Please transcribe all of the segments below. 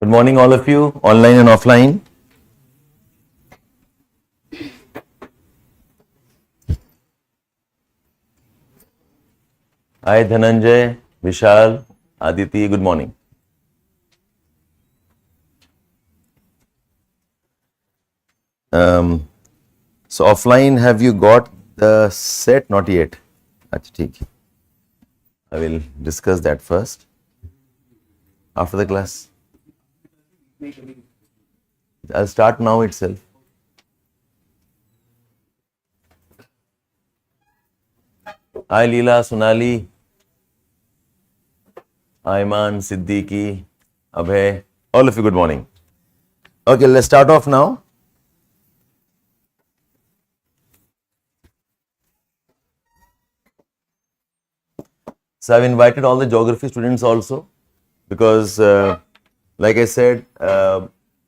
Good morning, all of you, online and offline. Hi, Dhananjay, Vishal, Aditi, good morning. So offline, have you got the set? Not yet. Achha, theek hai. I will discuss that first after the class. I'll start now itself. Hi, Leela, Sonali, Ayman, Siddiqui, Abhay, all of you, good morning. Okay, let's start off now. So I've invited all the geography students also because, like I said,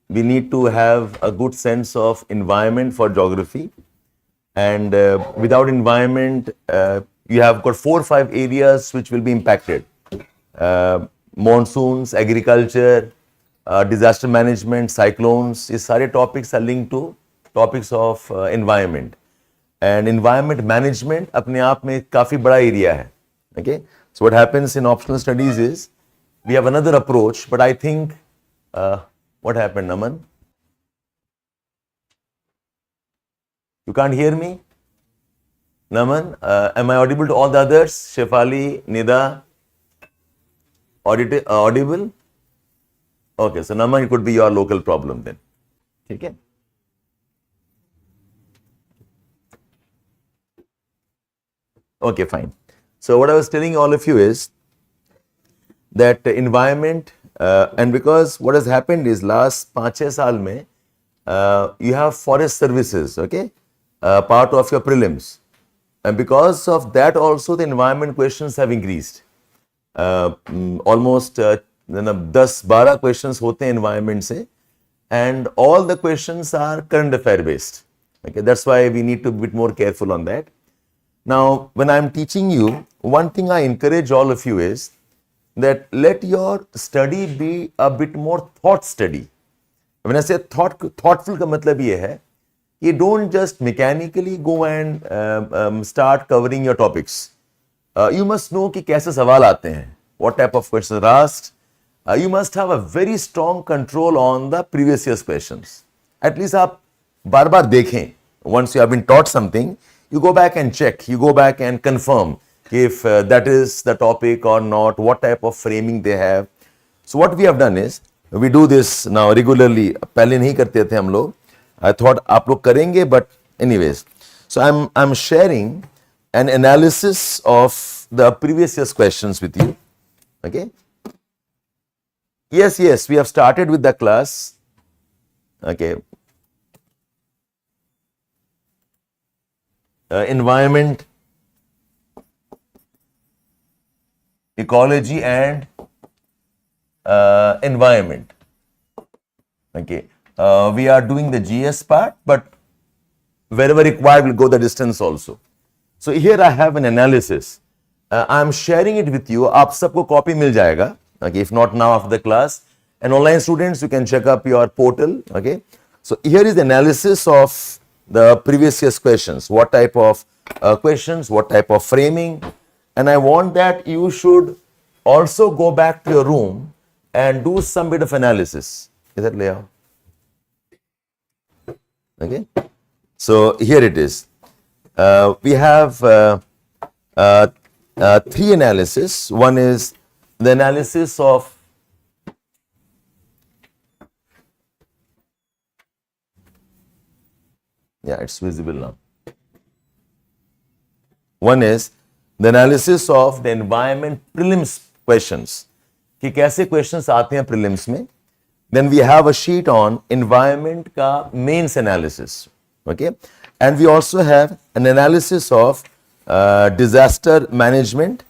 we need to have a good sense of environment for geography. And without environment, you have got 4 or 5 areas which will be impacted. Monsoons, agriculture, disaster management, cyclones, these सारे topics are linked to topics of environment. And environment management अपने आप में काफी बड़ा area है. Okay, so what happens in optional studies is we have another approach, but I think what happened, Naman? You can't hear me? Naman, am I audible to all the others? Shefali, Nida, audible? Okay, so Naman, it could be your local problem then. Okay. Okay, fine. So what I was telling all of you is that environment, and because what has happened is last 5-6 saal mein, you have forest services, okay, part of your prelims. And because of that also the environment questions have increased. Almost 10-12 questions hote hain environment se, and all the questions are current affair based. Okay, that's why we need to be a bit more careful on that. Now, when I'm teaching you, one thing I encourage all of you is that let your study be a bit more thought study. When I say thoughtful का मतलब ये है you don't just mechanically go and start covering your topics. You must know कि कैसे सवाल आते हैं, what type of questions are asked. You must have a very strong control on the previous year's questions. At least आप बार बार देखें. Once you have been taught something, you go back and check, you go back and confirm if that is the topic or not, what type of framing they have. So what we have done is, we do this now regularly. पहले नहीं करते थे हम लोग. I thought आप लोग करेंगे, but anyways. So I'm sharing an analysis of the previous year's questions with you. Okay. Yes, we have started with the class. Okay. Environment, ecology and environment. Okay. We are doing the GS part, but wherever required, we'll go the distance also. So here I have an analysis. I'm sharing it with you. आप सबको copy मिल जाएगा. Okay, if not now after the class. And online students, you can check up your portal. Okay. So here is the analysis of the previous year's questions. What type of questions, what type of framing. And I want that you should also go back to your room and do some bit of analysis. Is that layout? Okay. So here it is. We have 3 analysis. One is the analysis of it's visible now. One is the analysis of the environment prelims questions. कि कैसे questions आते हैं prelims में. Then we have a sheet on environment का mains analysis. Okay. And we also have an analysis of disaster management.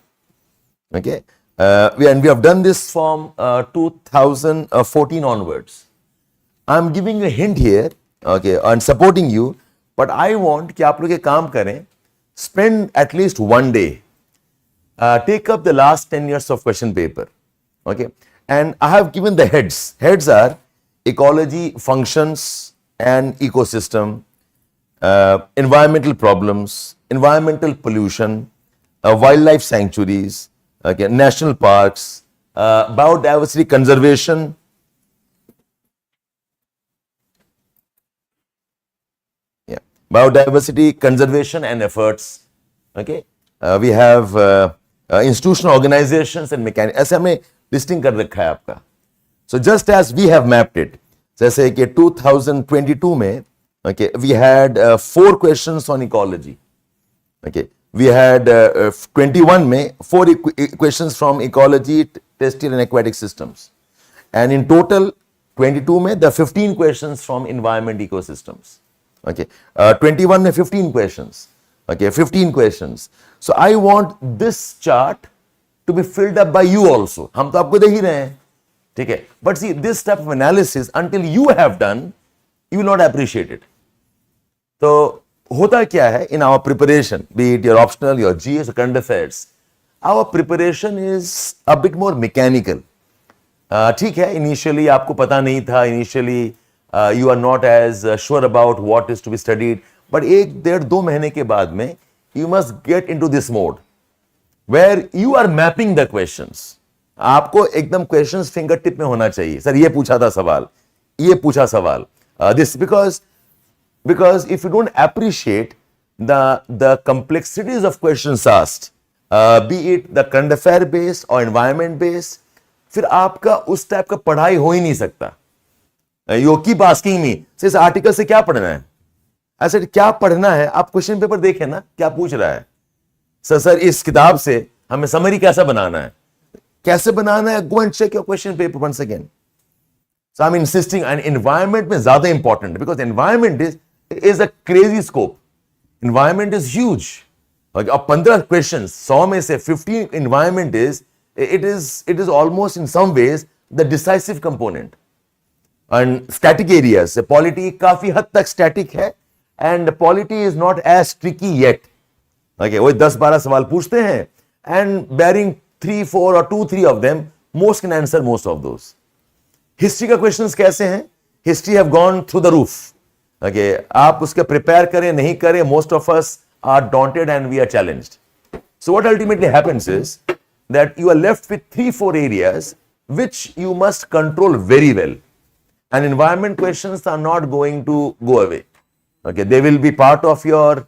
Okay. And we have done this from 2014 onwards. I'm giving you a hint here, okay, and supporting you, but I want कि आप लोग ये काम करें, spend at least one day, take up the last 10 years of question paper, okay, and I have given the heads. Heads are ecology, functions and ecosystem, environmental problems, environmental pollution, wildlife sanctuaries, okay, national parks, biodiversity conservation, biodiversity conservation and efforts. Okay, we have institutional organizations and mechanics. ऐसे हमने listing कर रखा है आपका. So just as we have mapped it, जैसे कि 2022 में, okay, we had 4 questions on ecology. Okay, we had 21 में 4 questions from ecology, terrestrial and aquatic systems, and in total 22 में the 15 questions from environment ecosystems. Okay, 21 में 15 questions. Okay, 15 questions. So I want this chart to be filled up by you also. हम तो आपको दे ही रहे हैं, ठीक है? But see, this type of analysis, until you have done, you will not appreciate it. तो होता क्या है in our preparation, be it your optional, your GS or current affairs, our preparation is a bit more mechanical. ठीक है, initially आपको पता नहीं था, initially you are not as sure about what is to be studied, but 1-1.5-2 महीने के बाद में you must get into this mode where you are mapping the questions. आपको एकदम questions finger tip में होना चाहिए. सर ये पूछा था सवाल, ये पूछा सवाल. This because if you don't appreciate the complexities of questions asked, be it the current affair based or environment based, फिर आपका उस टाइप का पढ़ाई हो ही नहीं सकता. You keep asking me, इस आर्टिकल से क्या पढ़ना है? ऐसे क्या पढ़ना है? आप क्वेश्चन पेपर देखें ना, क्या पूछ रहा है? सर इस किताब से हमें समरी कैसा बनाना है? कैसे बनाना है? Go and check your question paper once again. So I'm insisting, and environment में ज्यादा important because environment is a crazy scope. Environment is huge. अब 15 questions, 100 में से 15 environment it is almost in some ways the decisive component. And static areas, polity काफी हद तक static है, and polity is not as tricky yet. Okay, वो 10-12 सवाल पूछते हैं, and bearing 3-4 or 2-3 of them, most can answer most of those. History का questions कैसे हैं? History have gone through the roof. Okay, आप उसके prepare करें नहीं करें, most of us are daunted and we are challenged. So what ultimately happens is that you are left with 3-4 areas which you must control very well. And environment questions are not going to go away. Okay, they will be part of your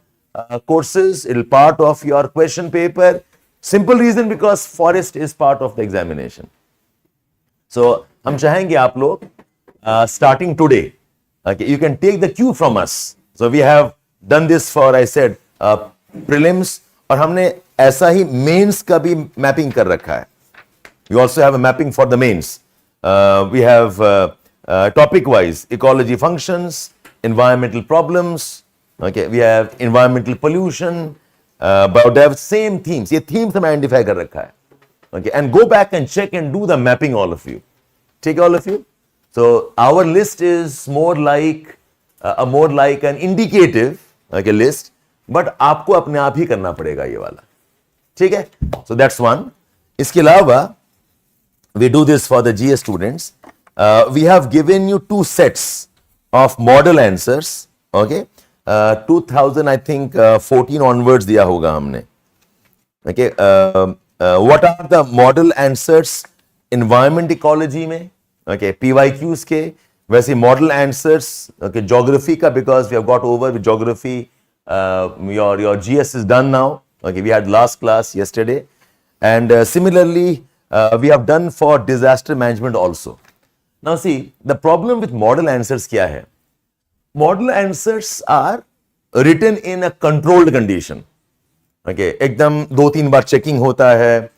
courses, it will be part of your question paper. Simple reason because forest is part of the examination. So, हम चाहेंगे आप लोग starting today, okay, you can take the cue from us. So, we have done this for, I said, prelims, और हमने ऐसा ही mains का भी mapping कर रखा है. We also have a mapping for the mains. We have topic-wise ecology functions, environmental problems. Okay, we have environmental pollution, biodiversity, same themes. ये themes हम identify कर रखा है. Okay, and go back and check and do the mapping, all of you. Take all of you. So our list is more like an indicative, okay, list. But आपको अपने आप ही करना पड़ेगा ये वाला. ठीक है? So that's one. इसके अलावा we do this for the GS students. We have given you 2 sets of model answers. Okay, 2000 I think 14 onwards दिया होगा हमने. Okay, what are the model answers environment ecology में? Okay, PYQs के वैसे model answers. Okay, geography का because we have got over with geography. Your GS is done now. Okay, we had last class yesterday, and similarly we have done for disaster management also. Now see, the problem with model answers क्या है? Model answers are written in a controlled condition. Okay, एकदम 2-3 बार checking होता है.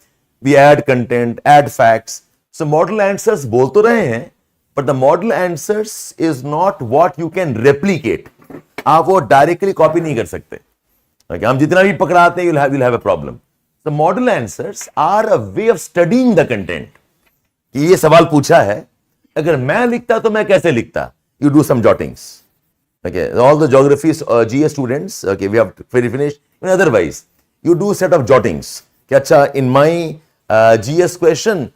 We add content, add facts. So model answers बोल तो रहे हैं, but the model answers is not what you can replicate. आप वो directly copy नहीं कर सकते. Okay, हम जितना भी पकड़ाते हैं, you'll have a problem. The model answers are a way of studying the content. कि ये सवाल पूछा है, अगर मैं लिखता तो मैं कैसे लिखता? You do some jottings. Okay, all the geographies, GS students, okay, we have finished. And otherwise, you do set of jottings. कि अच्छा, in my GS question,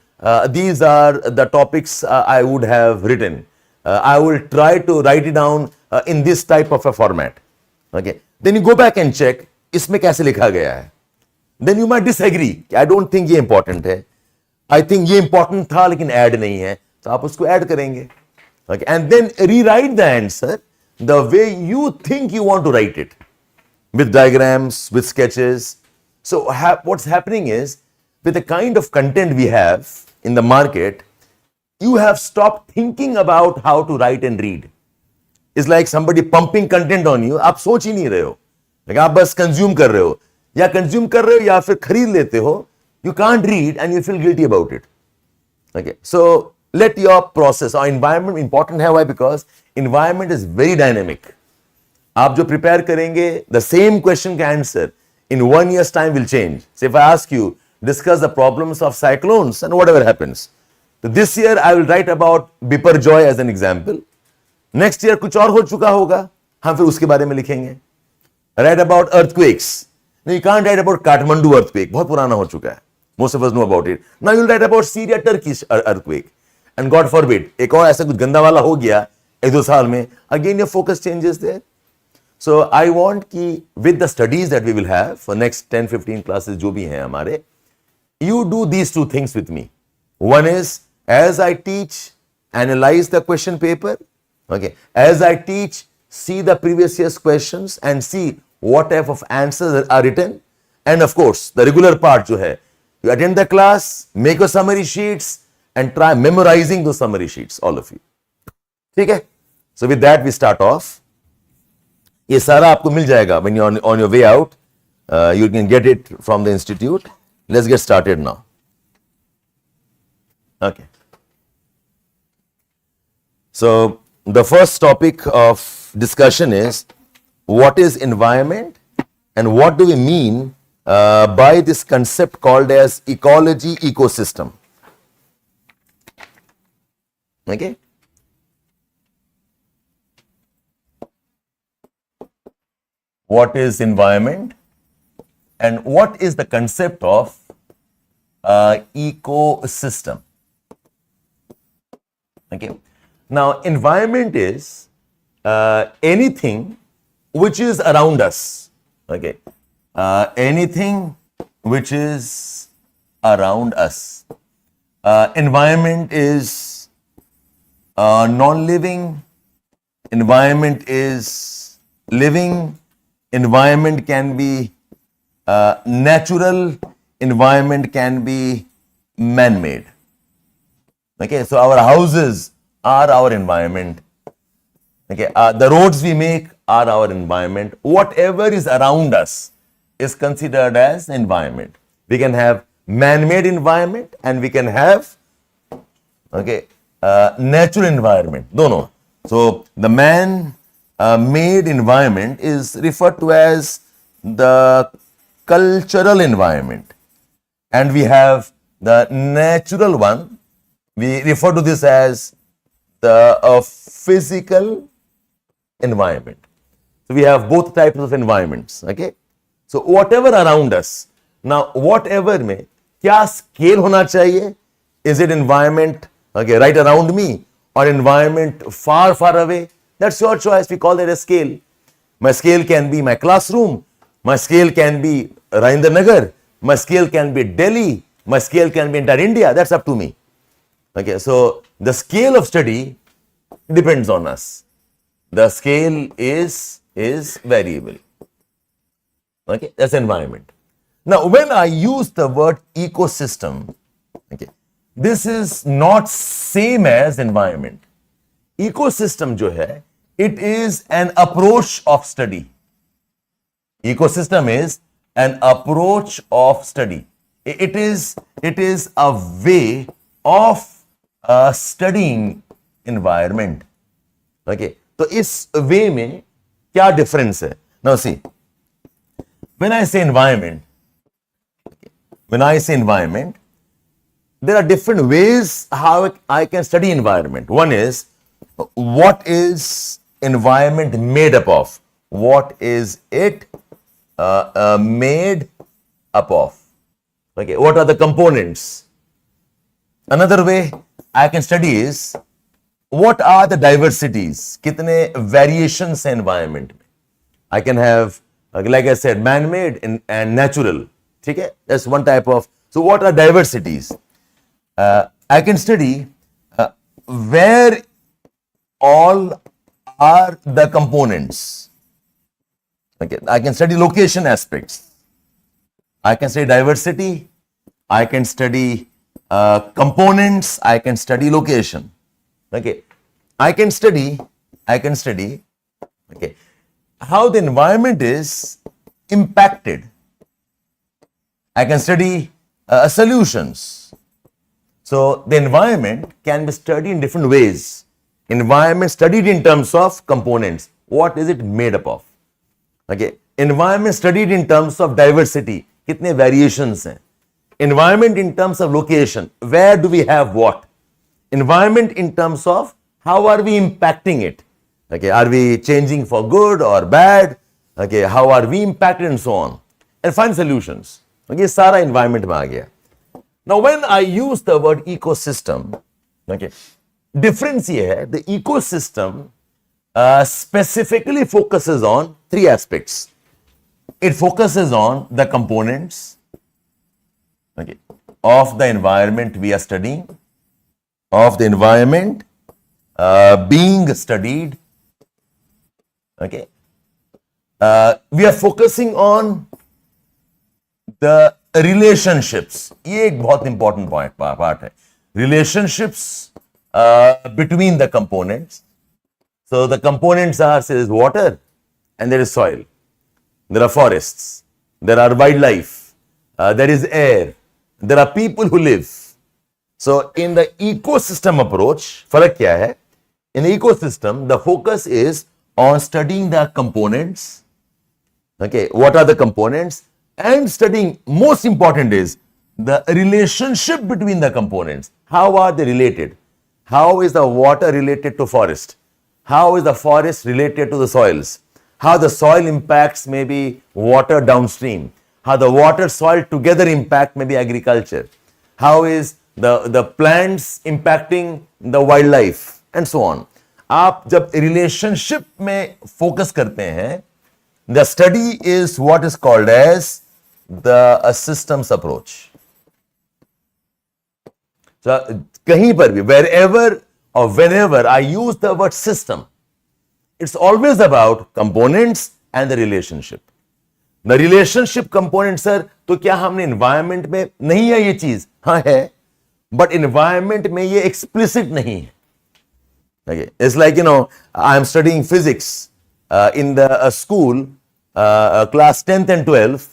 these are the topics I would have written. I will try to write it down in this type of a format. Okay. Then you go back and check, इसमें कैसे लिखा गया है. Then you might disagree. I don't think ये important है. I think ये important था लेकिन add नहीं है. तो आप उसको add करेंगे. Okay. And then rewrite the answer the way you think you want to write it, with diagrams, with sketches. So what's happening is, with the kind of content we have in the market, you have stopped thinking about how to write and read. It's like somebody pumping content on you. आप सोच ही नहीं रहे हो. Like आप बस consume कर रहे हो. या consume कर रहे हो या फिर खरीद लेते हो. You can't read and you feel guilty about it. Okay. So let your process or environment important है. Why? Because environment is very dynamic. आप जो prepare करेंगे, the same question का answer in 1 year's time will change. So if I ask you, discuss the problems of cyclones and whatever happens. So this year I will write about Biparjoy as an example. Next year कुछ और हो चुका होगा, हम फिर उसके बारे में लिखेंगे. Write about earthquakes. No, you can't write about Kathmandu earthquake. बहुत पुराना हो चुका है. Most of us know about it. Now you'll write about Syria, Turkish earthquake. And God forbid, एक और ऐसा कुछ गंदा वाला हो गया 1-2 साल में, again your focus changes there. So I want कि with the studies that we will have for next 10-15 classes जो भी हैं हमारे, you do these 2 things with me. One is, as I teach, analyze the question paper. Okay. As I teach, see the previous year's questions and see what type of answers are written. And of course, the regular part जो है, you attend the class, make your summary sheets and try memorizing those summary sheets, all of you. ठीक है? So with that we start off. ये सारा आपको मिल जाएगा when you're on your way out. You can get it from the institute. Let's get started now. Okay. So the first topic of discussion is, what is environment and what do we mean by this concept called as ecology, ecosystem. Okay. What is environment and what is the concept of ecosystem? Okay. Now, environment is anything which is around us. Okay. Anything which is around us. Environment is non-living. Environment is living. Environment can be natural. Environment can be man-made. Okay, so our houses are our environment. Okay, the roads we make are our environment. Whatever is around us is considered as environment. We can have man-made environment and we can have natural environment. No. So the man-made environment is referred to as the cultural environment, and we have the natural one. We refer to this as the physical environment. So we have both types of environments. Okay. So whatever around us. Now whatever में क्या scale होना चाहिए? Is it environment right around me or environment far away? That's your choice. We call that a scale. My scale can be my classroom. My scale can be Rajendra Nagar. My scale can be Delhi. My scale can be entire India. That's up to me. Okay, so the scale of study depends on us. The scale is variable. Okay, that's environment. Now, when I use the word ecosystem, this is not same as environment. Ecosystem जो है, it is an approach of study. Ecosystem is an approach of study. It is a way of studying environment. Okay, तो इस way में क्या difference है? Now see, when I say environment, there are different ways how I can study environment. One is, what is environment made up of? What is it made up of? Okay, what are the components? Another way I can study is what are the diversities? कितने variations हैं environment में? I can have, like I said, man-made and natural. ठीक है? That's one type of. So what are diversities? I can study where all are the components. Okay, I can study location aspects. I can study diversity. I can study components. I can study location. Okay, I can study. Okay, how the environment is impacted. I can study solutions. So the environment can be studied in different ways. Environment studied in terms of components. What is it made up of? Okay. Environment studied in terms of diversity. कितने variations हैं? Environment in terms of location. Where do we have what? Environment in terms of how are we impacting it? Okay. Are we changing for good or bad? Okay. How are we impacted and so on? And find solutions. Okay. सारा environment में आ गया. Now, when I use the word ecosystem, okay, difference ये है, the ecosystem specifically focuses on three aspects. It focuses on the components, okay, of the environment we are studying, of the environment being studied, okay. We are focusing on the relationships. ये एक बहुत important part है. Relationships between the components. So the components are, there is water and there is soil. There are forests. There are wildlife. There is air. There are people who live. So in the ecosystem approach, फर्क क्या है? In the ecosystem, the focus is on studying the components. Okay, what are the components? And studying, most important is the relationship between the components. How are they related? How is the water related to forest? How is the forest related to the soils? How the soil impacts maybe water downstream? How the water soil together impact maybe agriculture? How is the plants impacting the wildlife and so on? आप जब relationship में focus करते हैं, the study is what is called as the systems approach. So, कहीं पर भी, wherever or whenever I use the word system, it's always about components and the relationship. The relationship component, sir, तो क्या हमने environment में नहीं है ये चीज? हाँ है, but environment में ये explicit नहीं है. Okay, it's like, I am studying physics in the school, class 10th and 12th,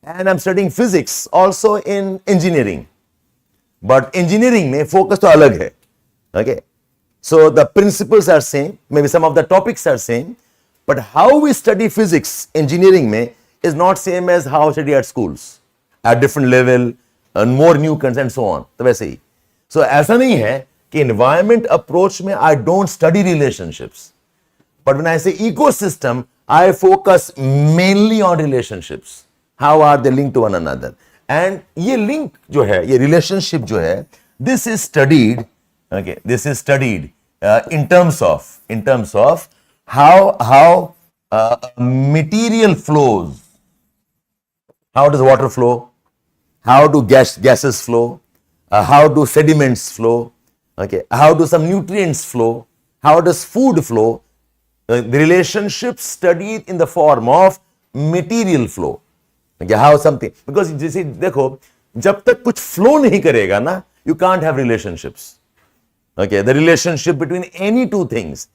and I'm studying physics also in engineering. But engineering में focus तो अलग है. Okay, so the principles are same, maybe some of the topics are same, but how we study physics engineering में is not same as how we study at schools, at different level, and more new concepts and so on. तो वैसे ही. So ऐसा नहीं है कि environment approach में I don't study relationships, but when I say ecosystem, I focus mainly on relationships. How are they linked to one another? And ये link जो है, ये relationship जो है, this is studied, okay, this is studied in terms of how material flows. How does water flow? How do gases flow? How do sediments flow? Okay, how do some nutrients flow? How does food flow? The relationship studied in the form of material flow. Okay, how something, because जैसे देखो, जब तक कुछ flow नहीं करेगा ना, you can't have relationships. Okay, the relationship between any two things,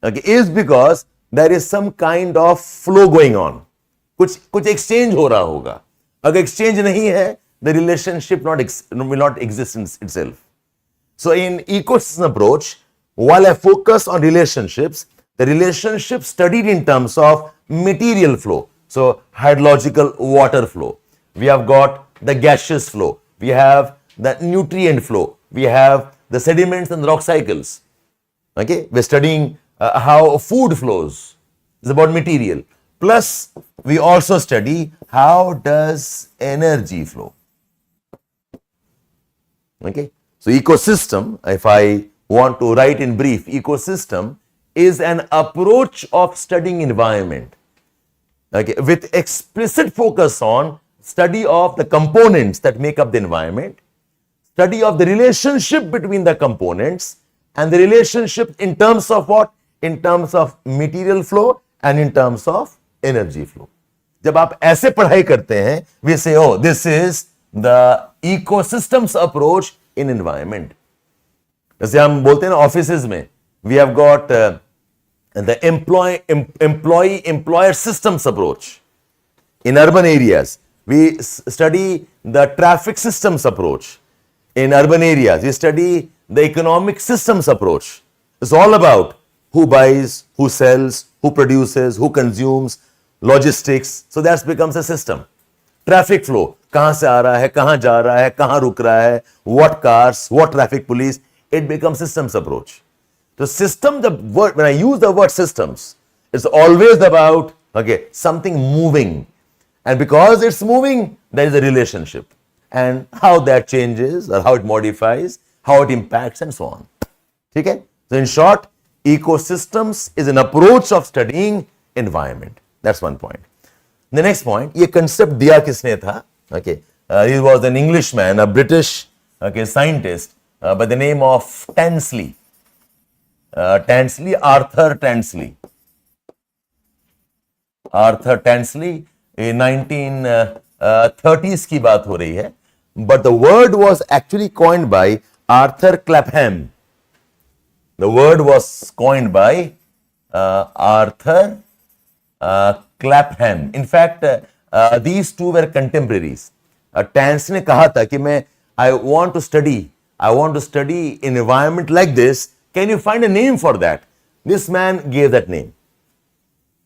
okay, is because there is some kind of flow going on. कुछ exchange हो रहा होगा. अगर exchange नहीं है, the relationship will not exist in itself. So in ecosystem approach, while I focus on relationships, the relationship studied in terms of material flow. So hydrological water flow. We have got the gaseous flow. We have the nutrient flow. We have the sediments and the rock cycles. Okay, we're studying how food flows. It's about material. Plus, we also study how does energy flow. Okay, So ecosystem, if I want to write in brief, ecosystem is an approach of studying environment, okay, with explicit focus on study of the components that make up the environment, study of the relationship between the components, and the relationship in terms of what? In terms of material flow and in terms of energy flow. जब आप ऐसे पढ़ाई करते हैं, we say, oh, this is the ecosystems approach in environment. जैसे हम बोलते हैं ना ऑफिसेज में, we have got the employee-employer systems approach. In urban areas, we study the traffic systems approach. In urban areas, we study the economic systems approach. It's all about who buys, who sells, who produces, who consumes, logistics. So that becomes a system. Traffic flow, कहां से आ रहा है, कहां जा रहा है, कहां रुक रहा है, what cars, what traffic police, it becomes systems approach. So system, the word, when I use the word systems, it's always about, okay, something moving. And because it's moving, there is a relationship. And how that changes or how it modifies, how it impacts and so on. Okay? So in short, ecosystems is an approach of studying environment. That's one point. The next point, ये concept दिया किसने था? Okay, he was an Englishman, a British, okay, scientist by the name of Tansley. Arthur Tansley. Arthur Tansley, in 1930s की बात हो रही है. But the word was actually coined by Arthur Clapham. The word was coined by Arthur Clapham. In fact, these two were contemporaries. Tansley ने कहा था कि मैं I want to study environment like this. Can you find a name for that? This man gave that name.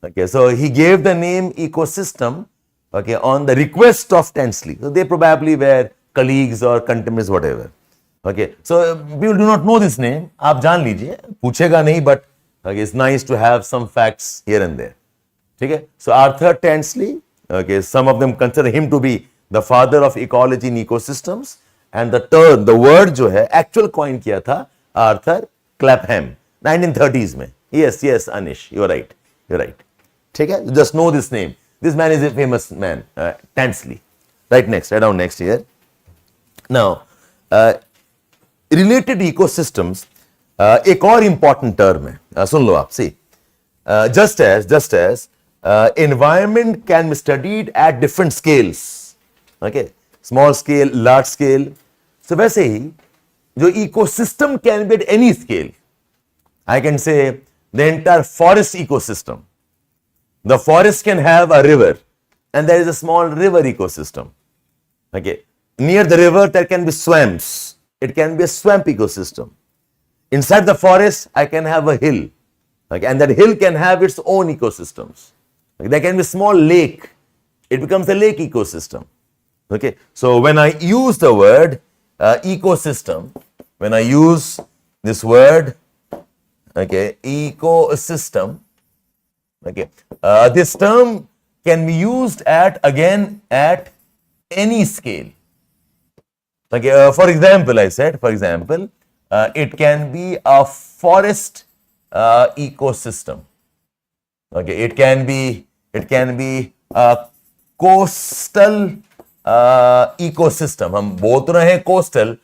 Okay, so he gave the name ecosystem, okay, on the request of Tansley. So they probably were colleagues or contemporaries, whatever. Okay, so people do not know this name. आप जान लीजिए, पूछेगा नहीं, but okay, it's nice to have some facts here and there. Okay, so Arthur Tansley, okay, some of them consider him to be the father of ecology in ecosystems, and the term, the word जो है, actual coin किया था Arthur Clapham, 1930s में. Yes, Anish, you're right. ठीक है, just know this name. This man is a famous man, Tansley. Right next, right down next here. Now, related ecosystems, एक और important term है, सुन लो आप. See, just as environment can be studied at different scales, okay, small scale, large scale. So वैसे ही जो ecosystem can be at any scale. I can say the entire forest ecosystem. The forest can have a river, and there is a small river ecosystem. Okay, near the river there can be swamps. It can be a swamp ecosystem. Inside the forest, I can have a hill, okay, and that hill can have its own ecosystems. Okay, there can be a small lake. It becomes a lake ecosystem. Okay, so when I use the word ecosystem, when I use this word, okay, ecosystem, okay, this term can be used at any scale. Okay, for example, I said, it can be a forest ecosystem. Okay, it can be a coastal ecosystem. हम बोल तो रहे हैं coastal,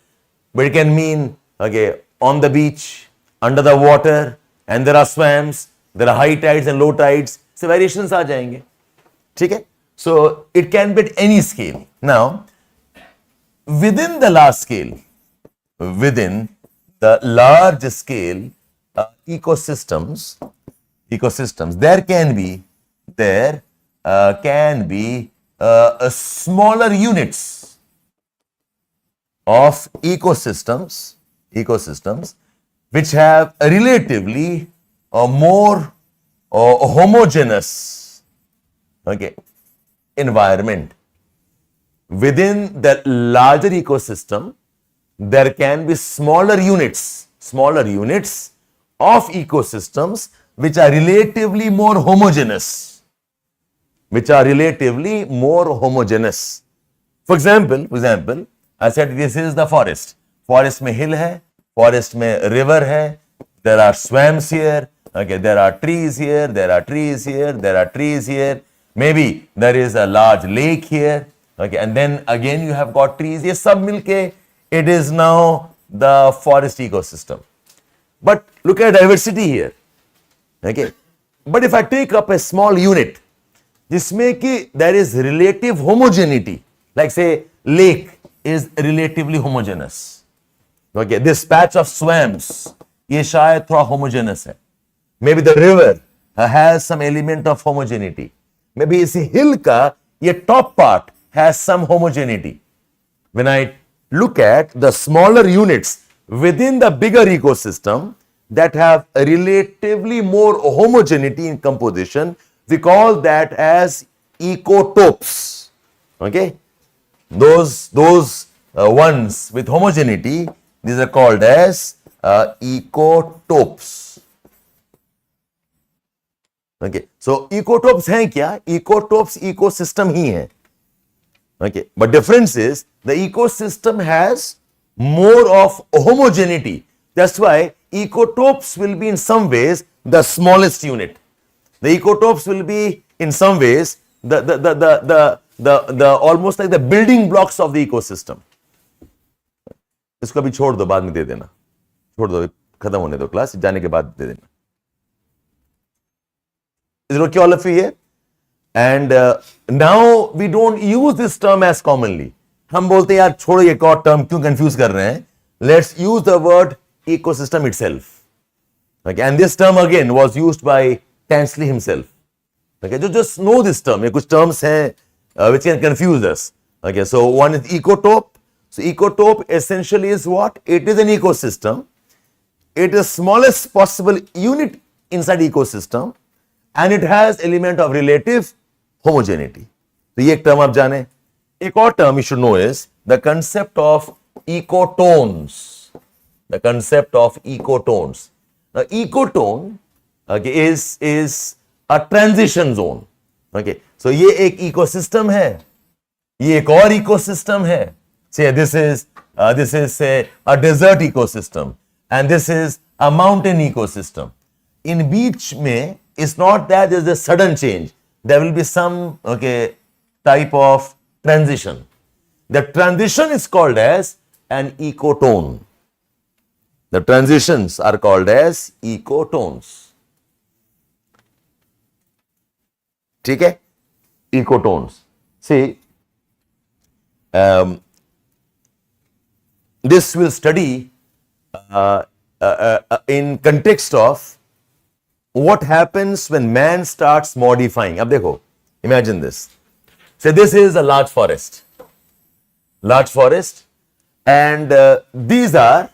but it can mean, okay, on the beach, under the water, and there are swamps, there are high tides and low tides. So variations आ जाएंगे. ठीक है? So it can be at any scale. Now, within the large scale, ecosystems, there can be smaller units of ecosystems which have a relatively more homogeneous, okay, environment. Within the larger ecosystem, there can be smaller units of ecosystems which are relatively more homogeneous. For example, I said this is the forest. Forest में हिल है, forest में river है, there are swamps here, okay, there are trees here, there are trees here, there are trees here, maybe there is a large lake here, okay, and then again you have got trees. ये सब मिलके it is now the forest ecosystem. But look at diversity here, okay. But if I take up a small unit जिसमें कि there is relative homogeneity, like say lake is relatively homogeneous, okay, this patch of swamps ये शायद थोड़ा homogeneous है, maybe the river has some element of homogeneity, maybe इस hill का ये top part has some homogeneity. When I look at the smaller units within the bigger ecosystem that have relatively more homogeneity in composition, we call that as ecotopes. Okay, those ones with homogeneity, these are called as ecotopes. Okay, so ecotopes हैं क्या? Ecotopes ecosystem ही है. Okay, but difference is the ecosystem has more of homogeneity. That's why ecotopes will be in some ways the smallest unit. The ecotopes will be in some ways the almost like the building blocks of the ecosystem. इसको अभी छोड़ दो, बाद में दे देना, छोड़ दो, खत्म होने दो क्लास, जाने के बाद दे देना. Is it okay all of you here? And now we don't use this term as commonly. हम बोलते हैं यार छोड़ो ये और term क्यों confuse कर रहे हैं? Let's use the word ecosystem itself. Okay, and this term again was used by Tansley himself. Okay, just know this term. ये कुछ terms हैं which can confuse us. Okay, so one is ecotope. So ecotope essentially is what? It is an ecosystem. It is smallest possible unit inside ecosystem, and it has element of relative homogeneity. तो ये एक term आप जाने. एक और term you should know is the concept of ecotones. The concept of ecotones. Now, ecotone, okay, is a transition zone. Okay, so ये एक ecosystem है, ये एक और ecosystem है. Say this is say a desert ecosystem, and this is a mountain ecosystem. In beach में, it's not that there's a sudden change. There will be some type of transition. The transition is called as an ecotone. The transitions are called as ecotones. ठीक है? Ecotones. See, this will study in context of what happens when man starts modifying. अब देखो, imagine this. So this is a large forest, and these are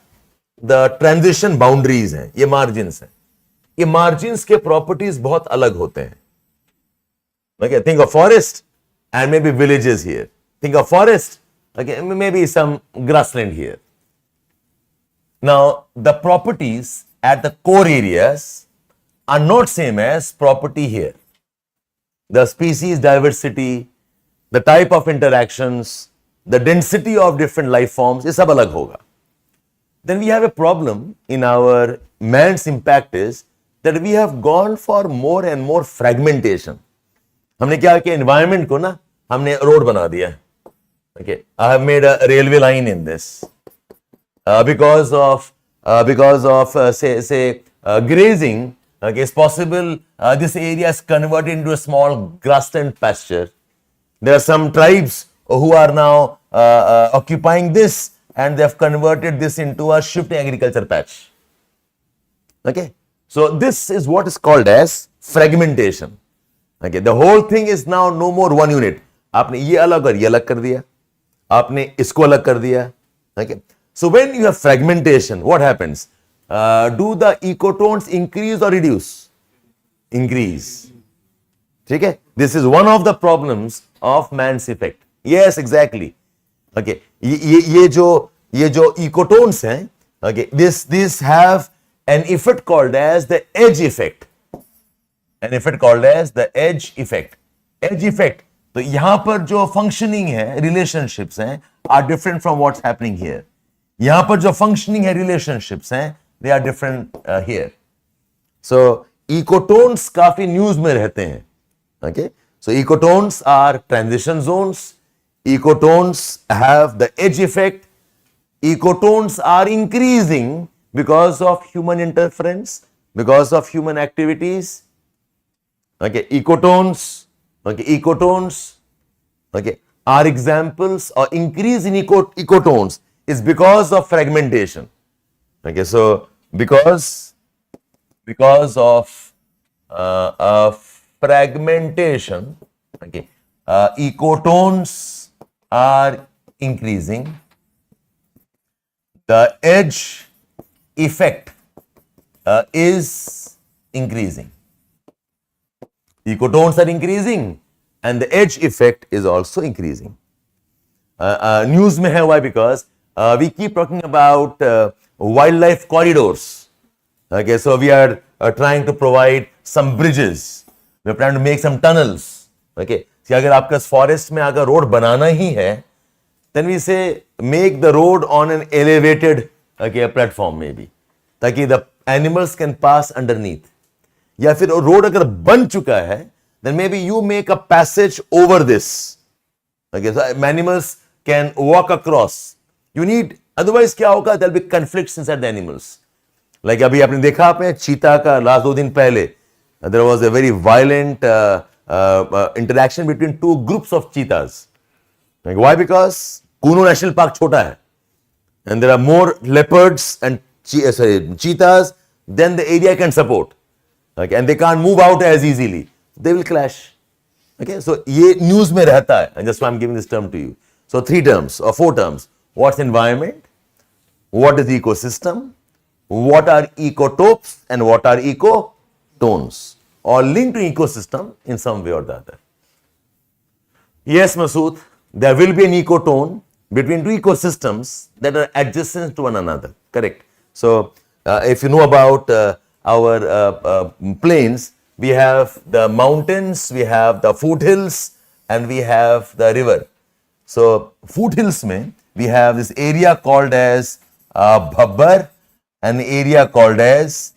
the transition boundaries हैं, ये margins हैं. ये margins के properties बहुत अलग होते हैं. Okay, think of forest and maybe villages here. Think of forest, okay, maybe some grassland here. Now, the properties at the core areas are not same as property here. The species diversity, the type of interactions, the density of different life forms, ये सब अलग होगा. Then we have a problem in our man's impact is that we have gone for more and more fragmentation. हमने क्या किया, environment को ना हमने road बना दिया. Okay, I have made a railway line in this because of say grazing. Okay, it's possible this area is converted into a small grassland pasture. There are some tribes who are now occupying this, and they have converted this into a shifting agriculture patch. Okay, so this is what is called as fragmentation. Okay, the whole thing is now no more one unit. आपने ये अलग और ये अलग कर दिया, आपने इसको अलग कर दिया. Okay, so when you have fragmentation, what happens? Do the ecotones increase or reduce? Increase. ठीक है? This is one of the problems of man's effect. Yes, exactly. Okay, ये जो ecotones हैं, okay, this have an effect called as the edge effect. An effect called as the edge effect. Edge effect. तो यहाँ पर जो functioning है, relationships हैं, are different from what's happening here. यहां पर जो फंक्शनिंग है, रिलेशनशिप्स हैं, they are different here. So ecotones काफी न्यूज में रहते हैं. Okay, so ecotones are transition zones. Ecotones have the edge effect. Ecotones are increasing because of human interference, because of human activities. Okay, ecotones, okay, are examples, or increase in ecotones is because of fragmentation. Okay, so because of fragmentation, okay, ecotones are increasing. The edge effect is increasing. Ecotones are increasing and the edge effect is also increasing. News mein hai, why? Because we keep talking about wildlife corridors. Okay, so we are trying to provide some bridges. We are trying to make some tunnels. Okay, कि अगर आपका forest में अगर road बनाना ही है, then we say make the road on an elevated platform maybe, ताकि the animals can pass underneath. या फिर road अगर बन चुका है, then maybe you make a passage over this. Okay, so animals can walk across. You need, otherwise क्या होगा? There will be conflicts inside the animals. Like अभी आपने देखा आपने चीता का लास्ट 2 दिन पहले, there was a very violent interaction between 2 groups of cheetahs. Like, why? Because Kuno National Park chota hai, and there are more leopards and cheetahs than the area can support. Okay, and they can't move out as easily. They will clash. Okay, so ये news में रहता है, and just why I'm giving this term to you. So 3 terms or 4 terms. What's environment? What is ecosystem? What are ecotopes and what are ecotones? Or linked to ecosystem in some way or the other. Yes, Masood, there will be an ecotone between 2 ecosystems that are adjacent to one another. Correct. So, if you know about our plains, we have the mountains, we have the foothills, and we have the river. So, foothills mein we have this area called as Bhabbar and area called as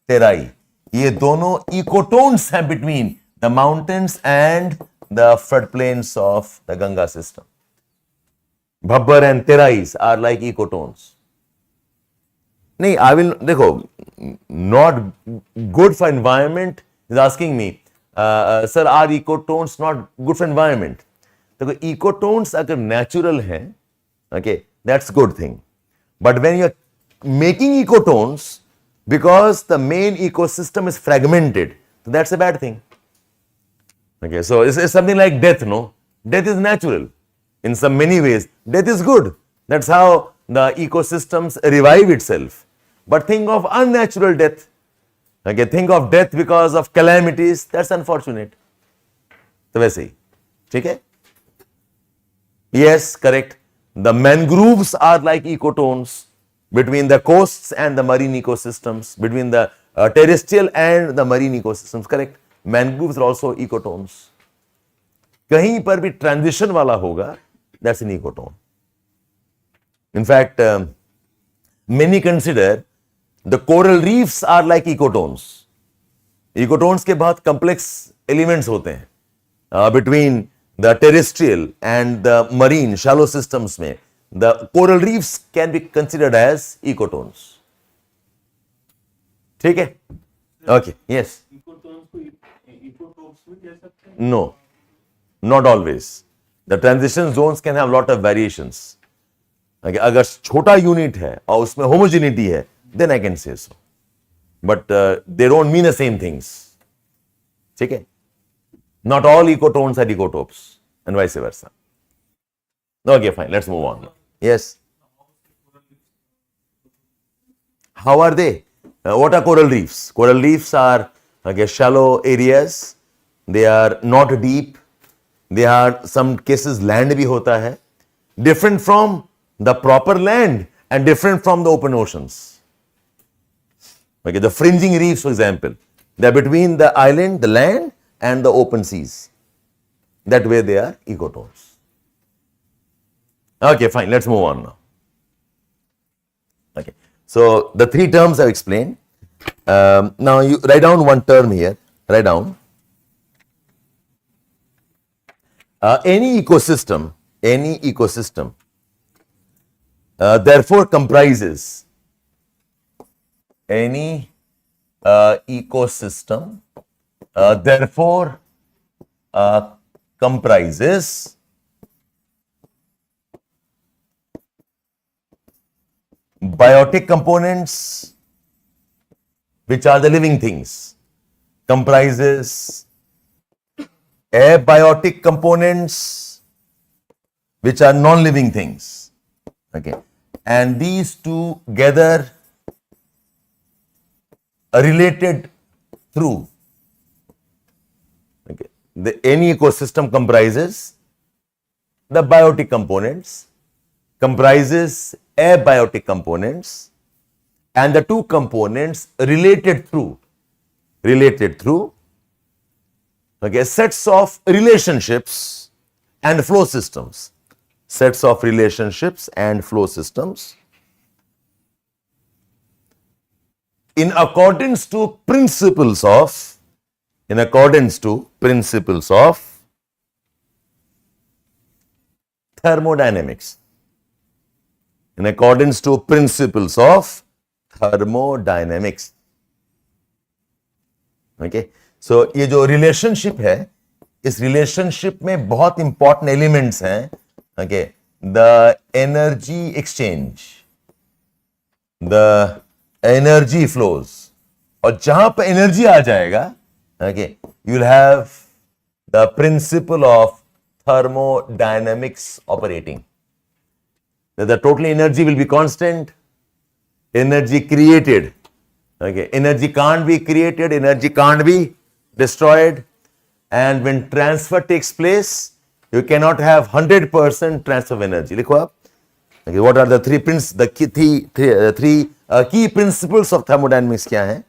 Terai. ये दोनों ecotones हैं between the mountains and the floodplains of the Ganga system. Bhabbar and Terais are like ecotones. नहीं, I will, देखो, not good for environment is asking me, sir, are ecotones not good for environment? देखो, ecotones अगर natural हैं, okay, that's good thing. But when you are making ecotones, because the main ecosystem is fragmented, so that's a bad thing. Okay, so it's something like death, no? Death is natural. In some many ways, death is good. That's how the ecosystems revive itself. But think of unnatural death. Okay, think of death because of calamities, that's unfortunate. So वैसे ही, ठीक है? Yes, correct. The mangroves are like ecotones between the coasts and the marine ecosystems, between the terrestrial and the marine ecosystems, correct? Mangroves are also ecotones. कहीं पर भी transition वाला होगा, that's an ecotone. In fact, many consider the coral reefs are like ecotones. Ecotones के बहुत complex elements होते हैं between the terrestrial and the marine shallow systems में. The coral reefs can be considered as ecotones. ठीक है? Okay, yes. Ecotones को ecotopes भी कह सकते हैं? No, not always. The transition zones can have lot of variations. Okay, अगर छोटा यूनिट है और उसमें homogeneity है, then I can say so. But they don't mean the same things. ठीक है? Not all ecotones are ecotopes and vice versa. Okay, fine. Let's move on. Yes. How are they? What are coral reefs? Coral reefs are shallow areas. They are not deep. They are some cases land भी होता है. Different from the proper land and different from the open oceans. Okay, the fringing reefs, for example, they are between the island, the land, and the open seas. That way they are ecotones. Okay, fine. Let's move on now. So the three terms I've explained. Now you write down one term here. Write down. Any ecosystem, therefore comprises. Any ecosystem, therefore comprises biotic components, which are the living things, comprises abiotic components, which are non-living things. Okay, and these two together are related through. Okay, any ecosystem comprises the biotic components, comprises abiotic components, and the two components related through okay, sets of relationships and flow systems. Sets of relationships and flow systems in accordance to principles of thermodynamics. In accordance to principles of thermodynamics. Okay, so ये जो relationship है, इस relationship में बहुत important elements हैं. Okay, the energy exchange, the energy flows, और जहां पर energy आ जाएगा, okay, you will have the principle of thermodynamics operating. The total energy will be constant. Energy created. Okay, energy can't be created, energy can't be destroyed. And when transfer takes place, you cannot have 100% transfer of energy. Likho aap. Okay, what are the three key principles of thermodynamics? Kya hai?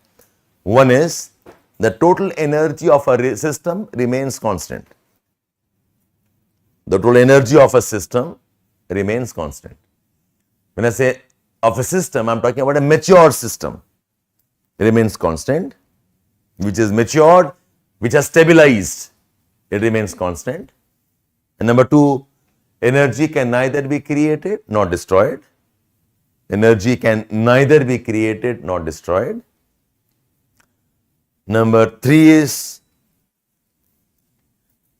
One is the total energy of a system remains constant. The total energy of a system remains constant. When I say of a system, I'm talking about a mature system. It remains constant, which is matured, which has stabilized. It remains constant. And number two, energy can neither be created nor destroyed. Energy can neither be created nor destroyed. Number three is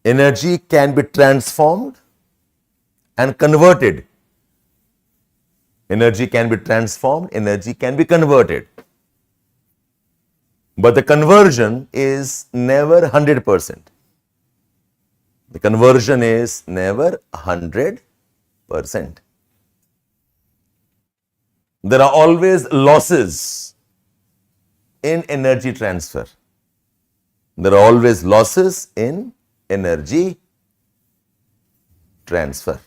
energy can be transformed and converted. Energy can be transformed, energy can be converted. But the conversion is never 100%. The conversion is never 100%. There are always losses in energy transfer. There are always losses in energy transfer.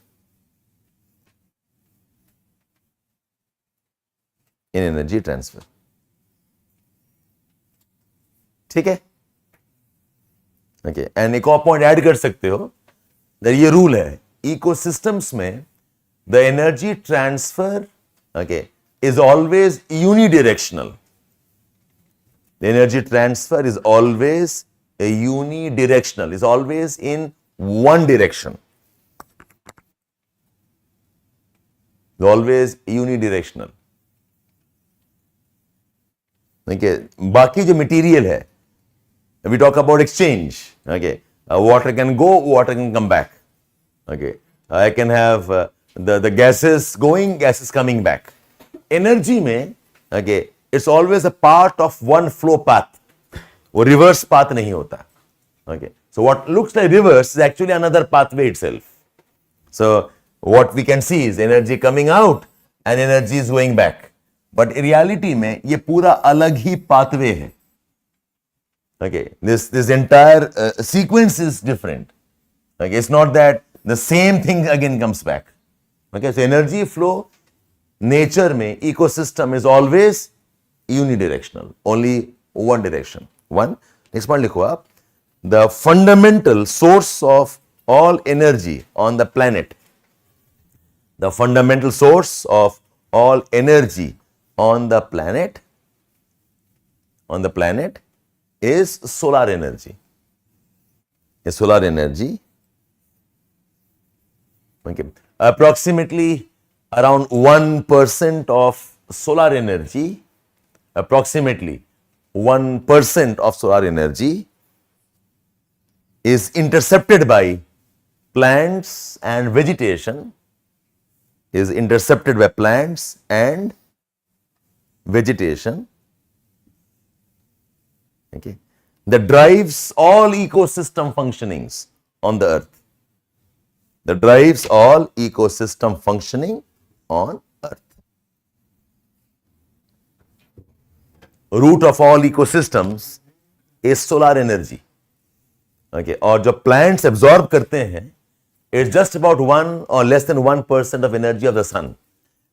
In energy transfer. ठीक है? Okay. And एक और point add कर सकते हो. ये rule है ecosystems में, the energy transfer is always unidirectional. The energy transfer is always unidirectional, is always in one direction. Always unidirectional. Okay. बाकी जो मटेरियल है, we talk about exchange. Okay, water can go, water can come back. Okay, I can have the gases going, gases coming back. Energy में, okay, it's always a part of one flow path. वो reverse path नहीं होता. Okay, so what looks like reverse is actually another pathway itself. So what we can see is energy coming out and energy is going back. But in reality में ये पूरा अलग ही pathway है. Okay, this entire sequence is different. Okay, it's not that the same thing again comes back. Okay, so energy flow, nature में ecosystem is always unidirectional, only one direction. One. Next point लिखो आप. The fundamental source of all energy on the planet. The fundamental source of all energy on the planet is solar energy. Is solar energy. Okay. Approximately around 1% of solar energy, approximately 1% of solar energy is intercepted by plants and vegetation, is intercepted by plants and vegetation, okay, that drives all ecosystem functionings on the earth. That drives all ecosystem functioning on earth. Root of all ecosystems is solar energy. Okay, और जो plants absorb करते हैं, it's just about 1 or less than 1% of energy of the sun,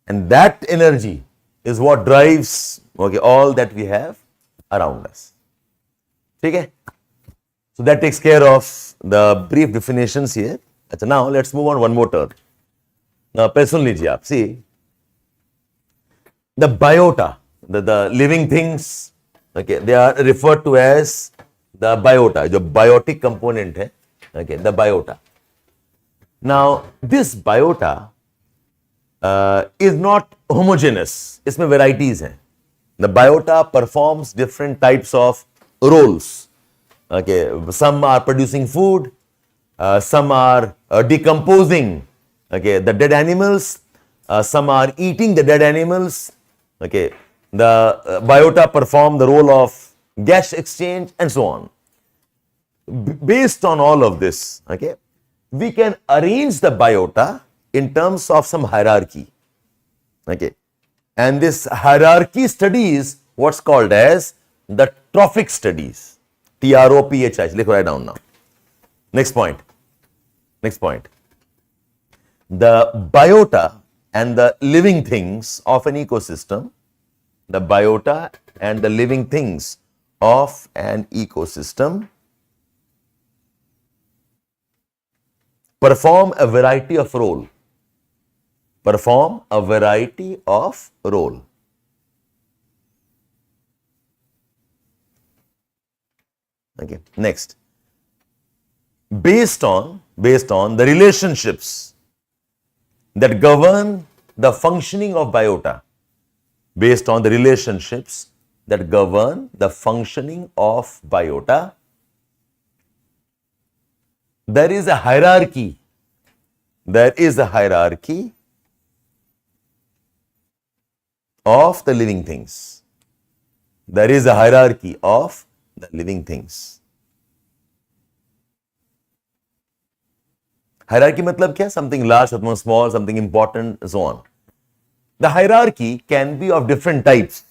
and that energy is what drives, okay, all that we have around us. Okay, so that takes care of the brief definitions here. Now let's move on one more term. Now सुन लीजिए आप. See, the biota, the living things, okay, they are referred to as the biota, जो biotic component है, okay, the biota. Now this biota is not homogeneous. इसमें varieties हैं. The biota performs different types of roles. Okay, some are producing food, some are decomposing, okay, the dead animals, some are eating the dead animals. Okay, the biota perform the role of gas exchange and so on. Based on all of this, okay, we can arrange the biota in terms of some hierarchy. Okay, and this hierarchy studies what's called as the trophic studies. TROPHI. Let's write down now. Next point. The biota and the living things of an ecosystem, the biota and the living things of an ecosystem perform a variety of role. Okay, next. Based on the relationships that govern the functioning of biota, based on the relationships that govern the functioning of biota, there is a hierarchy. Of the living things. There is a hierarchy of the living things. Hierarchy मतलब क्या? Something large, something small, something important, so on. The hierarchy can be of different types.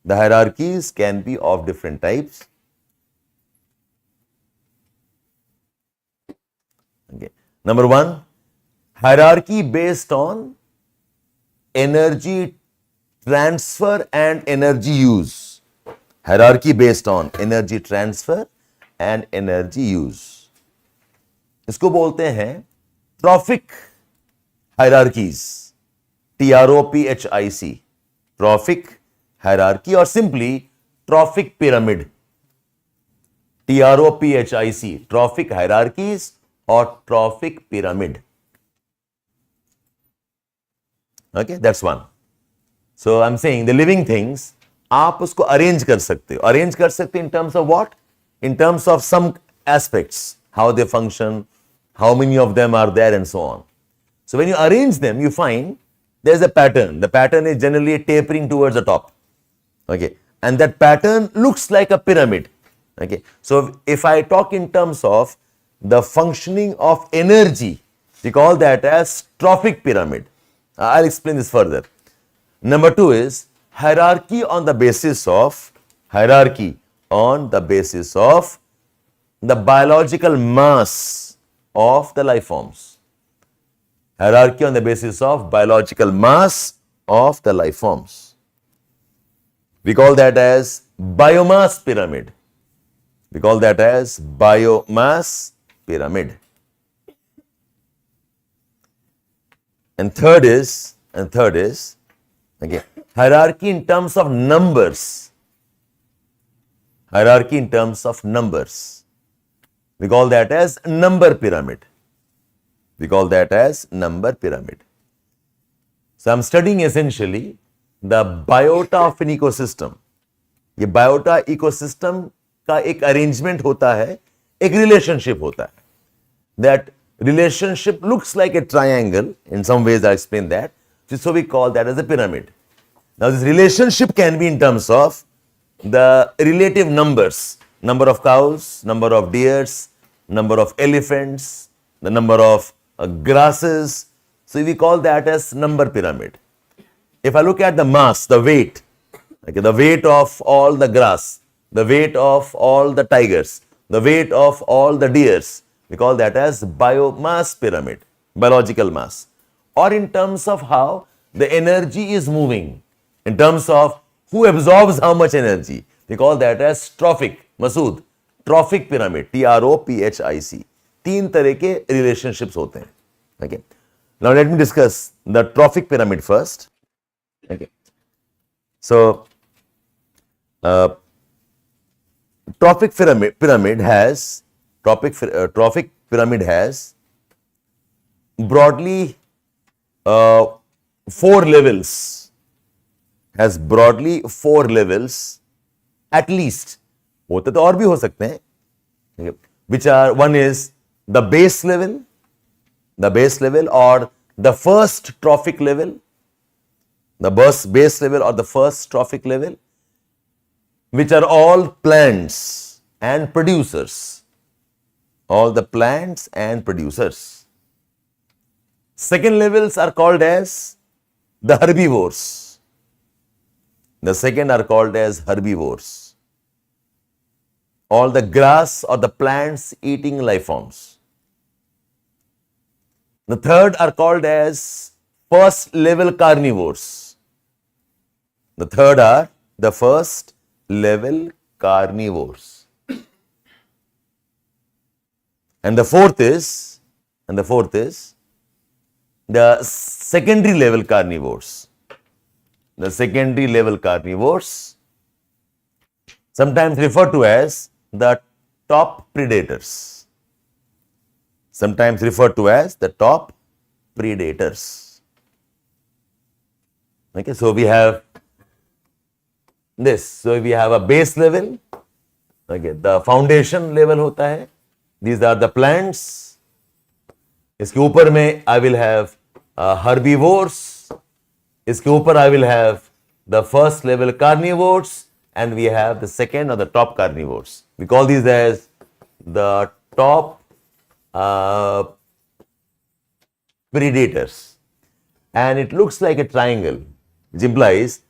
The hierarchies can be of different types. Okay. Number one, hierarchy based on energy transfer and energy use. Hierarchy based on energy transfer and energy use. इसको बोलते हैं trophic hierarchies. TROPHIC. Trophic hierarchy और simply trophic pyramid. TROPHIC. Trophic hierarchies और trophic pyramid. Okay, that's one. So I'm saying the living things, आप उसको arrange कर सकते हो. अरेंज कर सकते हो in terms of what? In terms of some aspects, how they function, how many of them are there, and so on. So when you arrange them, you find there's a pattern. The pattern is generally tapering towards the top. Okay, and that pattern looks like a pyramid. Okay, so if I talk in terms of the functioning of energy, we call that as trophic pyramid. I'll explain this further. Number two is hierarchy on the basis of the biological mass of the life forms. Hierarchy on the basis of biological mass of the life forms. We call that as biomass pyramid. And third is okay, hierarchy in terms of numbers. Hierarchy in terms of numbers. We call that as number pyramid. We call that as number pyramid. So I'm studying essentially the biota of an ecosystem. ये biota ecosystem का एक arrangement होता है, एक relationship होता है. That relationship looks like a triangle. In some ways I explain that. So we call that as a pyramid. Now this relationship can be in terms of the relative numbers. Number of cows, number of deers, number of elephants, the number of grasses. So we call that as number pyramid. If I look at the mass, the weight, okay, the weight of all the grass, the weight of all the tigers, the weight of all the deers, we call that as biomass pyramid, biological mass. Or in terms of how the energy is moving, in terms of who absorbs how much energy, we call that as trophic, Masood, trophic pyramid, TROPHIC. तीन तरह के relationships होते हैं. Okay. Now let me discuss the trophic pyramid first. Okay. So trophic pyramid has broadly 4 levels. Has broadly 4 levels at least. होते तो और भी हो सकते हैं. Okay. Which are, one is the base level or the first trophic level, the base level or the first trophic level, which are all plants and producers, all the plants and producers. Second levels are called as the herbivores. The second are called as herbivores. All the grass or the plants eating life forms. The third are called as first level carnivores. The third are the first level carnivores. And the fourth is the secondary level carnivores. The secondary level carnivores, sometimes referred to as the top predators. Sometimes referred to as the top predators. Okay, so we have this. So we have a base level. Okay, the foundation level होता है. These are the plants. इसके ऊपर में I will have herbivores. इसके ऊपर I will have the first level carnivores, and we have the second or the top carnivores. We call these as the top predators. And it looks like a triangle, which implies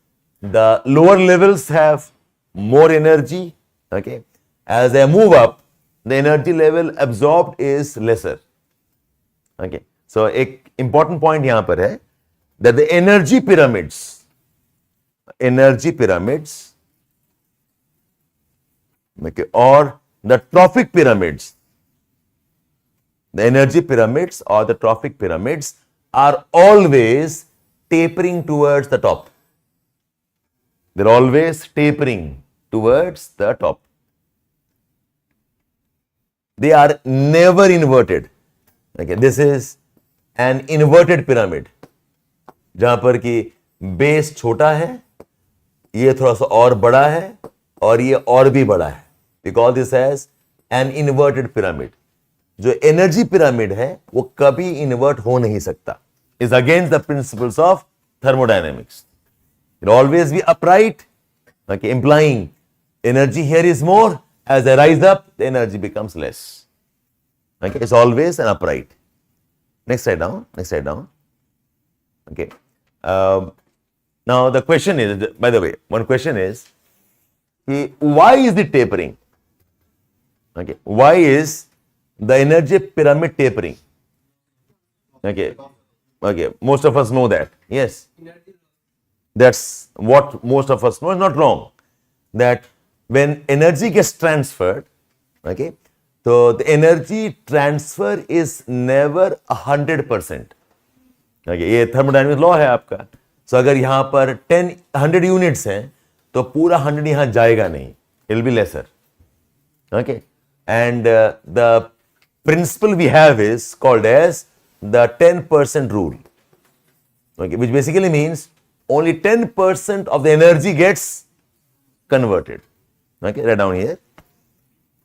the lower levels have more energy. Okay, as they move up, the energy level absorbed is lesser. Okay, so एक important point यहाँ पर है that the energy pyramids, okay, or the trophic pyramids, the energy pyramids or the trophic pyramids are always tapering towards the top. They're always tapering towards the top. They are never inverted. Okay, this is an inverted pyramid, जहां पर कि base छोटा है, ये थोड़ा सा और बड़ा है और ये और भी बड़ा है. We call this as an inverted pyramid. जो एनर्जी पिरामिड है वो कभी इन्वर्ट हो नहीं सकता. Is against the principles of thermodynamics. It always be upright, okay, implying energy here is more. As I rise up, the energy becomes less. Okay, it's always an upright. Next slide down. Okay. Now the question is, by the way, one question is, why is it tapering? Okay, why is the energy pyramid tapering? Okay, most of us know that. Yes, that's what most of us know. It's not wrong that when energy gets transferred, okay, so the energy transfer is never 100%. Okay, ये thermodynamic law है आपका. So अगर यहाँ पर 100 units हैं तो पूरा 100 यहाँ जाएगा नहीं, it will be lesser. Okay, and the principle we have is called as the 10% rule. Okay, which basically means only 10% of the energy gets converted. Okay, write down here.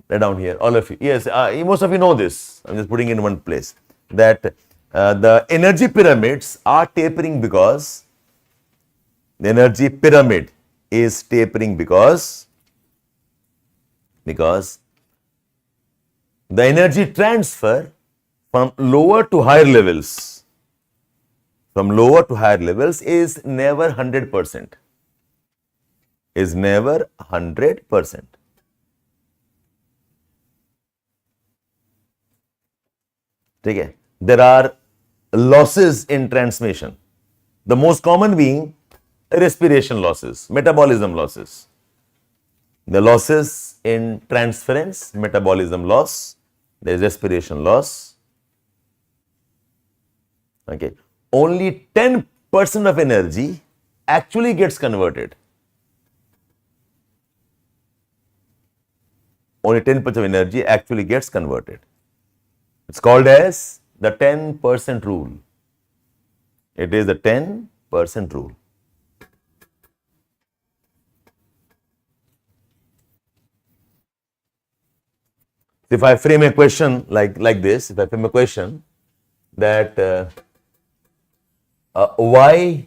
Write down here, all of you. Yes, most of you know this. I'm just putting it in one place. That the energy pyramids are tapering because the energy pyramid is tapering because the energy transfer from lower to higher levels is never 100%. Is never 100%. ठीक है? There are losses in transmission. The most common being respiration losses, metabolism losses. The losses in transference, metabolism loss, there is respiration loss. Okay. Only 10% of energy actually gets converted. Only 10% of energy actually gets converted. It's called as the 10% rule. It is the 10% rule. If I frame a question like this, if I frame a question that why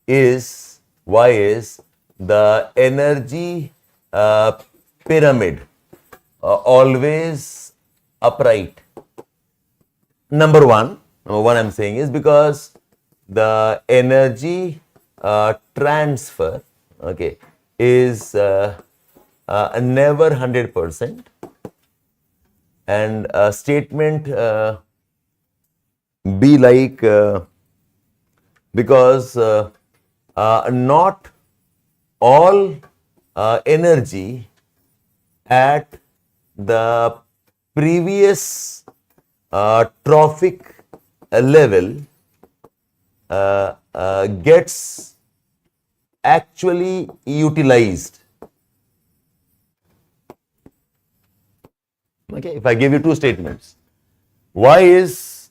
is the energy pyramid always upright? Number one I'm saying is because the energy transfer, okay, is never 100%, and a statement be like because not all energy at the previous trophic level gets actually utilized. Okay, if I give you two statements, why is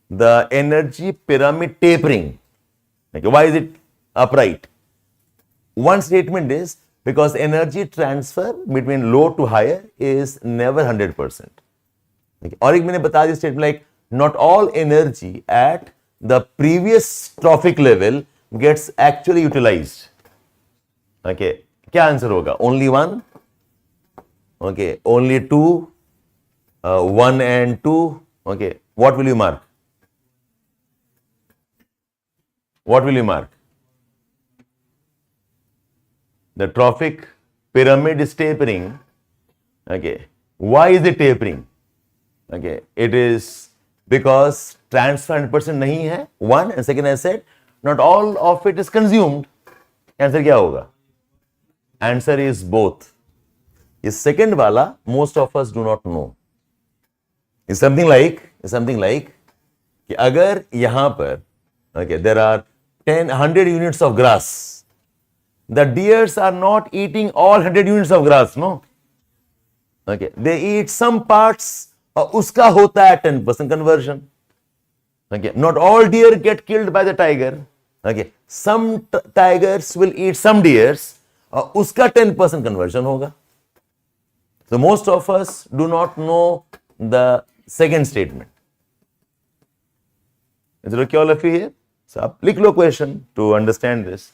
the energy pyramid tapering? Okay, why is it upright? One statement is because energy transfer between low to higher is never 100%. Okay. और एक मैंने बता दी statement like not all energy at the previous trophic level gets actually utilized. Okay, क्या answer होगा? Only one? Okay, only two, 1 and 2. Okay, what will you mark? What will you mark? The trophic pyramid is tapering. Okay, why is it tapering? Okay, it is because transfer 100% नहीं है. One, and second I said not all of it is consumed. Answer क्या होगा? Answer is both. इस second वाला most of us do not know. It's something like कि अगर यहाँ पर okay, there are 100 units of grass, the deers are not eating all 100 units of grass, no? Okay, they eat some parts, उसका होता है 10% conversion. Okay, not all deer get killed by the tiger. Okay, some tigers will eat some deers, उसका 10% conversion होगा. So most of us do not know the second statement. Is it okay all of you here? So आप लिख लो question to understand this.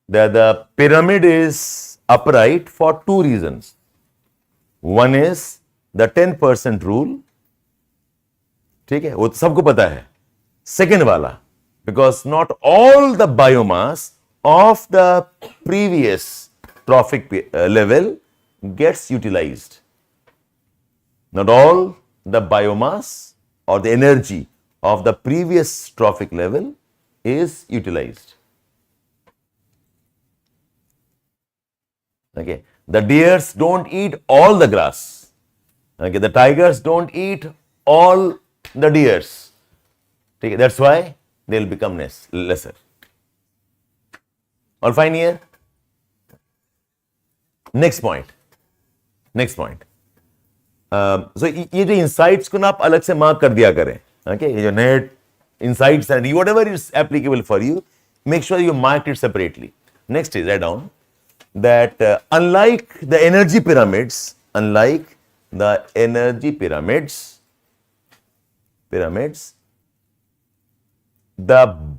That the pyramid is upright for two reasons. One is the 10% rule. ठीक है, वो तो सबको पता है. Second वाला, because not all the biomass of the previous trophic level gets utilized. Not all the biomass or the energy of the previous trophic level is utilized. Okay, the deers don't eat all the grass. Okay, the tigers don't eat all the deers. Okay, that's why they'll become lesser. All fine here? Next point. So ये जो insights को ना आप अलग से mark कर दिया करें. Okay, ये जो net insights and whatever is applicable for you, make sure you mark it separately. Next is, write down that unlike the energy pyramids, the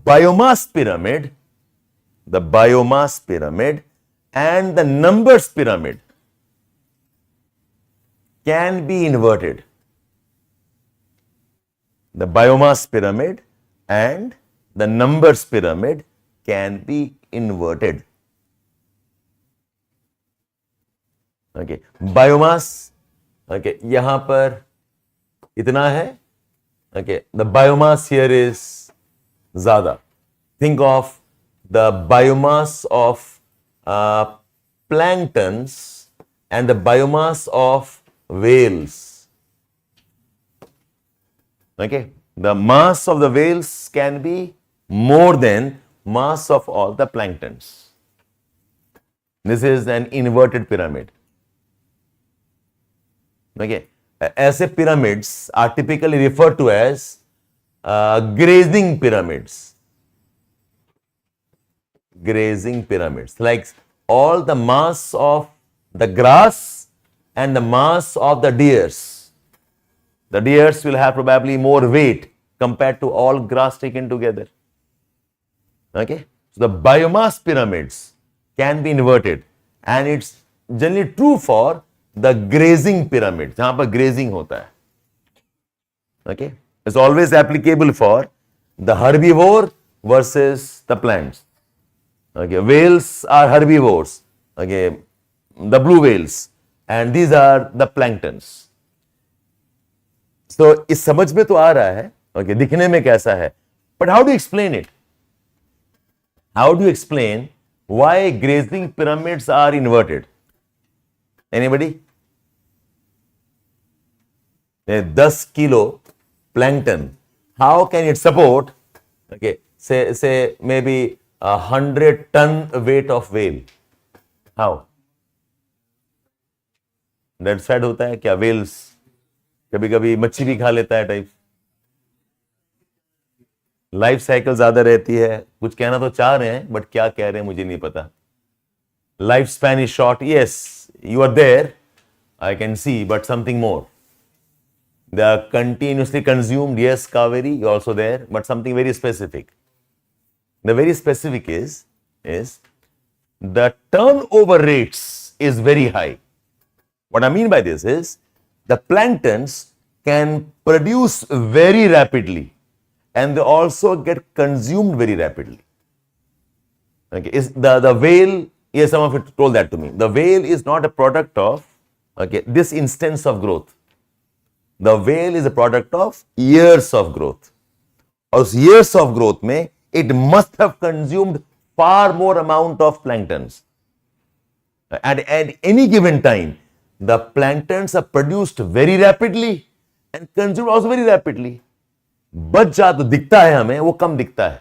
biomass pyramid and the numbers pyramid can be inverted. The biomass pyramid and the numbers pyramid can be inverted. Okay, biomass, okay, यहाँ पर इतना है. Okay, the biomass here is ज़्यादा. Think of the biomass of planktons and the biomass of whales. Okay, the mass of the whales can be more than mass of all the planktons. This is an inverted pyramid. Okay, ऐसे pyramids are typically referred to as grazing pyramids. Like all the mass of the grass and the mass of the deers. The deers will have probably more weight compared to all grass taken together. Okay, so the biomass pyramids can be inverted, and it's generally true for the grazing pyramid, जहां पर grazing होता है. Okay, it's always applicable for the herbivore versus the plants. Okay, whales are herbivores. Okay, the blue whales, and these are the planktons. So इस समझ में तो आ रहा है. Okay, दिखने में कैसा है? But how do you explain it? How do you explain why grazing pyramids are inverted? Anybody? 10 kilo plankton. How can it support? Okay, say maybe 100-ton weight of whale. How? That sad होता है क्या? Whales कभी कभी मच्छी भी खा लेता है टाइप. लाइफ साइकिल ज्यादा रहती है. कुछ कहना तो चाह रहे हैं, बट क्या कह रहे हैं मुझे नहीं पता. Life span is short. Yes, you are there. I can see, but something more. They are continuously consumed. Yes, Kaveri, you're also there, but something very specific. The very specific is the turnover rates is very high. What I mean by this is the planktons can produce very rapidly, and they also get consumed very rapidly. Okay, is the whale? Yes, some of you told that to me. The whale is not a product of this instance of growth. The whale is a product of years of growth. Aus years of growth में it must have consumed far more amount of planktons. At any given time, the planktons are produced very rapidly and consumed also very rapidly. बच जा तो दिखता है हमें, वो कम दिखता है.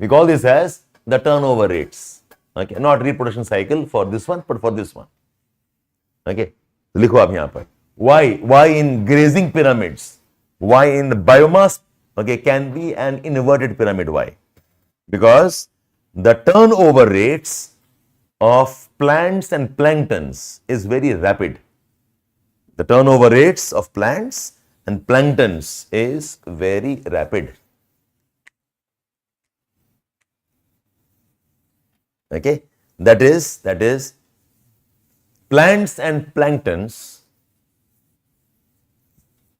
We call this as the turnover rates. Okay, not reproduction cycle for this one, but for this one. Okay, तो लिखो आप यहाँ पर. Why in grazing pyramids? Why in the biomass? Okay, can be an inverted pyramid. Why? Because the turnover rates of plants and planktons is very rapid. The turnover rates of plants and planktons is very rapid. Okay, that is plants and planktons,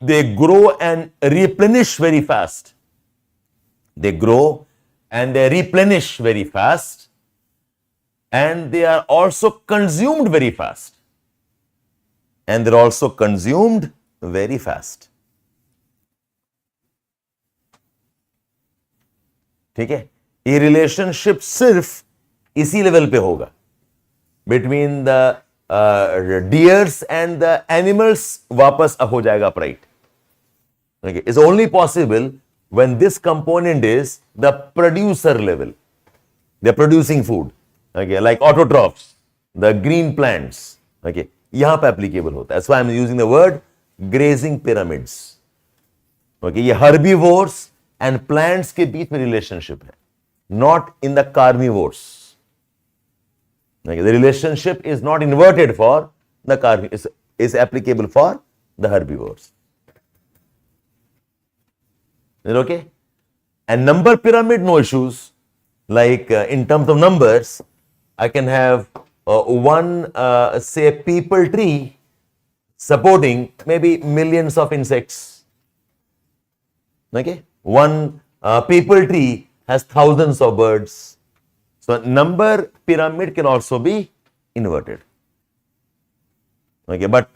they grow and replenish very fast. They grow and they replenish very fast, and they are also consumed very fast. And they're also consumed very fast. ठीक है, ये relationship सिर्फ इसी level पे होगा between the dears and the animals. वापस हो जाएगा upright. It's only possible when this component is the producer level. They're producing food. Okay, like autotrophs, the green plants. Okay, यहाँ पे applicable होता है. That's why I'm using the word grazing pyramids. Okay, ये herbivores and plants के बीच में relationship है, not in the carnivores. Okay, the relationship is not inverted for the carnivores, is applicable for the herbivores. Is it okay? And number pyramid, no issues. Like in terms of numbers, I can have one, say, peepal tree supporting maybe millions of insects. Okay? One peepal tree has thousands of birds. So, number pyramid can also be inverted. Okay, but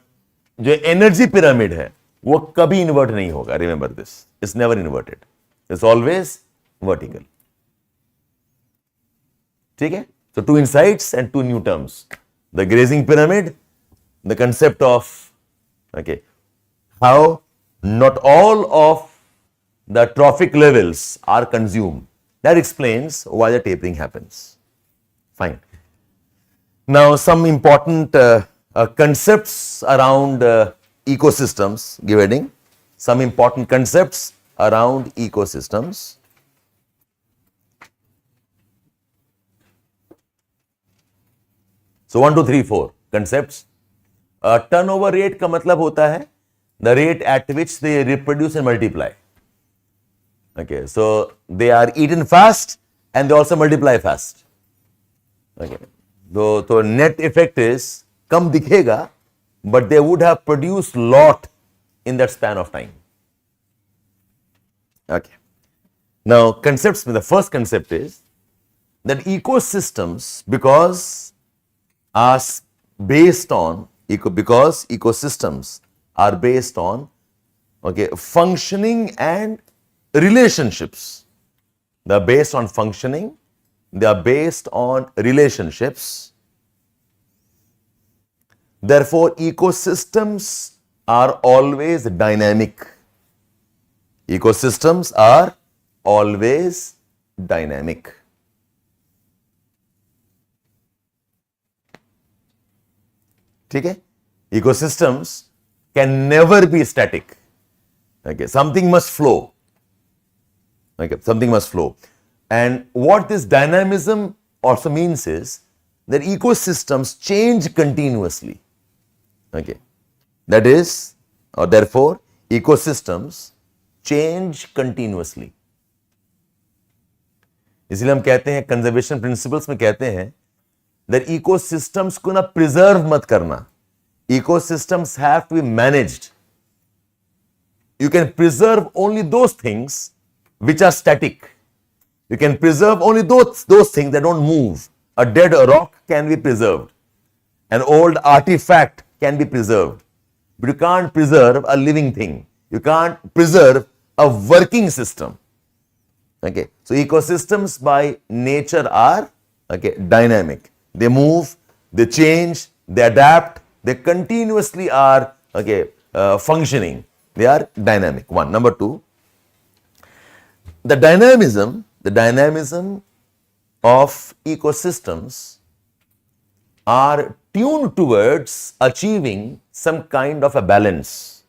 जो energy pyramid है वो कभी invert नहीं होगा. Remember this. It's never inverted. It's always vertical. ठीक है? So, two insights and two new terms. The grazing pyramid, the concept of, okay, how not all of the trophic levels are consumed. That explains why the tapering happens. Fine. Now, some important concepts around ecosystems, give heading. Some important concepts around ecosystems. So 1, 2, 3, 4 concepts. Turnover rate का मतलब होता है the rate at which they reproduce and multiply. Okay, so they are eaten fast and they also multiply fast. Okay, so net effect is कम दिखेगा, but they would have produced lot in that span of time. Okay. Now concepts, the first concept is that ecosystems, because are based on because ecosystems are based on, okay, functioning and relationships. They are based on functioning, they are based on relationships. Therefore, ecosystems are always dynamic. Ecosystems are always dynamic. ठीक है? Ecosystems can never be static. Okay, something must flow. Okay, something must flow. And what this dynamism also means is that ecosystems change continuously. Okay, that is, or therefore, ecosystems change continuously. इसलिए हम कहते हैं conservation principles में कहते हैं that ecosystems को ना preserve मत करना. Ecosystems have to be managed. You can preserve only those things which are static. You can preserve only those things that don't move. A dead rock can be preserved. An old artifact can be preserved. But you can't preserve a living thing. You can't preserve a working system. Okay. So ecosystems by nature are, okay, dynamic. They move, they change, they adapt, they continuously are, okay, functioning. They are dynamic. One. Number two, the dynamism of ecosystems are tuned towards achieving some kind of a balance.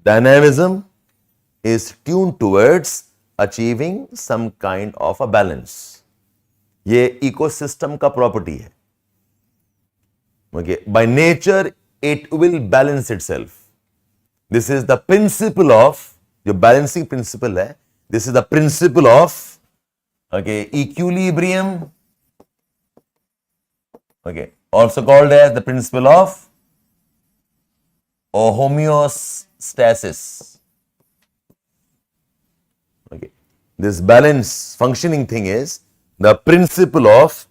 Dynamism is tuned towards achieving some kind of a balance. ये ecosystem का property है. Okay, by nature it will balance itself. This is the principle of, जो balancing principle है, this is the principle of, okay, equilibrium, okay, also called as the principle of homeostasis. Okay, this balance functioning thing is the principle of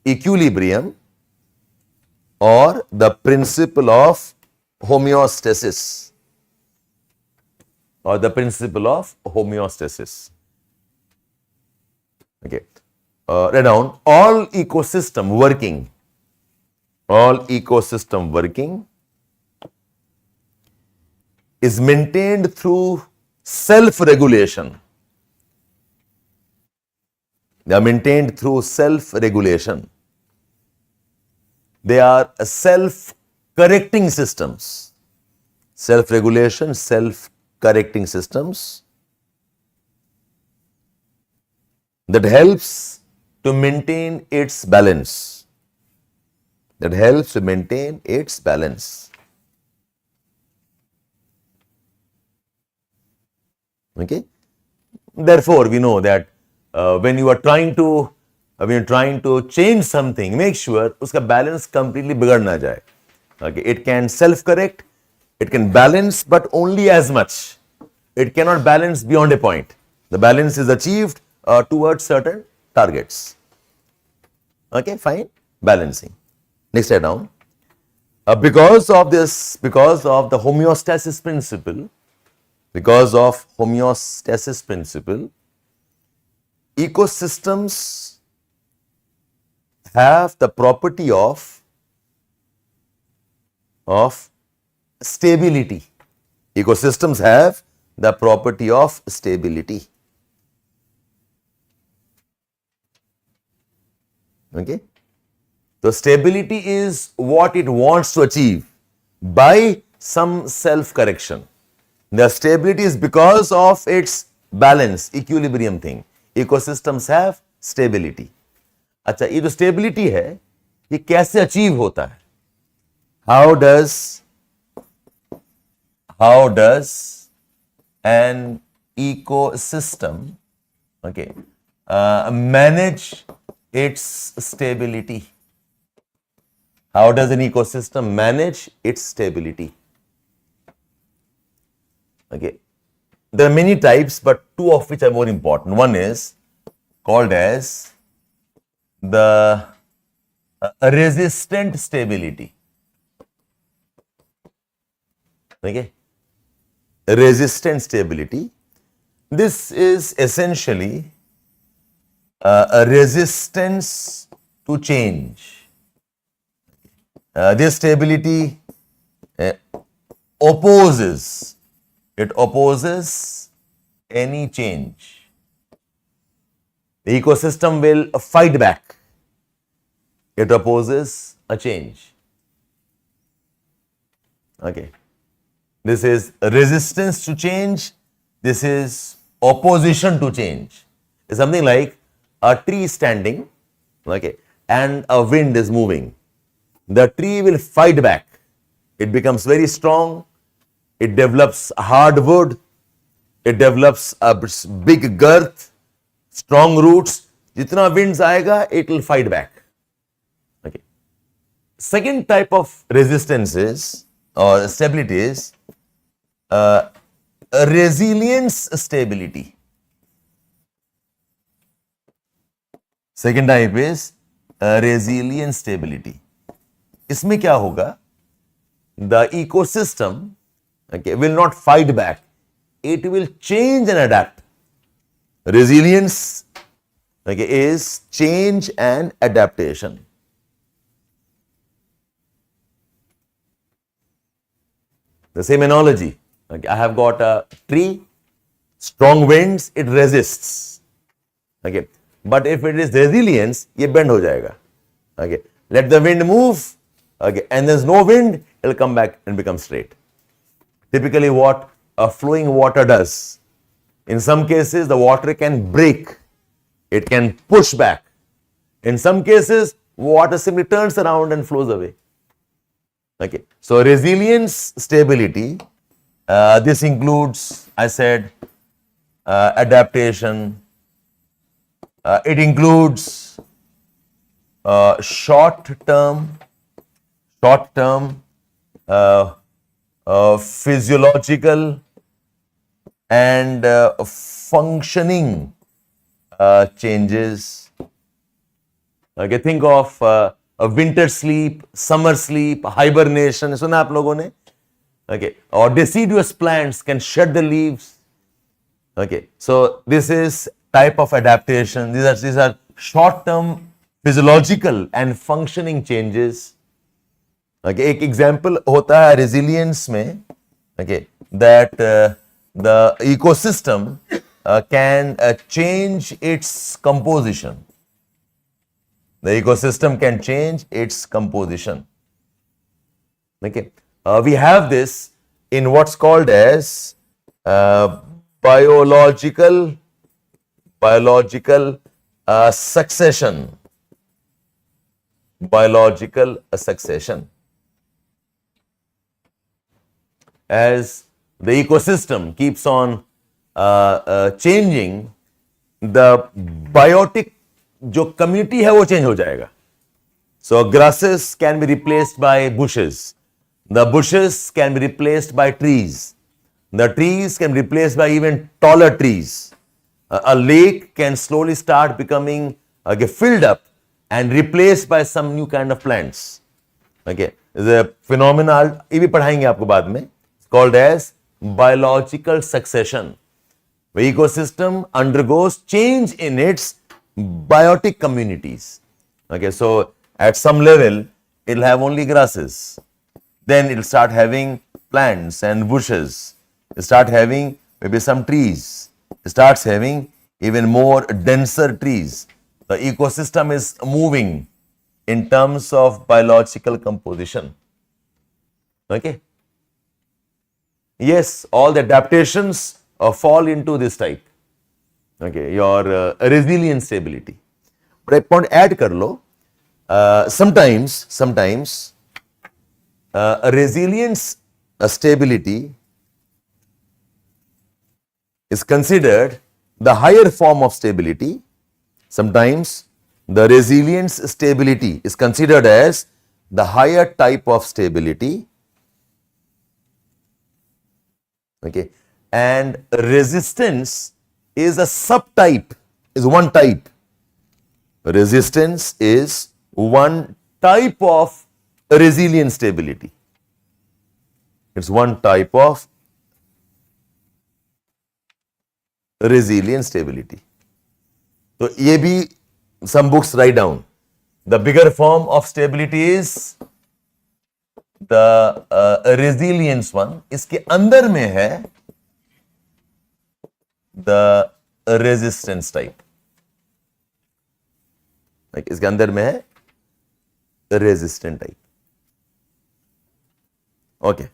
equilibrium or the principle of homeostasis or the principle of homeostasis. Okay, write down all ecosystem working is maintained through self-regulation. They are maintained through self-regulation. They are self-correcting systems. Self-regulation, self-correcting systems that helps to maintain its balance. That helps to maintain its balance. Okay. Therefore, we know that when you are trying to change something, make sure uska balance completely बिगड़ ना जाए. Okay. It can self-correct, it can balance, but only as much. It cannot balance beyond a point. The balance is achieved towards certain targets. Okay, fine. Balancing. Next slide down. Because of the homeostasis principle, ecosystems have the property of stability. Ecosystems have the property of stability. Okay. So stability is what it wants to achieve by some self-correction. The stability is because of its balance, equilibrium thing. Ecosystems have stability. अच्छा, ये जो stability है, ये कैसे achieve होता है? How does an ecosystem, okay, manage its stability? How does an ecosystem manage its stability? Okay, there are many types, but two of which are more important. One is called as the resistant stability. Okay, resistant stability. This is essentially a resistance to change. This stability opposes any change. The ecosystem will fight back. It opposes a change. Okay. This is resistance to change. This is opposition to change. It's something like a tree standing, okay, and a wind is moving. The tree will fight back. It becomes very strong. It develops hardwood. It develops a big girth, strong roots. Jitna winds aayega, it will fight back. Okay. Second type of resistance is, or stability is, resilience stability. Second type is resilience stability. इसमें क्या होगा? The ecosystem, okay, will not fight back. It will change and adapt. Resilience, okay, is change and adaptation. The same analogy. Okay, I have got a tree, strong winds, it resists. Okay, but if it is resilience, ये bend हो जाएगा. Okay, let the wind move. Okay, and there's no wind, it will come back and become straight. Typically, what a flowing water does, in some cases, the water can break, it can push back. In some cases, water simply turns around and flows away. Okay, so resilience, stability, this includes, I said, adaptation. It includes short-term physiological and functioning changes. Okay, think of a winter sleep, summer sleep, hibernation. सुना आप लोगों ने? Okay, or deciduous plants can shed the leaves. Okay, so this is type of adaptation. These are short-term physiological and functioning changes. Okay, एक example होता है resilience में, okay, that the ecosystem can change its composition. The ecosystem can change its composition. Okay, we have this in what's called as biological succession. Biological succession. As the ecosystem keeps on changing, the biotic जो community है वो change हो जाएगा. So grasses can be replaced by bushes. The bushes can be replaced by trees. The trees can be replaced by even taller trees. A lake can slowly start becoming filled up and replaced by some new kind of plants. Okay, the phenomenon ये भी पढ़ाएंगे आपको बाद में. It's called as biological succession. The ecosystem undergoes change in its biotic communities. Okay, so at some level it'll have only grasses. Then it'll start having plants and bushes. It'll start having maybe some trees. It starts having even more denser trees. The ecosystem is moving in terms of biological composition. Okay. Yes, all the adaptations fall into this type. Okay, your resilient stability. But एक point add कर लो. Sometimes resilience stability is considered the higher form of stability. Sometimes the resilience stability is considered as the higher type of stability. Okay, and resistance is a subtype, is one type. Resistance is one type of resilient stability. It's one type of resilient stability. So, ये भी some books write down. The bigger form of stability is the resilience one. इसके अंदर में है the resistance type. Like इसके अंदर में है resistant type. Okay.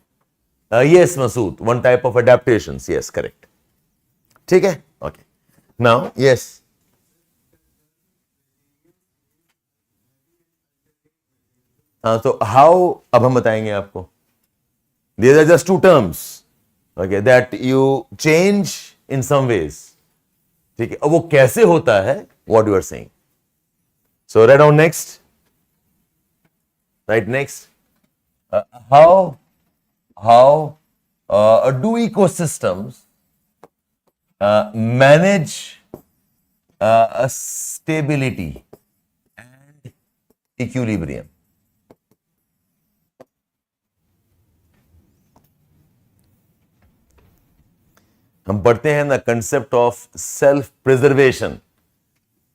Yes, Masood. One type of adaptations. Yes, correct. ठीक है? Okay. Now, yes. So how अब हम बताएंगे आपको. These are just two terms. Okay, that you change in some ways. ठीक है? अब वो कैसे होता है? What you are saying. So write down next. Right next. How do ecosystems manage stability and equilibrium? हम पढ़ते हैं the concept of self-preservation.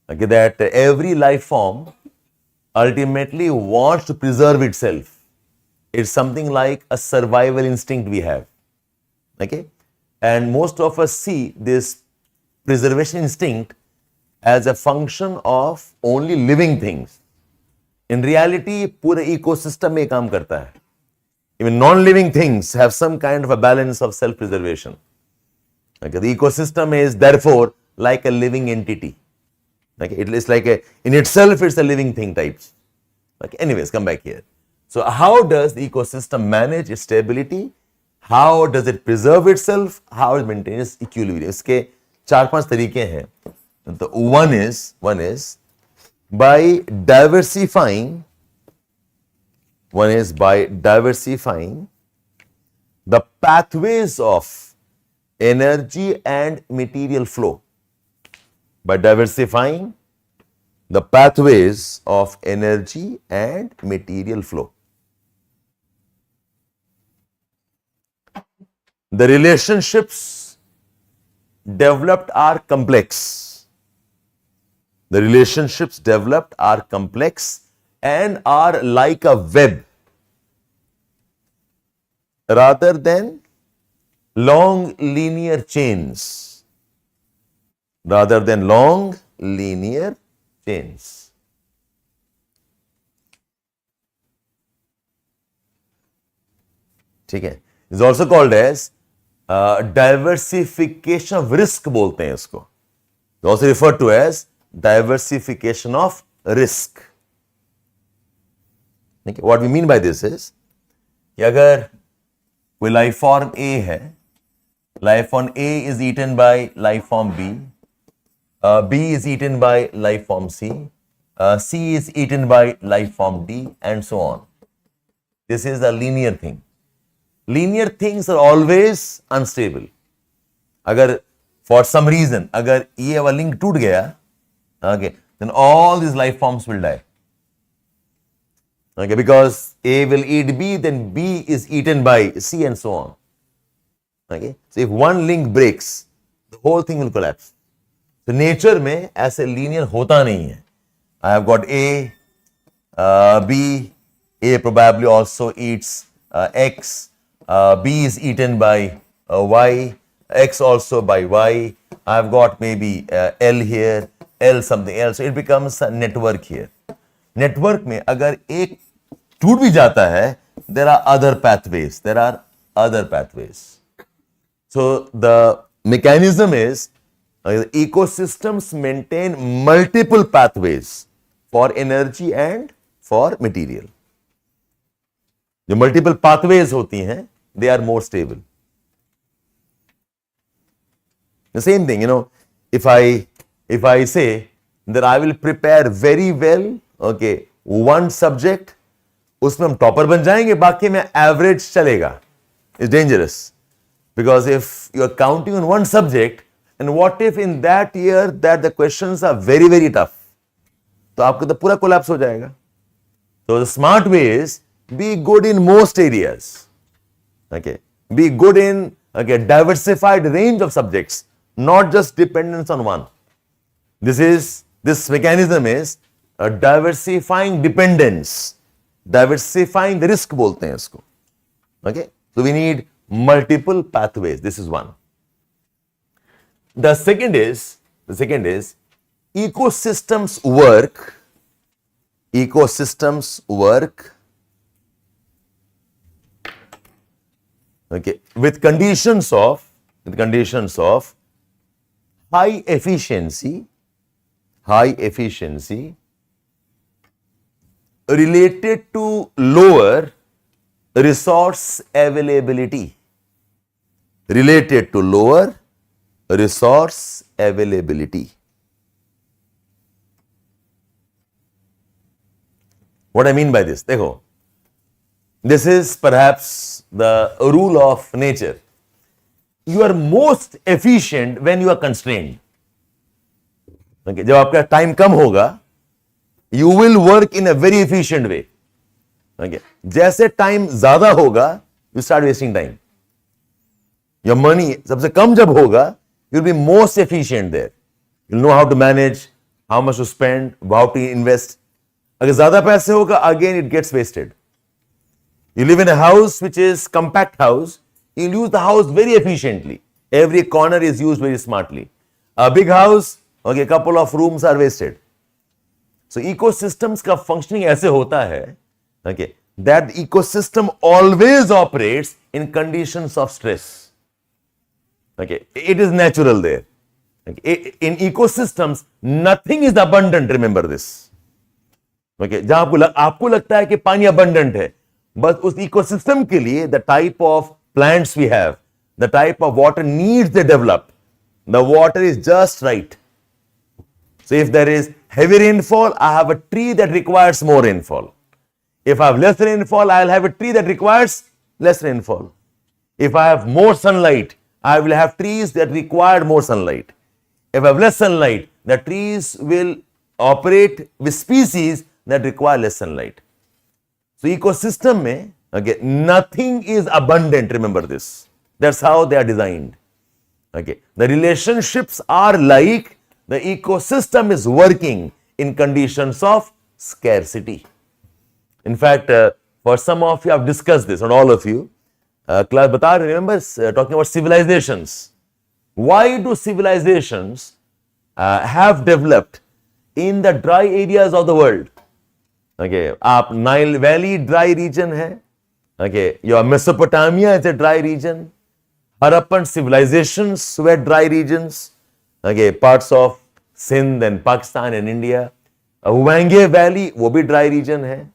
Okay, that every life form ultimately wants to preserve itself. It's something like a survival instinct we have. Okay, and most of us see this preservation instinct as a function of only living things. In reality, पूरे ecosystem में काम करता है. Even non-living things have some kind of a balance of self-preservation. Okay, the ecosystem is therefore like a living entity. Okay, it is like in itself it's a living thing types. Okay, anyways, come back here. So how does the ecosystem manage its stability? How does it preserve itself? How it maintains equilibrium? इसके 4-5 तरीके हैं. The one is by diversifying. One is by diversifying the pathways of energy and material flow. By diversifying the pathways of energy and material flow. The relationships developed are complex. The relationships developed are complex and are like a web rather than long linear chains rather than long linear chains. ठीक है, is also called as diversification of risk बोलते हैं इसको, also refer to as diversification of risk. What we mean by this is कि अगर कोई life form A है, life form A is eaten by life form B, B is eaten by life form C, C is eaten by life form D and so on. This is a linear thing. Linear things are always unstable. अगर for some reason अगर ये वाला link टूट गया, okay, then all these life forms will die. Okay, because A will eat B, then B is eaten by C and so on. Okay, so if one link breaks, the whole thing will collapse. So nature में ऐसे linear होता नहीं है. I have got A, B, A probably also eats X. B is eaten by Y, X also by Y. I've got maybe L here, L something else. So it becomes a network here. Network में अगर एक टूट भी जाता है, there are other pathways. There are other pathways. So the mechanism is ecosystems maintain multiple pathways for energy and for material. जो multiple pathways होती हैं, they are more stable. The same thing, if I say that I will prepare very well, okay, one subject, उसमें हम topper बन जाएंगे, बाकी में average चलेगा. It's dangerous. Because if you are counting on one subject, and what if in that year that the questions are very, very tough, तो आपका तो पूरा कोलैप्स हो जाएगा. So the smart way is be good in most areas. Okay, be good in diversified range of subjects, not just dependence on one. This mechanism is diversifying dependence, diversifying the risk बोलते हैं इसको. Okay, so we need multiple pathways. This is one. The second is ecosystems work. Okay, with conditions of high efficiency related to lower resource availability. What I mean by this, देखो, this is perhaps the rule of nature. You are most efficient when you are constrained. Okay, जब आपका time कम होगा, you will work in a very efficient way. Okay, जैसे time ज्यादा होगा, you start wasting time. Your money सबसे कम जब होगा, you will be most efficient there. You'll know how to manage, how much to spend, how to invest. अगर ज्यादा पैसे होगा, again it gets wasted. You live in a house which is compact house, you'll use the house very efficiently. Every corner is used very smartly. A big house, okay, couple of rooms are wasted. So ecosystems का functioning ऐसे होता है, okay, that the ecosystem always operates in conditions of stress. Okay, it is natural there. Okay, in ecosystems, nothing is abundant. Remember this. Okay, जहां आपको लगता है कि पानी abundant है, बस उस इकोसिस्टम के लिए the type of plants we have, the type of water needs they develop, the water is just right. So if there is heavy rainfall, I have a tree that requires more rainfall. If I have less rainfall, I'll have a tree that requires less rainfall. If I have more sunlight, I will have trees that require more sunlight. If I have less sunlight, the trees will operate with species that require less sunlight. So ecosystem में, okay, nothing is abundant, remember this. That's how they are designed. Okay, the relationships are like the ecosystem is working in conditions of scarcity. In fact, for some of you, I've discussed this, not all of you. class bata remember talking about civilizations. Why do civilizations have developed in the dry areas of the world? Okay, आप Nile Valley dry region है. Okay, your Mesopotamia is a dry region. Harappan civilizations were dry regions. Okay, parts of Sindh and Pakistan and India. Huanghe Valley वो भी dry region है.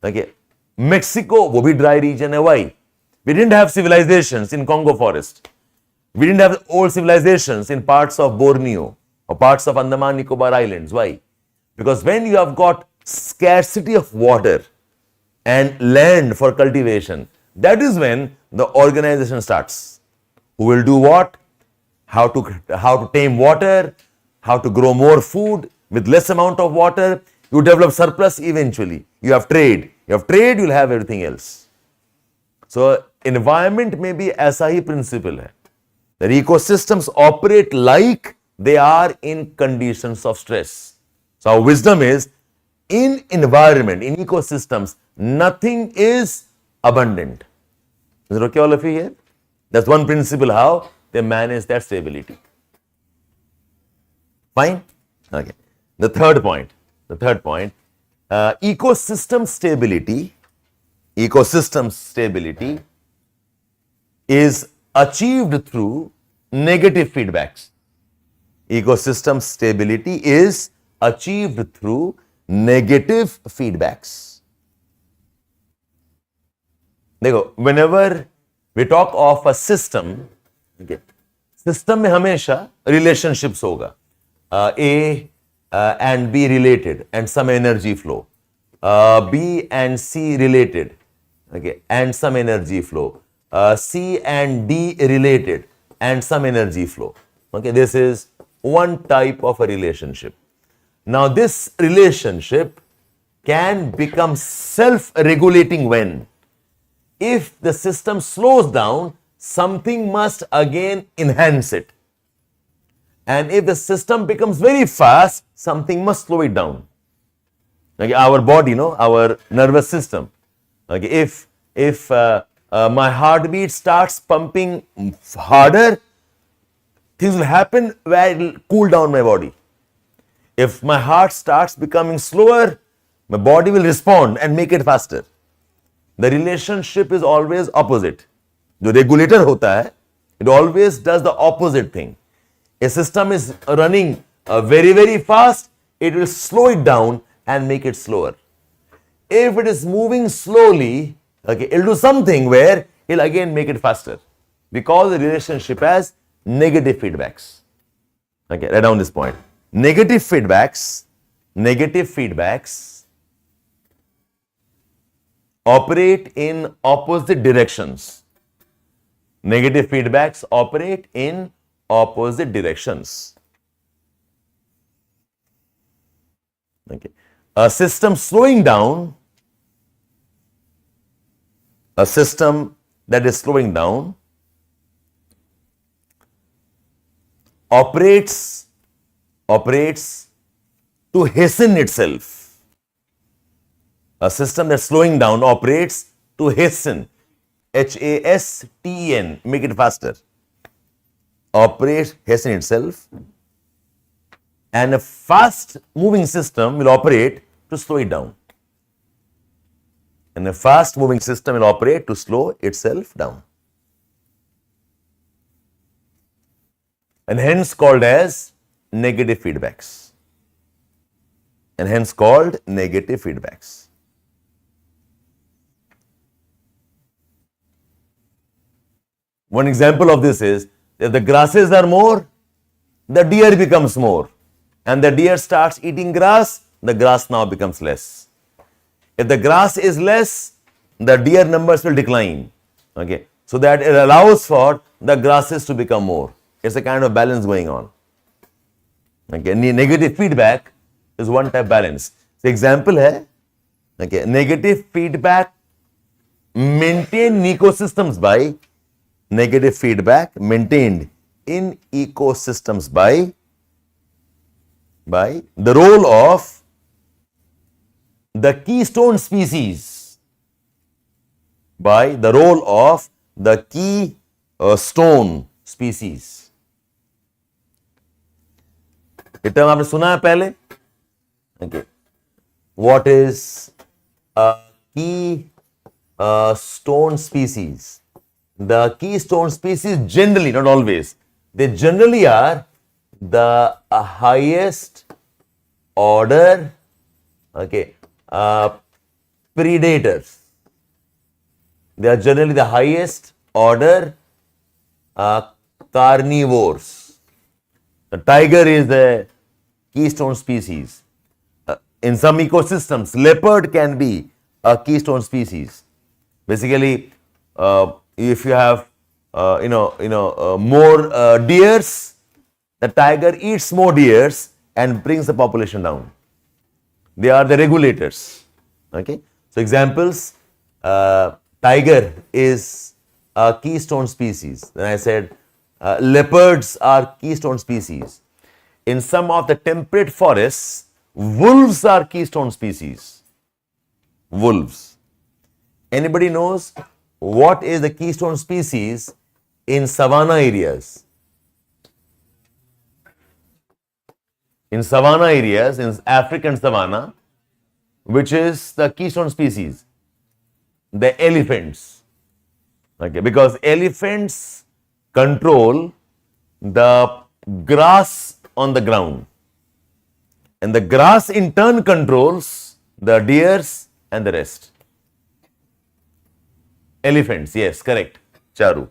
Okay, Mexico वो भी dry region है. Why? We didn't have civilizations in Congo forest. We didn't have old civilizations in parts of Borneo or parts of Andaman Nicobar Islands. Why? Because when you have got scarcity of water and land for cultivation, that is when the organization starts. Who will do what? How to tame water, how to grow more food with less amount of water. You develop surplus eventually. You have trade. You have trade, you'll have everything else. So environment में भी ऐसा ही principle है. The ecosystems operate like they are in conditions of stress. So our wisdom is, in environment, in ecosystems, nothing is abundant. Is it okay all of you here? That's one principle how they manage that stability. Fine? Okay. The third point, ecosystem stability is achieved through negative feedbacks. Ecosystem stability is achieved through negative feedbacks. देखो, whenever we talk of a system, okay, system में हमेशा relationships होगा. A and B related and some energy flow. B and C related, okay, and some energy flow. C and D related and some energy flow. Okay, this is one type of a relationship. Now, this relationship can become self-regulating when? If the system slows down, something must again enhance it. And if the system becomes very fast, something must slow it down. Like our body, our nervous system. Okay, if my heartbeat starts pumping harder, things will happen where it will cool down my body. If my heart starts becoming slower, my body will respond and make it faster. The relationship is always opposite. जो regulator होता है, it always does the opposite thing. A system is running very, very fast, it will slow it down and make it slower. If it is moving slowly, okay, it will do something where it will again make it faster. We call the relationship as negative feedbacks. Okay, write down this point. Negative feedbacks operate in opposite directions. Negative feedbacks operate in opposite directions. Okay. A system slowing down, a system that is slowing down operates to hasten itself. A system that's slowing down operates to hasten, H-A-S-T-E-N, make it faster. Operates, hasten itself. And a fast moving system will operate to slow it down. And a fast moving system will operate to slow itself down. And hence called as negative feedbacks. And hence called negative feedbacks. One example of this is, if the grasses are more, the deer becomes more. And the deer starts eating grass, the grass now becomes less. If the grass is less, the deer numbers will decline. Okay, so that it allows for the grasses to become more. It's a kind of balance going on. Okay, negative feedback is one type balance. So example hai, okay, negative feedback maintain ecosystems by, negative feedback maintained in ecosystems by the role of the keystone species, by the role of the key stone species. ये term आपने सुना है पहले? Okay. What is a key stone species? The keystone species generally, not always, they generally are the highest order, okay, predators. They are generally the highest order carnivores. The tiger is the keystone species. In some ecosystems, leopard can be a keystone species. Basically, if you have more deers, the tiger eats more deers and brings the population down. They are the regulators. Okay. So examples: tiger is a keystone species. Then I said leopards are keystone species. In some of the temperate forests, wolves are keystone species. Wolves. Anybody knows what is the keystone species in savanna areas? In savanna areas, in African savanna, which is the keystone species? The elephants. Okay, because elephants control the grass on the ground. And the grass in turn controls the deers and the rest. Elephants, yes, correct. Charu.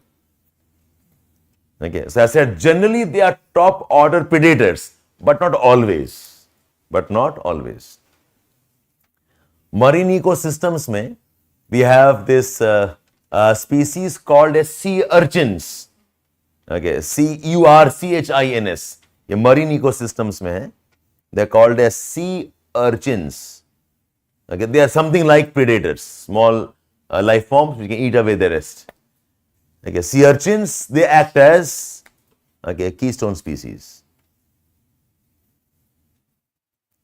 Okay, so I said generally they are top order predators, but not always. But not always. Marine ecosystems mein, we have this species called as sea urchins. Okay, C-U-R-C-H-I-N-S. ये marine ecosystems में है. They are called as sea urchins. Okay, they are something like predators, small life forms which can eat away the rest. Okay, sea urchins, they act as keystone species.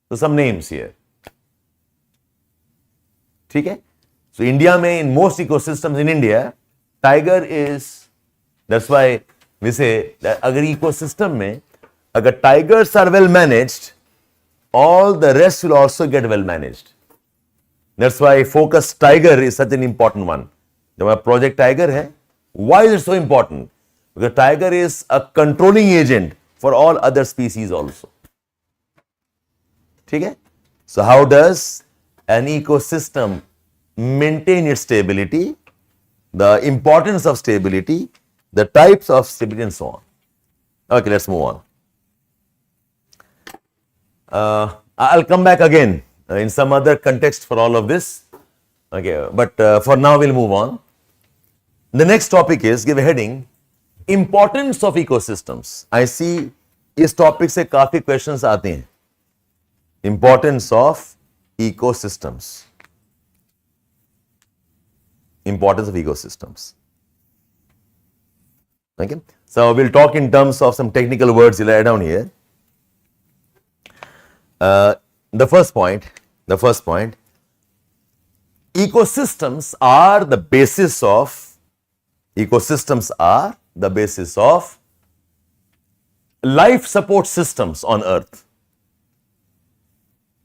So some names here. ठीक है? So India में in most ecosystems in India, tiger is, that's why we say that अगर ecosystem में अगर tigers are well managed, all the rest will also get well managed. That's why focus tiger is such an important one. जब हमारा project tiger है, why is it so important? Because tiger is a controlling agent for all other species also. ठीक है? So how does an ecosystem maintain its stability, the importance of stability, the types of stability and so on. Okay, let's move on. I'll come back again in some other context for all of this. Okay, but for now we'll move on. The next topic is, give a heading, importance of ecosystems. I see इस topic से काफी questions आते हैं. Importance of ecosystems. Importance of ecosystems. Okay, so we'll talk in terms of some technical words you'll write down here. The first point, ecosystems are the basis of life support systems on earth.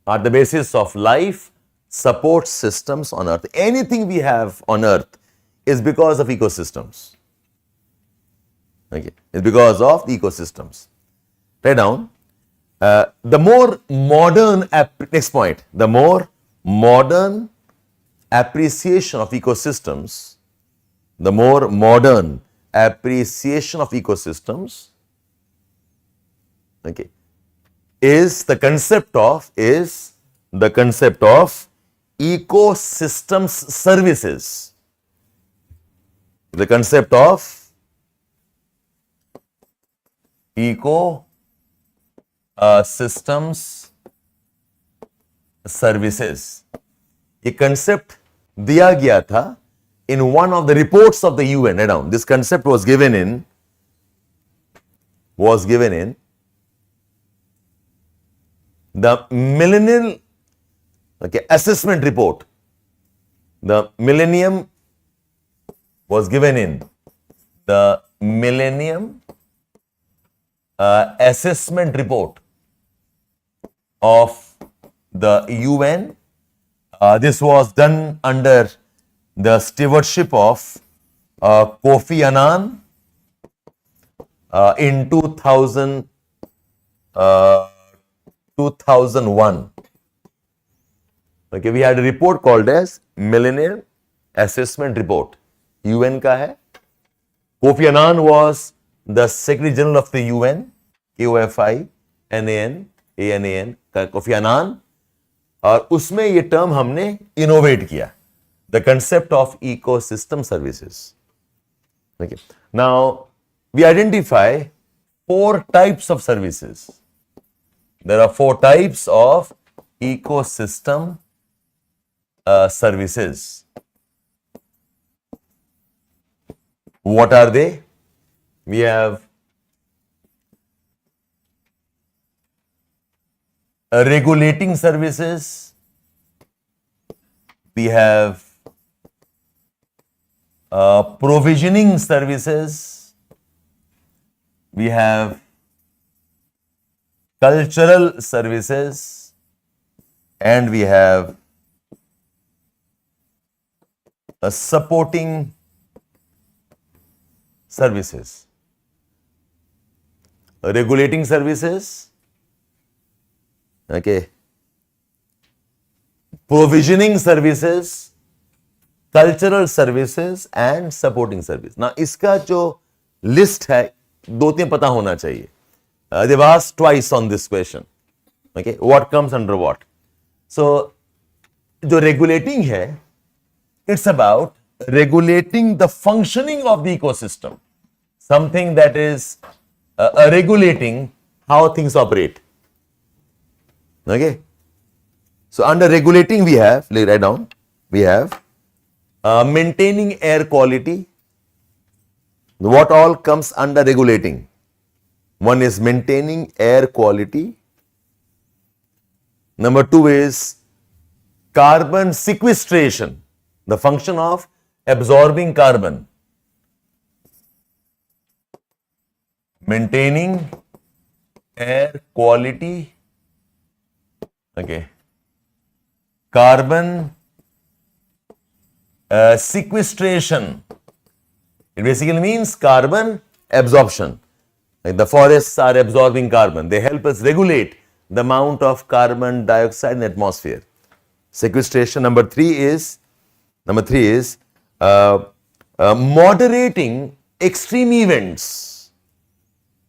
Are the basis of life support systems on earth. Anything we have on earth is because of ecosystems. Okay, it's because of the ecosystems. Write down. The more modern, next point, the more modern appreciation of ecosystems, okay, is the concept of ecosystems services. The concept of systems services. ये concept दिया गया था in one of the reports of the UN. Write down. This concept was given in the Millennial Assessment Report. The Millennium was given in the Millennium Assessment Report of the UN. This was done under the stewardship of Kofi Annan in 2001. Okay, we had a report called as Millennium Assessment Report. UN का है. Kofi Annan was the Secretary General of the UN, KOFI, NAN, ANAN, Kofi Annan. और उसमें ये term हमने innovate किया, the concept of ecosystem services. Okay. Now we identify 4 types of services. There are 4 types of ecosystem services. What are they? We have regulating services. We have provisioning services. We have cultural services, and we have supporting services. Regulating services, okay, provisioning services, cultural services and supporting service. Now इसका जो list है 2-3 पता होना चाहिए. They've asked twice on this question. Okay, what comes under what? So जो regulating है, it's about regulating the functioning of the ecosystem. Something that is regulating how things operate. Okay. So under regulating we have, write down, we have maintaining air quality. What all comes under regulating? One is maintaining air quality. Number 2 is carbon sequestration, the function of absorbing carbon. Maintaining air quality, okay, carbon sequestration. It basically means carbon absorption. Like the forests are absorbing carbon. They help us regulate the amount of carbon dioxide in the atmosphere. Sequestration. Number 3 is moderating extreme events.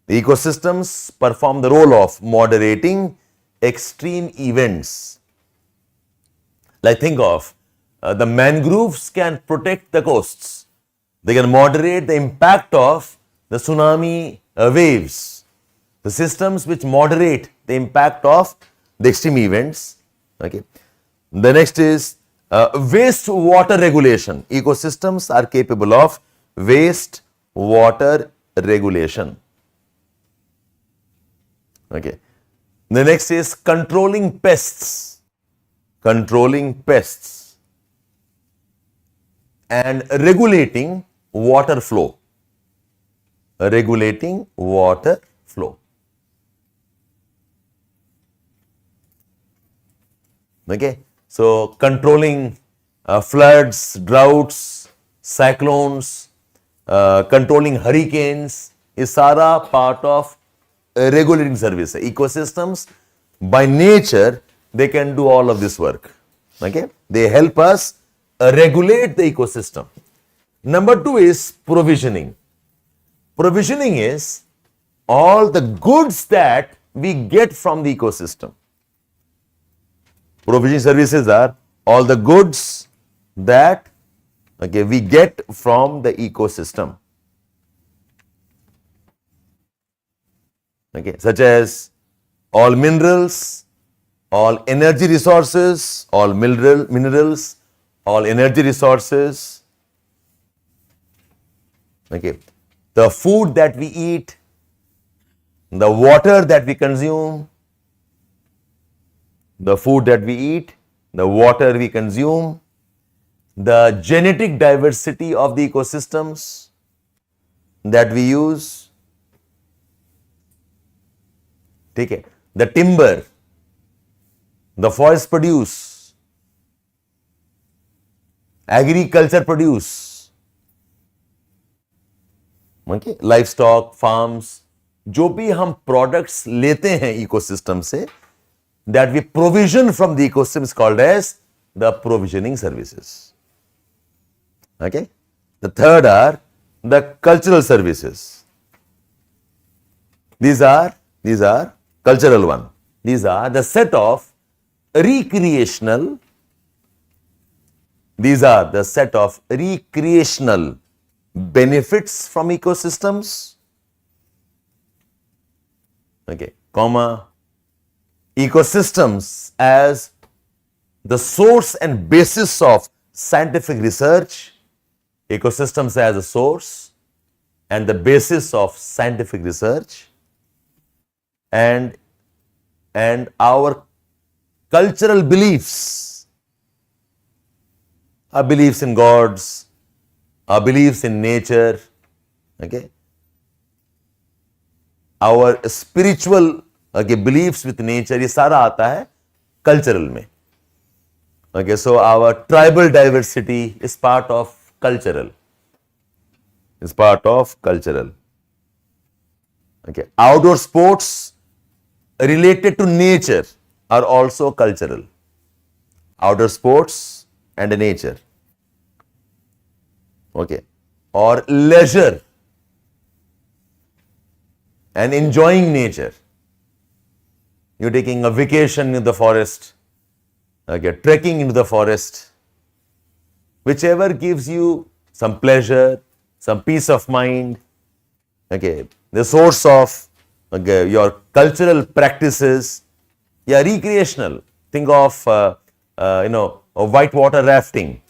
The ecosystems perform the role of moderating extreme events. Like think of the mangroves can protect the coasts. They can moderate the impact of the tsunami waves. The systems which moderate the impact of the extreme events. Okay. The next is waste water regulation. Ecosystems are capable of waste water regulation. Okay. The next is controlling pests. Controlling pests and regulating water flow. Regulating water flow. Okay. So controlling floods, droughts, cyclones, controlling hurricanes is सारा part of regulating service. Ecosystems by nature they can do all of this work. Okay, they help us regulate the ecosystem. Number 2 is provisioning. Provisioning is all the goods that we get from the ecosystem. Provisioning services are all the goods that we get from the ecosystem. Okay, such as all minerals, all energy resources, all minerals, all energy resources. Okay, the food that we eat, the water that we consume, the food that we eat, the water we consume, the genetic diversity of the ecosystems that we use. Okay. The timber, the forest produce, agriculture produce, okay, livestock, farms, जो भी हम products लेते हैं ecosystem से, that we provision from the ecosystem is called as the provisioning services. Okay. The third are the cultural services. These are cultural one. These are the set of recreational. These are the set of recreational benefits from ecosystems. Okay, comma, ecosystems as the source and basis of scientific research. Ecosystems as a source and the basis of scientific research, and our cultural beliefs, our beliefs in gods, our beliefs in nature, okay, our spiritual beliefs with nature, ये सारा आता है cultural में. Okay, so our tribal diversity is part of cultural. Is part of cultural. Okay, outdoor sports related to nature are also cultural. Outdoor sports and nature. Okay, or leisure and enjoying nature. You're taking a vacation in the forest, okay, trekking into the forest, whichever gives you some pleasure, some peace of mind, okay, the source of your cultural practices, yeah, recreational. Think of whitewater rafting,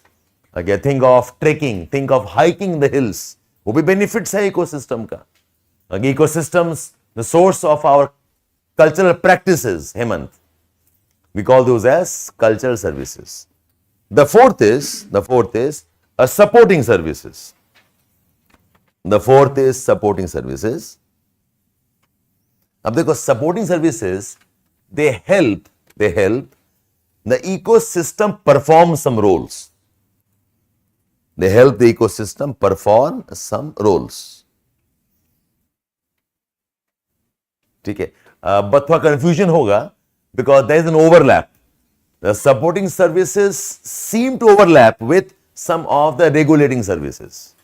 okay, think of trekking, think of hiking the hills. वो भी benefits है ecosystem का. Okay, ecosystems, the source of our cultural practices, Hemant. We call those as cultural services. The fourth is supporting services. The fourth is supporting services. अब देखो supporting services, they help the ecosystem perform some roles. They help the ecosystem perform some roles. ठीक है, but थोड़ा confusion होगा because there is an overlap. The supporting services seem to overlap with some of the regulating services.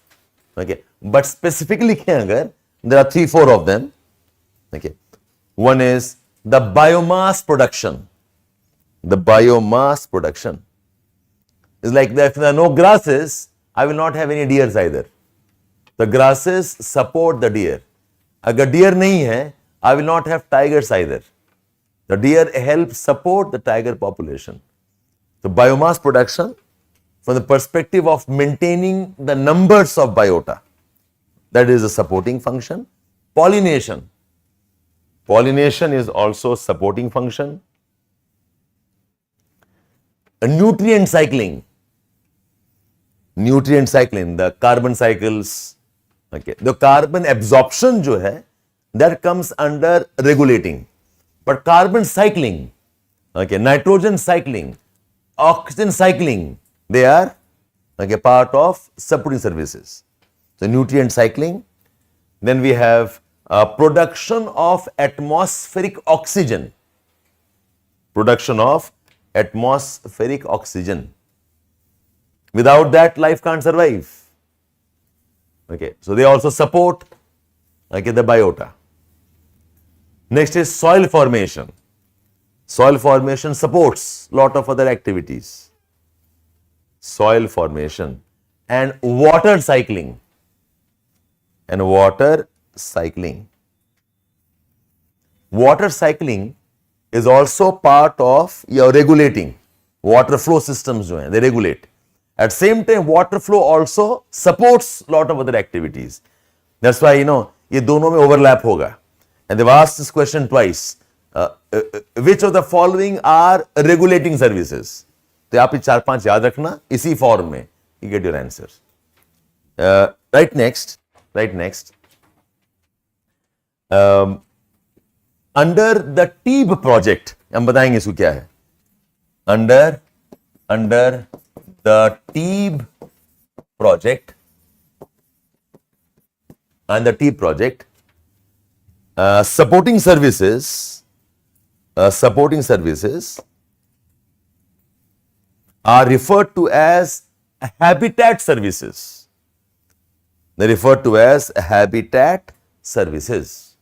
Okay, but specifically अगर there are 3-4 of them. Okay, one is the biomass production. The biomass production is like that if there are no grasses, I will not have any deers either. The grasses support the deer. अगर deer नहीं है, I will not have tigers either. The deer helps support the tiger population. So biomass production from the perspective of maintaining the numbers of biota, that is a supporting function. Pollination. Pollination is also supporting function. Nutrient cycling. Nutrient cycling, the carbon cycles. Okay, the carbon absorption जो है, that comes under regulating. But carbon cycling, okay, nitrogen cycling, oxygen cycling, they are part of supporting services. So nutrient cycling. Then we have production of atmospheric oxygen. Production of atmospheric oxygen. Without that, life can't survive. Okay, so they also support the biota. Next is soil formation. Soil formation supports lot of other activities. Soil formation and water cycling. And water cycling. Water cycling is also part of your regulating. Water flow systems जो हैं, they regulate. At same time, water flow also supports lot of other activities. That's why ये दोनों में overlap होगा. And they've asked this question twice. Which of the following are regulating services? तो आप ये 4-5 याद रखना, इसी फॉर्म में you get your answers. Right next. Under the TEEB project, हम बताएंगे इसको क्या है. Under the TEEB project, supporting services are referred to as habitat services. They refer to as habitat services.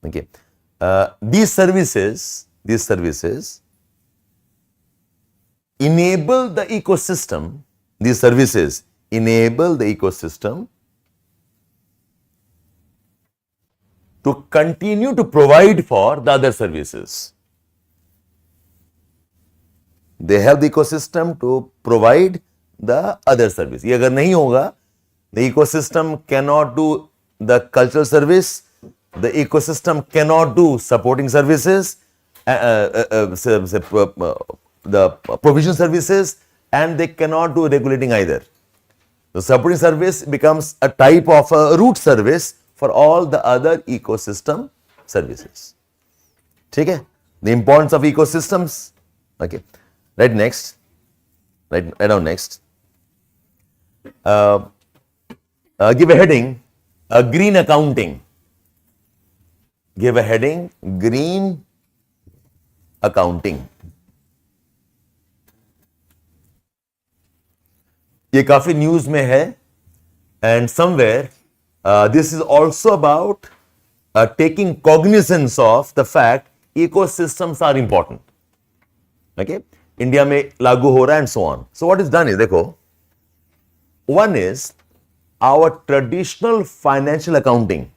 Okay. These services enable the ecosystem. These services enable the ecosystem to continue to provide for the other services. They help the ecosystem to provide the other service. ये अगर नहीं होगा, the ecosystem cannot do the cultural service, the ecosystem cannot do supporting services, the provision services, and they cannot do regulating either. The supporting service becomes a type of a root service for all the other ecosystem services. ठीक है? The importance of ecosystems. Okay. Right next. Right down next. Give a heading. Green accounting. Give a heading. Green accounting. ये काफी news में है, and somewhere this is also about taking cognizance of the fact ecosystems are important. Okay, India में लागू हो रहा है and so on. So what is done is, देखो, one is our traditional financial accounting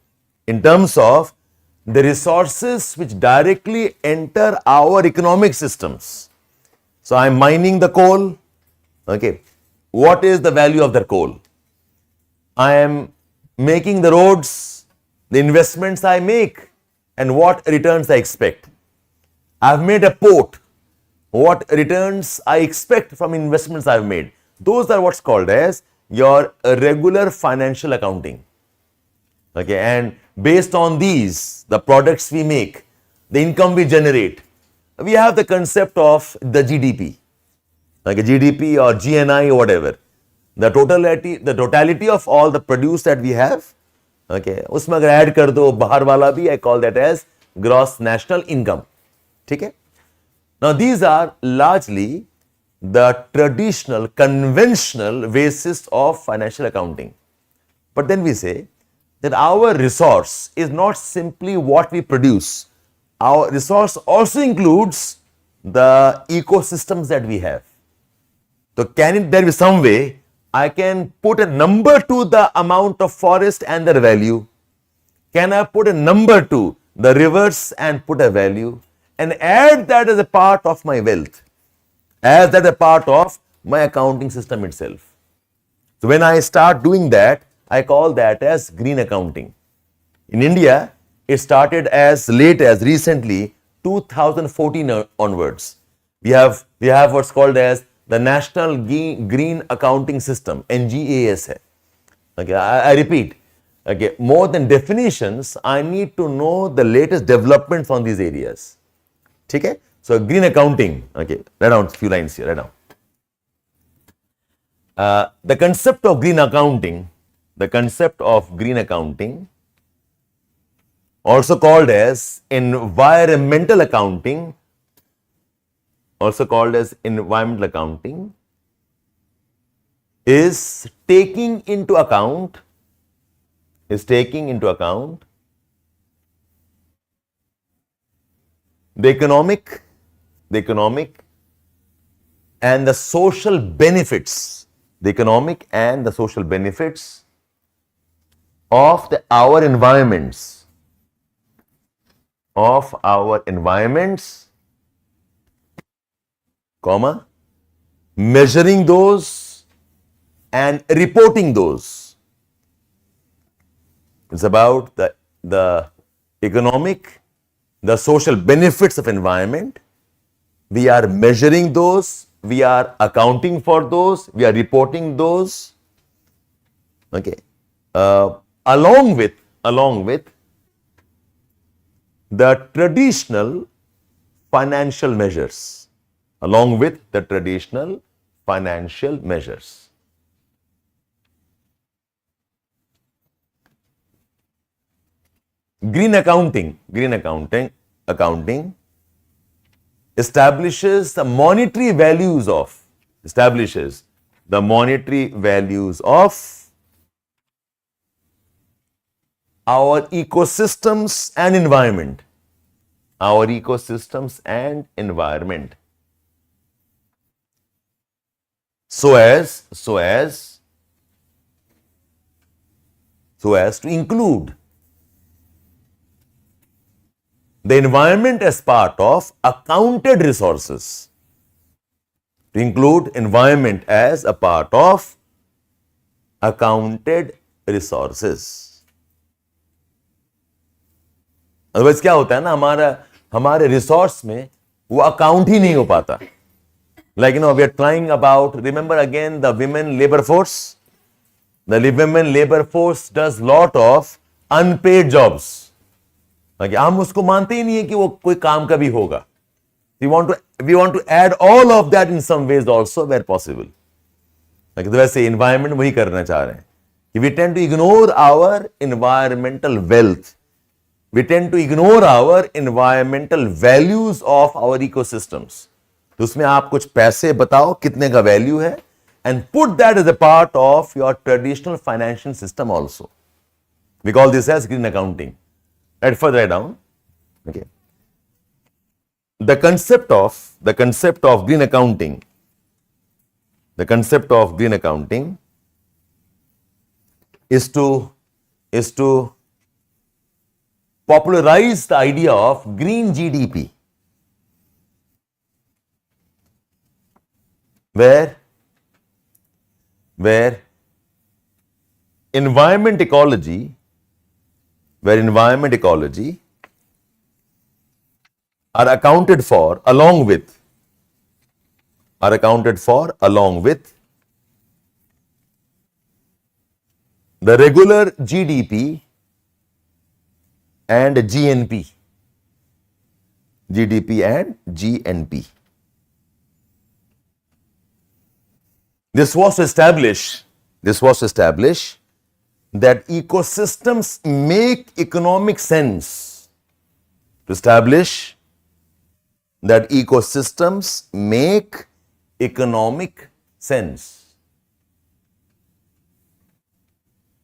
in terms of the resources which directly enter our economic systems. So I'm mining the coal. Okay, what is the value of the coal? I am making the roads, the investments I make, and what returns I expect. I've made a port. What returns I expect from investments I've made. Those are what's called as your regular financial accounting. Okay, and based on these, the products we make, the income we generate, we have the concept of the GDP. Like a GDP or GNI or whatever. The totality of all the produce that we have, okay, उसमें अगर add कर दो बाहर वाला भी, I call that as gross national income. ठीक है? Now these are largely the traditional, conventional basis of financial accounting. But then we say that our resource is not simply what we produce. Our resource also includes the ecosystems that we have. So can there be some way I can put a number to the amount of forest and their value? Can I put a number to the rivers and put a value and add that as a part of my wealth, as that a part of my accounting system itself? So when I start doing that, I call that as green accounting. In India, it started as late as recently 2014 onwards. We have what's called as the National Green Accounting System, NGAS hai. Okay, I repeat, okay, more than definitions, I need to know the latest developments on these areas. Okay, so green accounting, okay, write down a few lines here, write down. The concept of green accounting, also called as environmental accounting, is taking into account the economic and the social benefits, of our environments, comma, measuring those and reporting those. It's about the economic the social benefits of environment. We are measuring those, we are accounting for those, we are reporting those. Okay. Along with the traditional financial measures. Along with the traditional financial measures. Green accounting establishes the monetary values of our ecosystems and environment. So as to include the environment as part of accounted resources. To include environment as a part of accounted resources. Otherwise क्या होता है ना, हमारे resource में वो account ही नहीं हो पाता. Like, we are trying about, remember again the women labor force? The women labor force does lot of unpaid jobs. Okay, हम उसको मानते ही नहीं है कि वो कोई काम का भी होगा. We want to add all of that in some ways also where possible. Okay, तो वैसे environment वही करना चाह रहे हैं. We tend to ignore our environmental wealth. We tend to ignore our environmental values of our ecosystems. तो उसमें आप कुछ पैसे बताओ कितने का वैल्यू है and put that as a part of your traditional financial system also. We call this as green accounting. Right, further down. Okay. The concept of green accounting. The concept of green accounting is to popularize the idea of green GDP, where environment ecology are accounted for along with the regular GDP and GNP. This was to establish that ecosystems make economic sense. To establish that ecosystems make economic sense.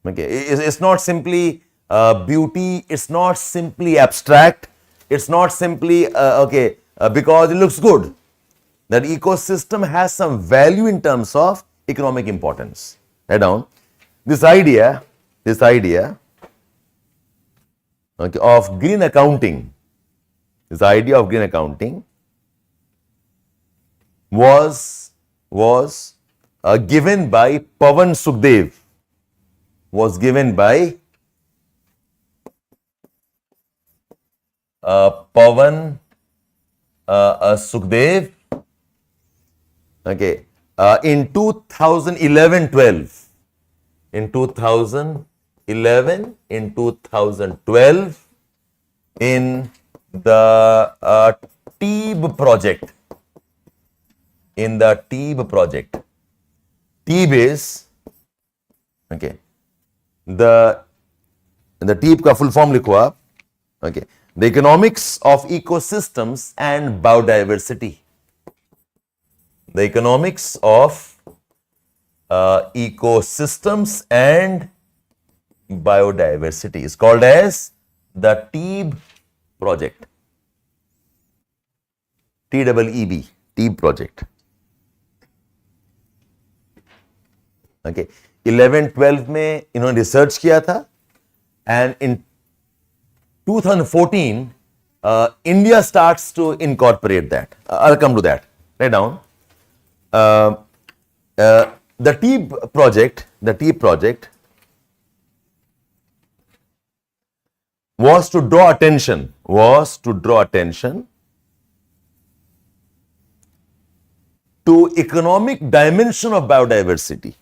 Okay, it's not simply beauty, it's not simply abstract, it's not simply because it looks good. That ecosystem has some value in terms of economic importance. Write down. This idea of green accounting, was given by Pawan Sukhdev. Sukhdev. Okay, in 2011-12, in 2012, in the TEEB project. TEEB is, okay, the TEEB का full form लिखो आप. Okay, the economics of ecosystems and biodiversity. The economics of ecosystems and biodiversity is called as the TEEB project. TEEB, TEEB project. Okay, 11-12 में इन्होंने research किया था and in 2014 India starts to incorporate that. I'll come to that. Write down. The TEEB project was to draw attention to economic dimension of biodiversity.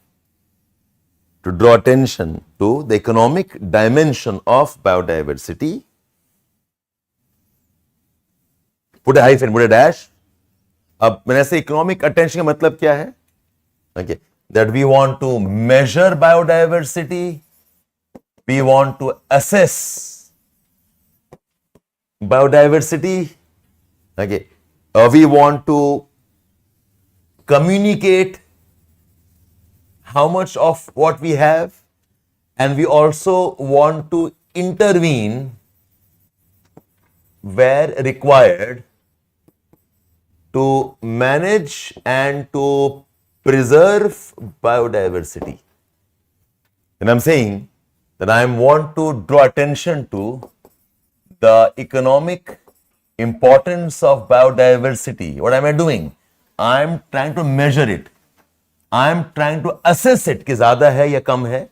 To draw attention to the economic dimension of biodiversity. Put a hyphen, put a dash. अब मैंने ऐसे economic attention का मतलब क्या है? Okay, that we want to measure biodiversity, we want to assess biodiversity, okay, we want to communicate how much of what we have, and we also want to intervene where required to manage and to preserve biodiversity. And I'm saying that I want to draw attention to the economic importance of biodiversity. What am I doing? I'm trying to measure it. I'm trying to assess it कि ज़्यादा है या कम है,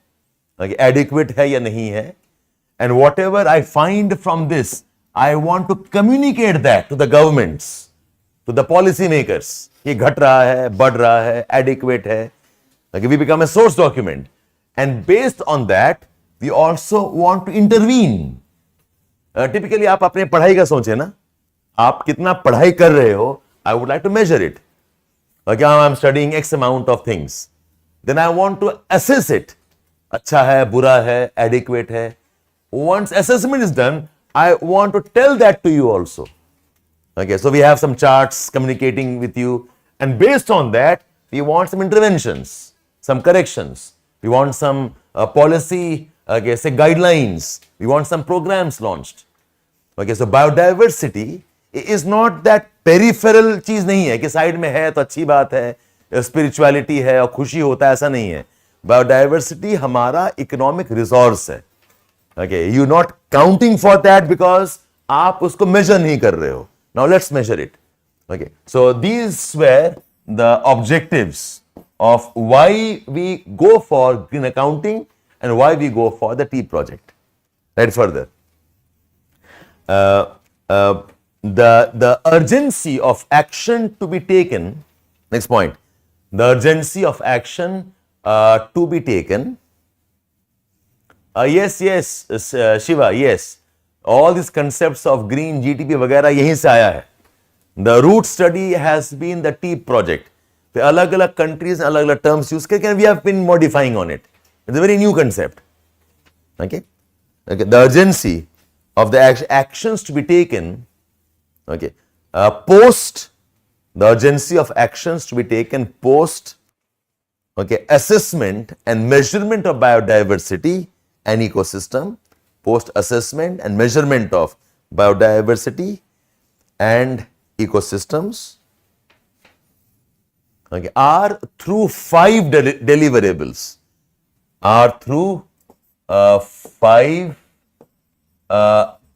adequate है या नहीं है. And whatever I find from this, I want to communicate that to the governments, to the policy makers. ये घट रहा है, बढ़ रहा है, adequate है. We become a source document. And based on that, we also want to intervene. Typically, आप अपने पढ़ाई का सोचें ना, आप कितना पढ़ाई कर रहे हो, I would like to measure it. Okay, I'm studying X amount of things. Then I want to assess it. अच्छा है, बुरा है, adequate है. Once assessment is done, I want to tell that to you also. Okay, so we have some charts communicating with you, and based on that, we want some interventions, some corrections. We want some policy, say guidelines. We want some programs launched. Okay, so biodiversity is not that peripheral चीज नहीं है कि side में है तो अच्छी बात है, स्पिरिचुअलिटी है और खुशी होता है, ऐसा नहीं है. बायोडाइवर्सिटी हमारा इकोनॉमिक रिसोर्स है. Okay, you're not counting for that because आप उसको measure नहीं कर रहे हो. Now let's measure it. Okay, so these were the objectives of why we go for green accounting and why we go for the T project. Right, further. The urgency of action to be taken, next point, the urgency of action to be taken. Yes, Shiva, yes. All these concepts of green GTP वगैरह यहीं से आया है. The root study has been the T project. फिर अलग-अलग countries अलग-अलग terms use करके we have been modifying on it. It's a very new concept. Okay, the urgency of the actions to be taken. Okay, post the urgency of actions to be taken post. Okay, assessment and measurement of biodiversity and ecosystem, post assessment and measurement of biodiversity and ecosystems, okay, are through 5 deliverables, are through 5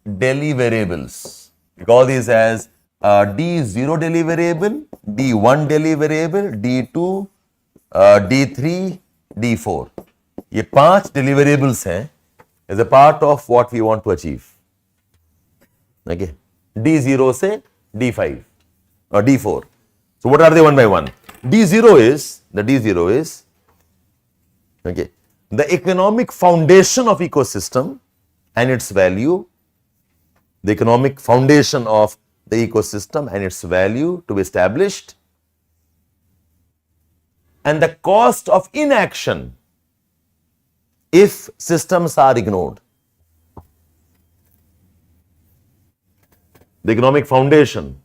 deliverables. We call these as D0 deliverable, D1 deliverable, D2, D3, D4. ये 5 deliverables हैं as a part of what we want to achieve. Okay, D0 से D5 or D4. So what are they one by one? D0 is okay, the economic foundation of ecosystem and its value. The economic foundation of the ecosystem and its value to be established, and the cost of inaction if systems are ignored. The economic foundation,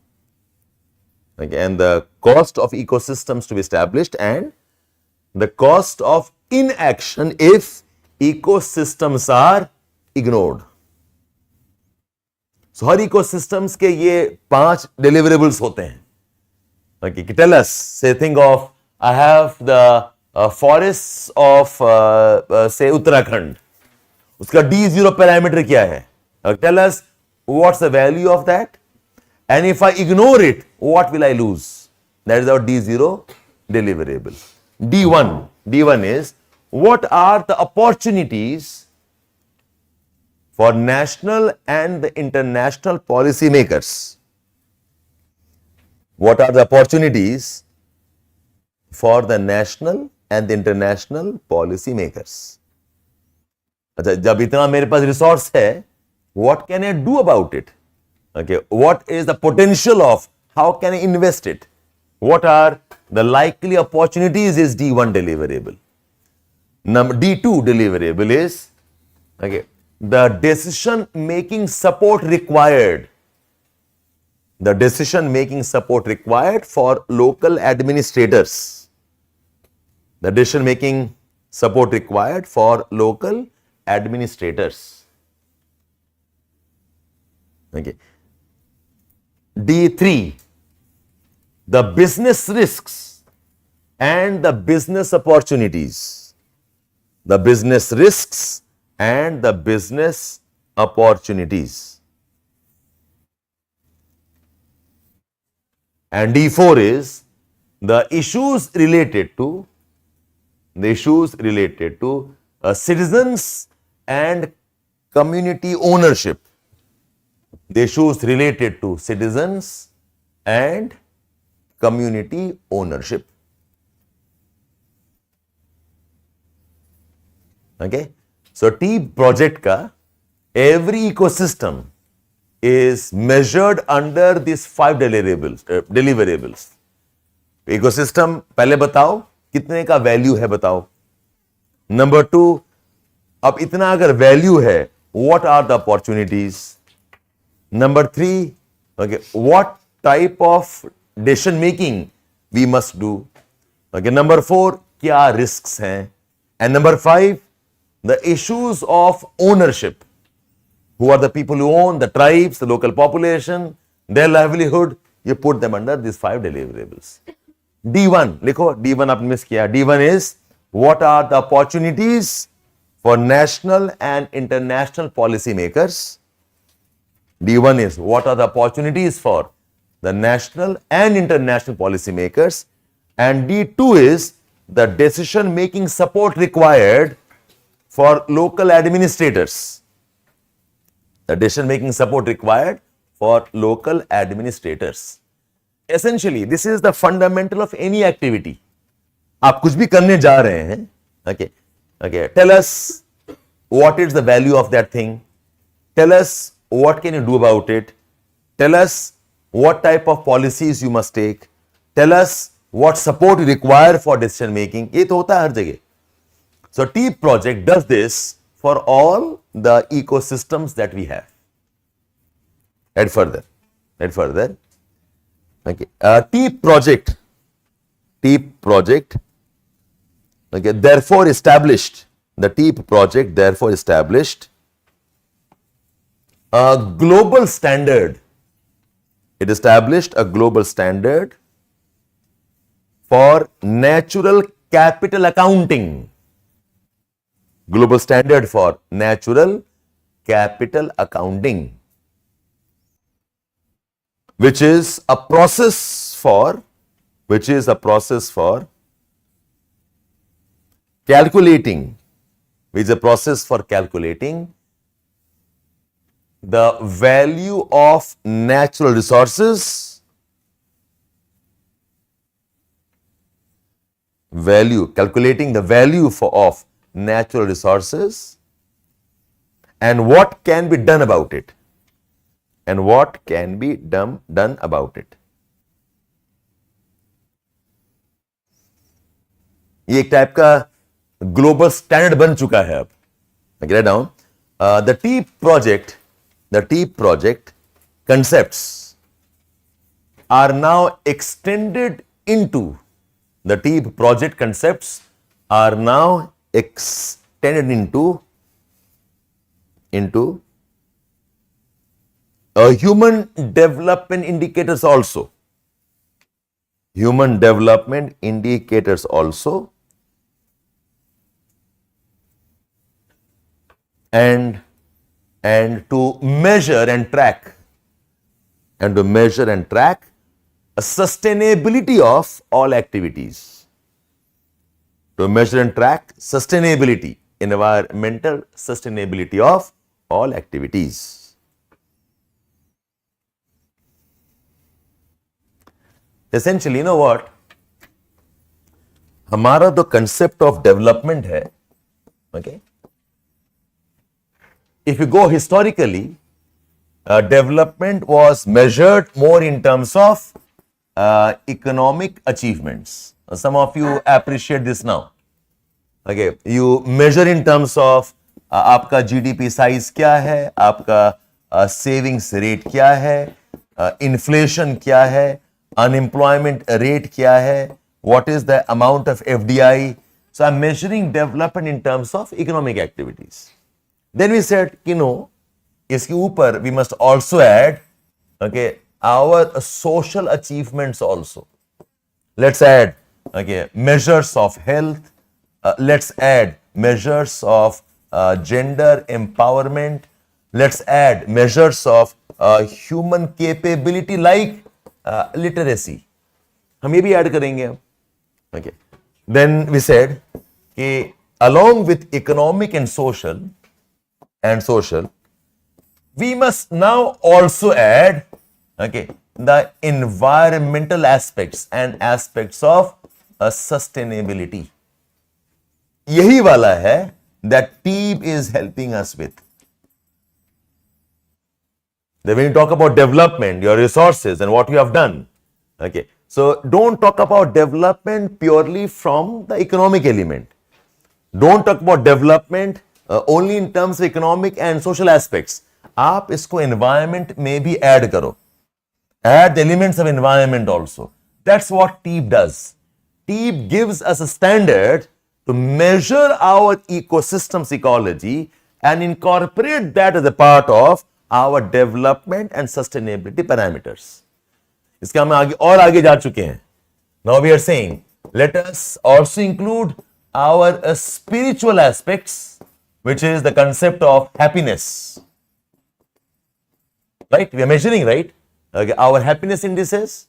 okay, and the cost of ecosystems to be established, and the cost of inaction if ecosystems are ignored. So her ecosystems के ये 5 deliverables होते हैं. Okay, tell us, say, think of, I have the forests of say Uttarakhand. उसका D0 parameter क्या है? Tell us what's the value of that, and if I ignore it, what will I lose? That is our D0 deliverable. D1 is what are the opportunities for national and the international policy makers. What are the opportunities for the national and the international policy makers? अच्छा, जब इतना मेरे पास resource है, what can I do about it? Okay, what is the potential of, how can I invest it? What are the likely opportunities is D1 deliverable. Number D2 deliverable is, okay, the decision making support required. The decision making support required for local administrators. The decision making support required for local administrators. Okay. D3, the business risks and the business opportunities. The business risks and the business opportunities. And D4 is the issues related to citizens and community ownership. The issues related to citizens and community ownership. Okay, so T project ka every ecosystem is measured under these 5 deliverables. Ecosystem पहले बताओ कितने का value है बताओ. Number 2, अब इतना अगर value है, what are the opportunities? Number 3, okay, what type of decision making we must do? Okay, number 4, क्या risks हैं? And number 5, the issues of ownership. Who are the people who own, the tribes, the local population, their livelihood, you put them under these 5 deliverables. D1, लिखो, D1 आपने miss किया. D1 is, what are the opportunities for national and international policy makers? D1 is, what are the opportunities for the national and international policy makers? And D2 is, the decision making support required for local administrators. The decision making support required for local administrators. Essentially, this is the fundamental of any activity. आप कुछ भी करने जा रहे हैं, okay, okay, tell us what is the value of that thing. Tell us what can you do about it. Tell us what type of policies you must take. Tell us what support you require for decision making. ये तो होता है हर जगह. So T project does this for all the ecosystems that we have. Head further. Okay. T project, okay, therefore established, the T project therefore established a global standard. It established a global standard for natural capital accounting. Global standard for natural capital accounting, which is a process for calculating the value of natural resources, calculating the value of natural resources, and what can be done about it. ये एक type का global standard बन चुका है अब. Write down. The T project concepts are now extended into a human development indicators also. And to measure and track a sustainability of all activities. To measure and track environmental sustainability of all activities. Essentially, you know what? हमारा जो concept of development है, okay? If you go historically, development was measured more in terms of economic achievements. Some of you appreciate this now. Okay, you measure in terms of आपका GDP size क्या है, आपका savings rate क्या है, inflation क्या है, unemployment rate क्या है, what is the amount of FDI. So I'm measuring development in terms of economic activities. Then we said, you know, इसके ऊपर we must also add, okay, our social achievements also. Let's add, okay, measures of health. Let's add measures of gender empowerment. Let's add measures of human capability like literacy. हम ये भी add करेंगे. Okay. Then we said कि along with economic and social, we must now also add, okay, the environmental aspects and aspects of sustainability. यही वाला है that TEEB is helping us with. Then when you talk about development, your resources and what you have done, okay, so don't talk about development purely from the economic element. Don't talk about development only in terms of economic and social aspects. आप इसको environment में भी add करो. Add the elements of environment also. That's what TEEB does. TEEB gives us a standard to measure our ecosystem's ecology and incorporate that as a part of our development and sustainability parameters. इसका हम आगे जा चुके हैं. Now we are saying, let us also include our spiritual aspects, which is the concept of happiness. Right? We are measuring, right? Okay, our happiness indices.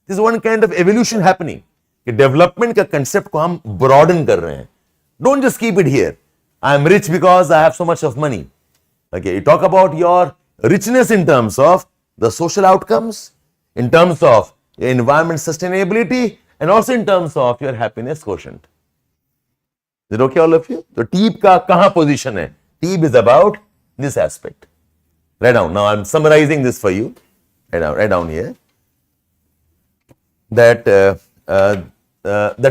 This is one kind of evolution happening. कि development का concept को हम broaden कर रहे हैं. Don't just keep it here. I am rich because I have so much of money. Okay, you talk about your richness in terms of the social outcomes, in terms of your environment sustainability, and also in terms of your happiness quotient. Is it okay, all of you? So TEEB का कहाँ position है? TEEB is about this aspect. Write down. Now I'm summarizing this for you. Write down here. That the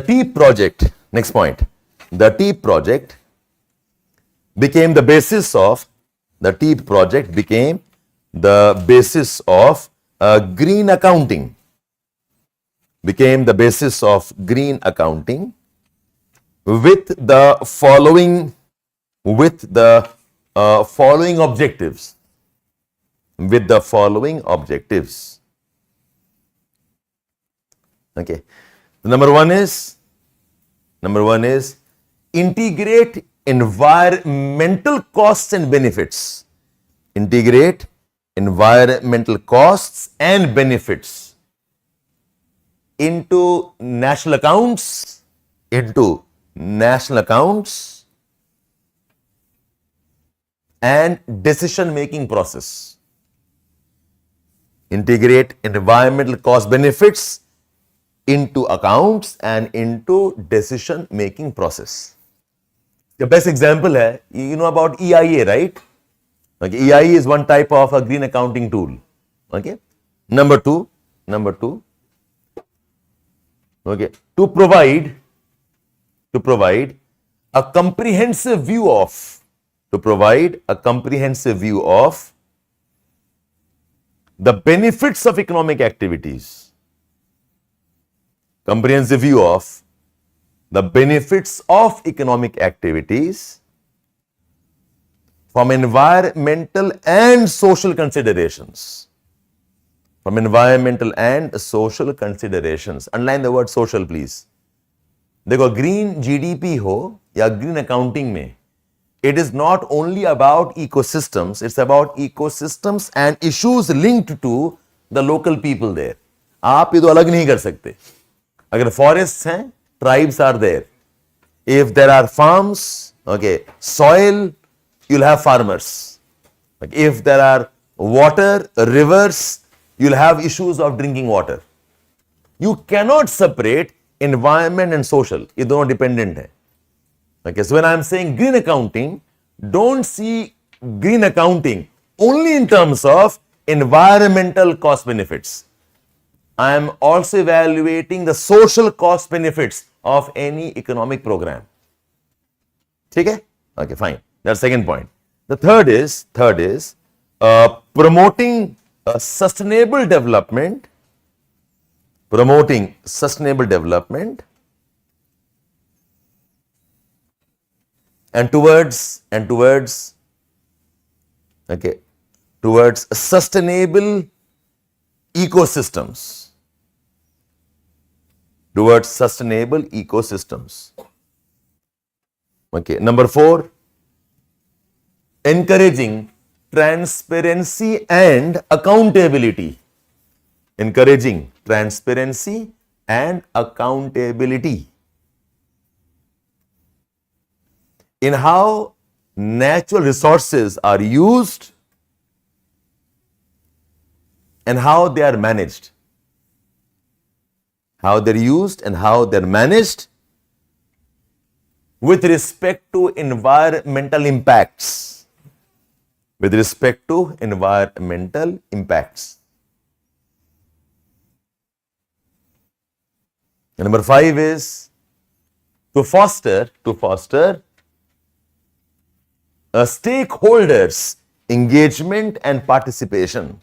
TEEB project, next point, the TEEB project became the basis of, green accounting. Became the basis of green accounting with the following objectives. With the following objectives. Okay. Number one is integrate environmental costs and benefits. Integrate environmental costs and benefits into national accounts, and decision-making process. Integrate environmental cost benefits into accounts and into decision-making process. The best example है, you know about EIA, right? Okay, EIA is one type of a green accounting tool. Okay. Number two. Okay, to provide a comprehensive view of, the benefits of economic activities. Comprehensive view of the benefits of economic activities from environmental and social considerations. Underline the word social, please. देखो, green GDP हो या green accounting में, it is not only about ecosystems, it's about ecosystems and issues linked to the local people there. आप ये तो अलग नहीं कर सकते. अगर forests हैं, tribes are there. If there are farms, okay, soil, you'll have farmers. Like if there are water, rivers, you'll have issues of drinking water. You cannot separate environment and social. ये दोनों dependent है. Okay, so when I'm saying green accounting, don't see green accounting only in terms of environmental cost benefits. I am also evaluating the social cost benefits of any economic program. ठीक है? Okay, fine. That's second point. The third is promoting sustainable development. Promoting sustainable development and towards sustainable ecosystems. Towards sustainable ecosystems. Okay, number 4, encouraging transparency and accountability. Encouraging transparency and accountability in how natural resources are used and how they are managed. How they're used and how they're managed with respect to environmental impacts. With respect to environmental impacts. And number 5 is to foster a stakeholders' engagement and participation.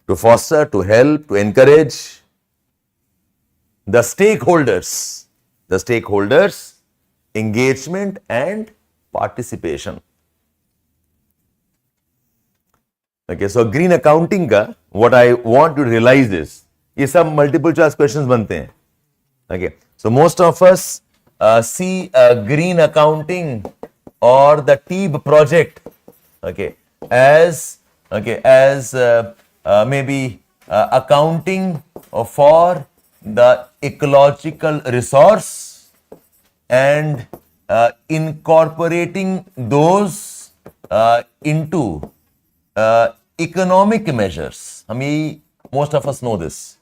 To foster, to help, to encourage the stakeholders' engagement and participation. Okay, so green accounting का what I want you to realize is ये सब multiple choice questions बनते हैं. Okay, so most of us see green accounting or the TEEB project, okay, as maybe accounting for the ecological resource and incorporating those into economic measures. Most of us know this.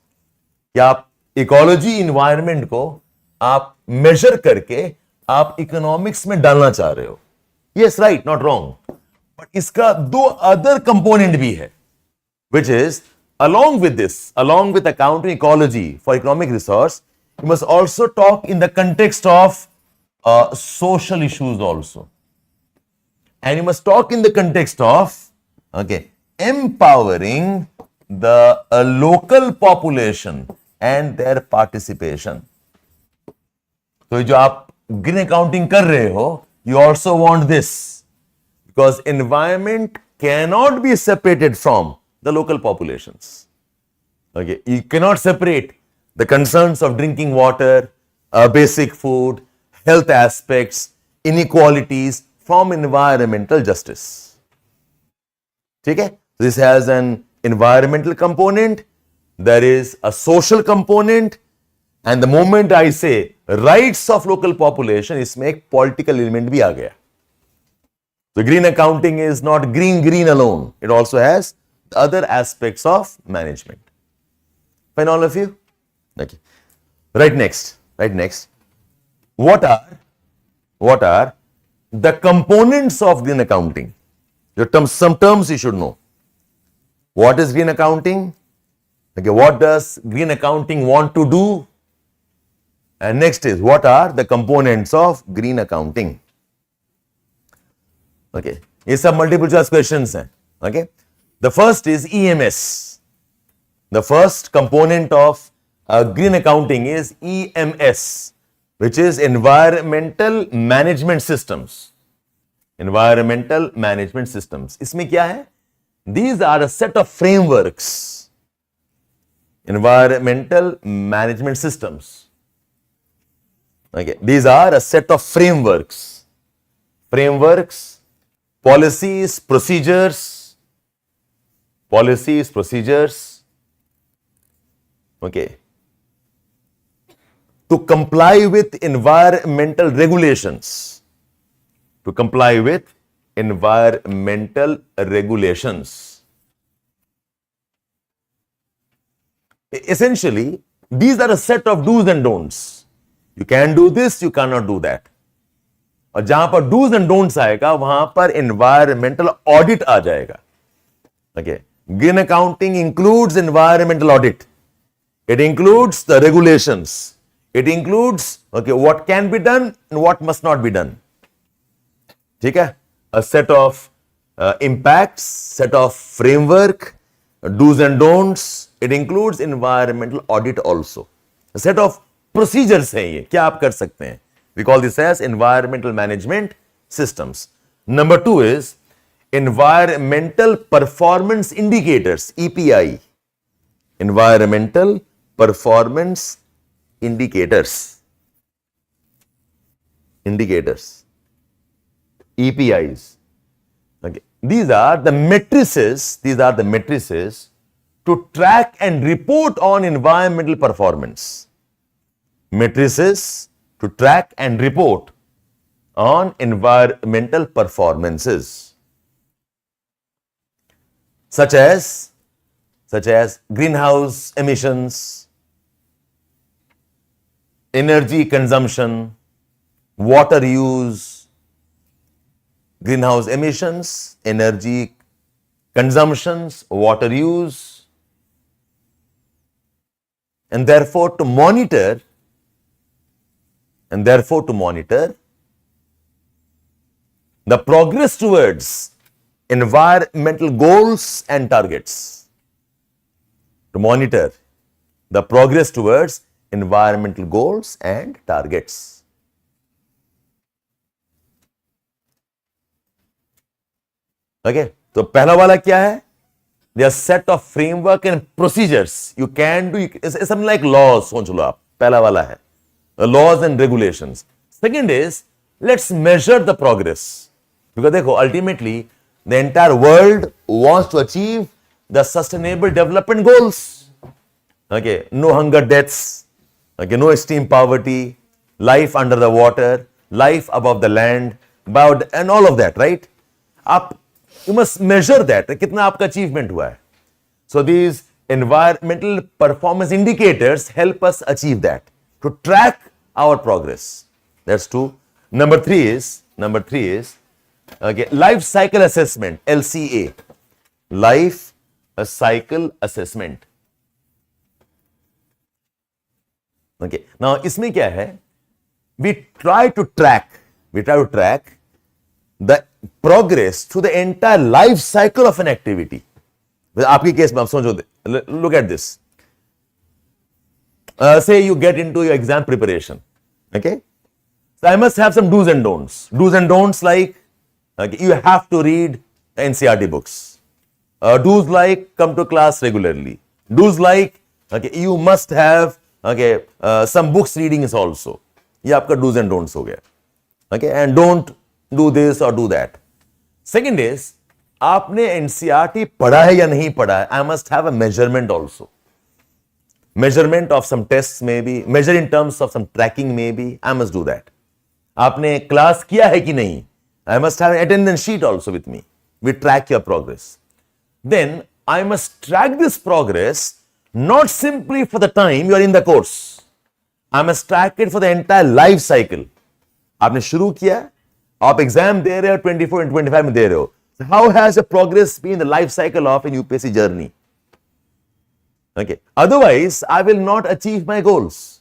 कि आप ecology environment को आप major करके आप economics में डालना चाह रहे हो. Yes, right, not wrong. But इसका 2 अदर कंपोनेंट भी है, which is along with this, along with accounting ecology for economic resource, you must also talk in the context of social issues also. And you must talk in the context of, empowering the local population and their participation. So, जो आप green accounting कर रहे हो, you also want this, because environment cannot be separated from the local populations. Okay, you cannot separate the concerns of drinking water, basic food, health aspects, inequalities from environmental justice. ठीक है? This has an environmental component, there is a social component, and the moment I say rights of local population, इसमें एक political element भी आ गया. So green accounting is not green alone. It also has other aspects of management. Fine, all of you? Okay. Right next. What are the components of green accounting? Some terms you should know. What is green accounting? Okay, what does green accounting want to do? And next is, what are the components of green accounting? Okay, these are multiple choice questions. Okay, the first is EMS. The first component of green accounting is EMS, which is Environmental Management Systems. Environmental Management Systems. इसमें क्या है? These are a set of frameworks. Environmental Management Systems. Okay, these are a set of frameworks. Policies, procedures. Okay. To comply with environmental regulations. To comply with environmental regulations. Essentially, these are a set of do's and don'ts. You can do this, you cannot do that. और जहां पर do's and don'ts आएगा वहां पर environmental audit आ जाएगा. Okay. Green accounting includes environmental audit. It includes the regulations. It includes what can be done and what must not be done. ठीक है? A set of impacts, set of framework, do's and don'ts. It includes environmental audit also. A set of procedures हैं ये. क्या आप कर सकते हैं? We call this as environmental management systems. Number 2 is environmental performance indicators, EPI. Environmental performance indicators. EPIs. Okay. These are the matrices to track and report on environmental performance. Matrices to track and report on environmental performances, such as greenhouse emissions, energy consumption, water use, greenhouse emissions, energy consumptions, water use, and therefore to monitor the progress towards environmental goals and targets. To monitor the progress towards environmental goals and targets. Okay, तो पहला वाला क्या है? There are set of framework and procedures you can do. It's something like laws. सोच लो आप. पहला वाला है laws and regulations. Second is let's measure the progress, because देखो ultimately the entire world wants to achieve the sustainable development goals. Okay, no hunger deaths. Okay, no extreme poverty, life under the water, life above the land, and all of that, right? You must measure that. कितना आपका achievement हुआ है. So these environmental performance indicators help us achieve that, to track our progress. That's 2. Number 3 is life cycle assessment, LCA. Life cycle assessment. Okay. Now इसमें क्या है? We try to track the progress through the entire life cycle of an activity. आपकी case में आप समझो, look at this. Say you get into your exam preparation. Okay. So I must have some do's and don'ts. Do's and don'ts like you have to read NCERT books. Do's like come to class regularly. Do's like you must have some books reading is also. ये आपका do's and don'ts हो गया. Okay, and don't do this or do that. Second is आपने NCERT पढ़ा है या नहीं पढ़ा है. I must have a measurement also. Measurement of some tests maybe, measure in terms of some tracking maybe. I must do that. आपने class किया है कि नहीं? I must have an attendance sheet also with me. We track your progress. Then I must track this progress not simply for the time you are in the course. I must track it for the entire life cycle. आपने शुरू किया, आप exam दे रहे हो 24 and 25 में दे रहे हो. So how has your progress been in the life cycle of an UPSC journey? Okay. Otherwise, I will not achieve my goals.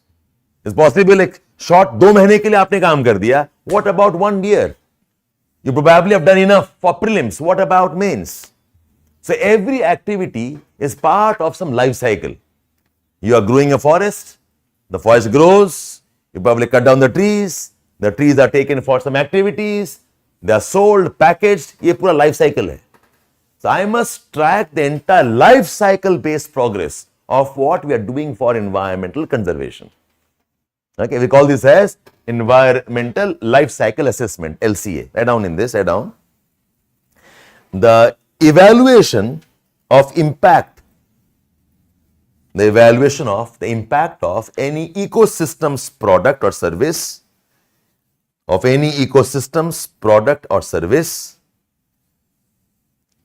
It's possible like short 2 महीने के लिए आपने काम कर दिया. What about 1 year? You probably have done enough for prelims. What about mains? So every activity is part of some life cycle. You are growing a forest. The forest grows. You probably cut down the trees. The trees are taken for some activities. They are sold, packaged. ये पूरा life cycle है. So I must track the entire life cycle based progress of what we are doing for environmental conservation. Okay, we call this as environmental life cycle assessment, LCA. Write down in this, write down. The evaluation of impact, the evaluation of the impact of any ecosystem's product or service,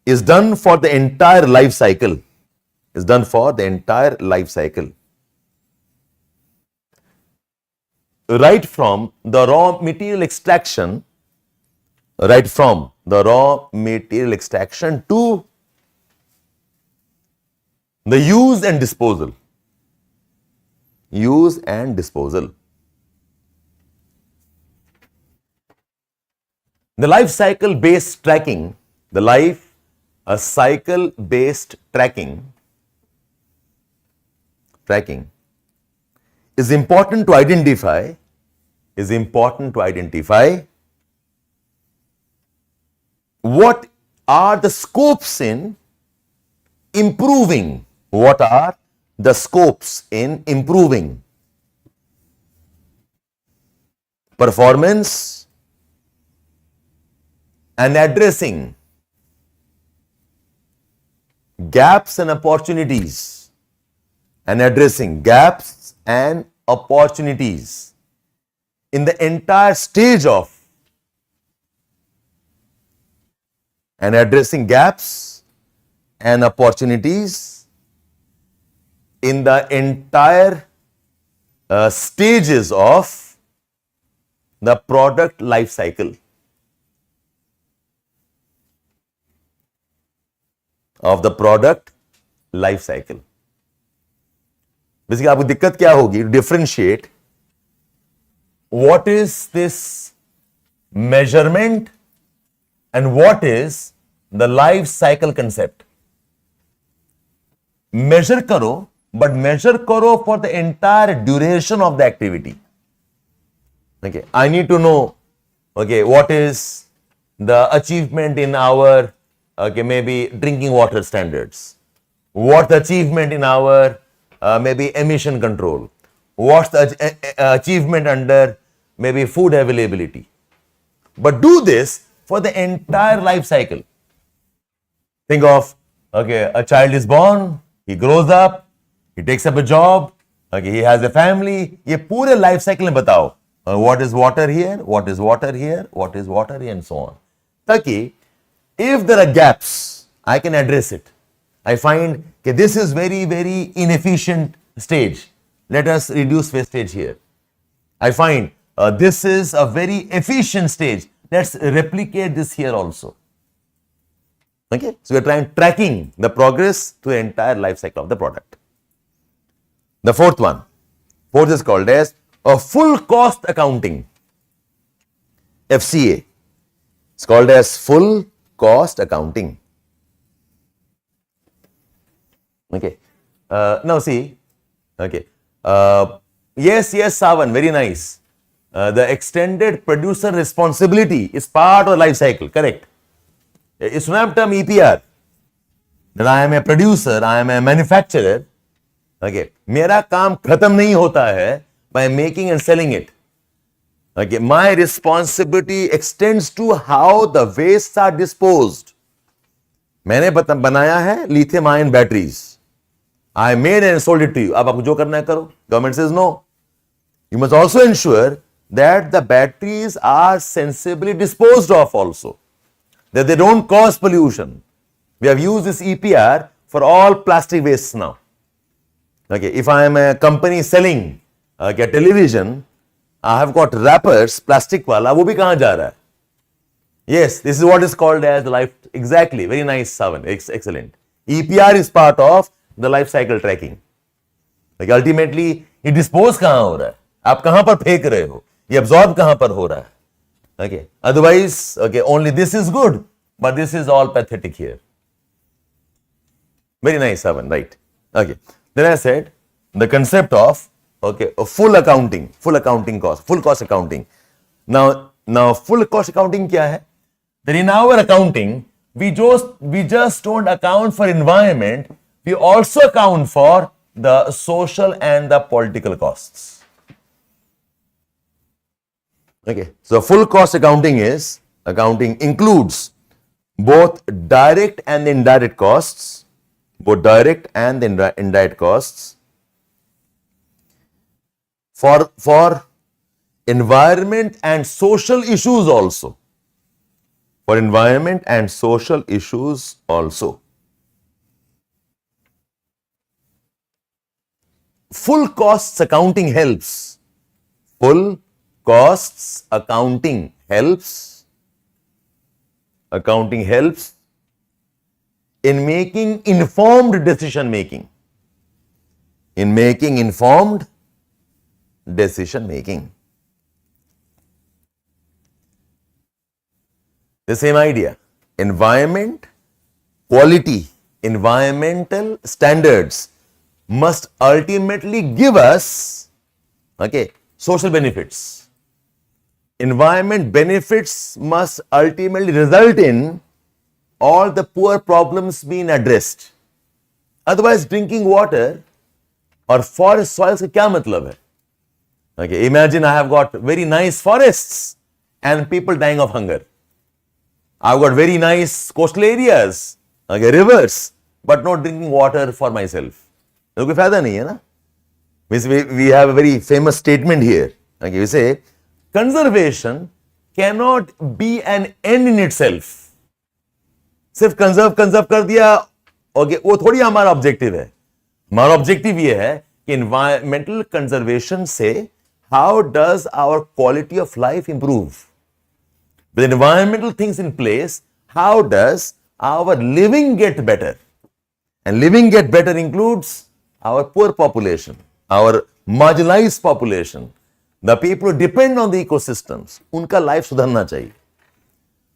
is done for the entire life cycle. Is done for the entire life cycle. Right from the raw material extraction, right from the raw material extraction to the use and disposal. Use and disposal. The life cycle based tracking, cycle based tracking is important to identify what are the scopes in improving, performance and addressing gaps and opportunities, in the entire stage of, and addressing gaps and opportunities in the entire stages of the product life cycle. Basically, आपको दिक्कत क्या होगी? Differentiate what is this measurement and what is the life cycle concept. Measure करो, but measure करो for the entire duration of the activity. Okay, I need to know, okay, what is the achievement in our, okay, maybe drinking water standards. What's the achievement in our maybe emission control? What's the achievement under maybe food availability? But do this for the entire life cycle. Think of, okay, a child is born, he grows up, he takes up a job, okay, he has a family. ये पूरे life cycle में बताओ, what is water here, what is water here, what is water here, and so on. ताकि if there are gaps, I can address it. I find that this is very, very inefficient stage. Let us reduce wastage here. I find this is a very efficient stage. Let's replicate this here also. Okay, so we are tracking the progress to the entire life cycle of the product. The fourth is called as a full cost accounting. FCA. It's called as full cost accounting. Okay. Now see. Okay. Yes, Savan, very nice. The extended producer responsibility is part of the life cycle, correct? It's not term EPR. That I am a producer, I am a manufacturer. Okay. मेरा काम खत्म नहीं होता है by making and selling it. Okay. My responsibility extends to how the wastes are disposed. मैंने बनाया है lithium ion batteries. I made and sold it to you. अब आपको जो करना है करो. Government says no. You must also ensure that the batteries are sensibly disposed of also. That they don't cause pollution. We have used this EPR for all plastic wastes now. Okay, if I am a company selling a television, I have got wrappers, plastic wala, वो भी कहाँ जा रहा है? Yes, this is what is called as the life. Exactly, very nice, Savan. Excellent. EPR is part of the life cycle tracking. Like ultimately, ये dispose कहाँ हो रहा है? आप कहाँ पर फेंक रहे हो? ये absorb कहाँ पर हो रहा है? Okay. Otherwise, okay, only this is good, but this is all pathetic here. Very nice, Savan, right? Okay. Then I said the concept of, okay, a full cost accounting. Now full cost accounting क्या है? Then in our accounting, we just don't account for environment, we also account for the social and the political costs. Okay, so full cost accounting includes both direct and indirect costs, for environment and social issues also. for environment and social issues also. Full costs accounting helps. Full costs accounting helps. Accounting helps in making informed decision making. In making informed decision making. The same idea. Environment, quality, environmental standards must ultimately give us, social benefits. Environment benefits must ultimately result in all the poor problems being addressed. Otherwise, drinking water or forest soils का क्या मतलब है? Imagine I have got very nice forests and people dying of hunger. I've got very nice coastal areas, rivers, but not drinking water for myself. तो कोई फायदा नहीं है ना? We have a very famous statement here. We say, conservation cannot be an end in itself. सिर्फ conserve कर दिया, वो थोड़ी हमारा ऑब्जेक्टिव है. हमारा ऑब्जेक्टिव ये है कि एनवायरमेंटल कंजर्वेशन से how does our quality of life improve. With environmental things in place, how does our living get better? And living get better includes our poor population, our marginalized population, the people who depend on the ecosystems. Unka life sudharna chahiye.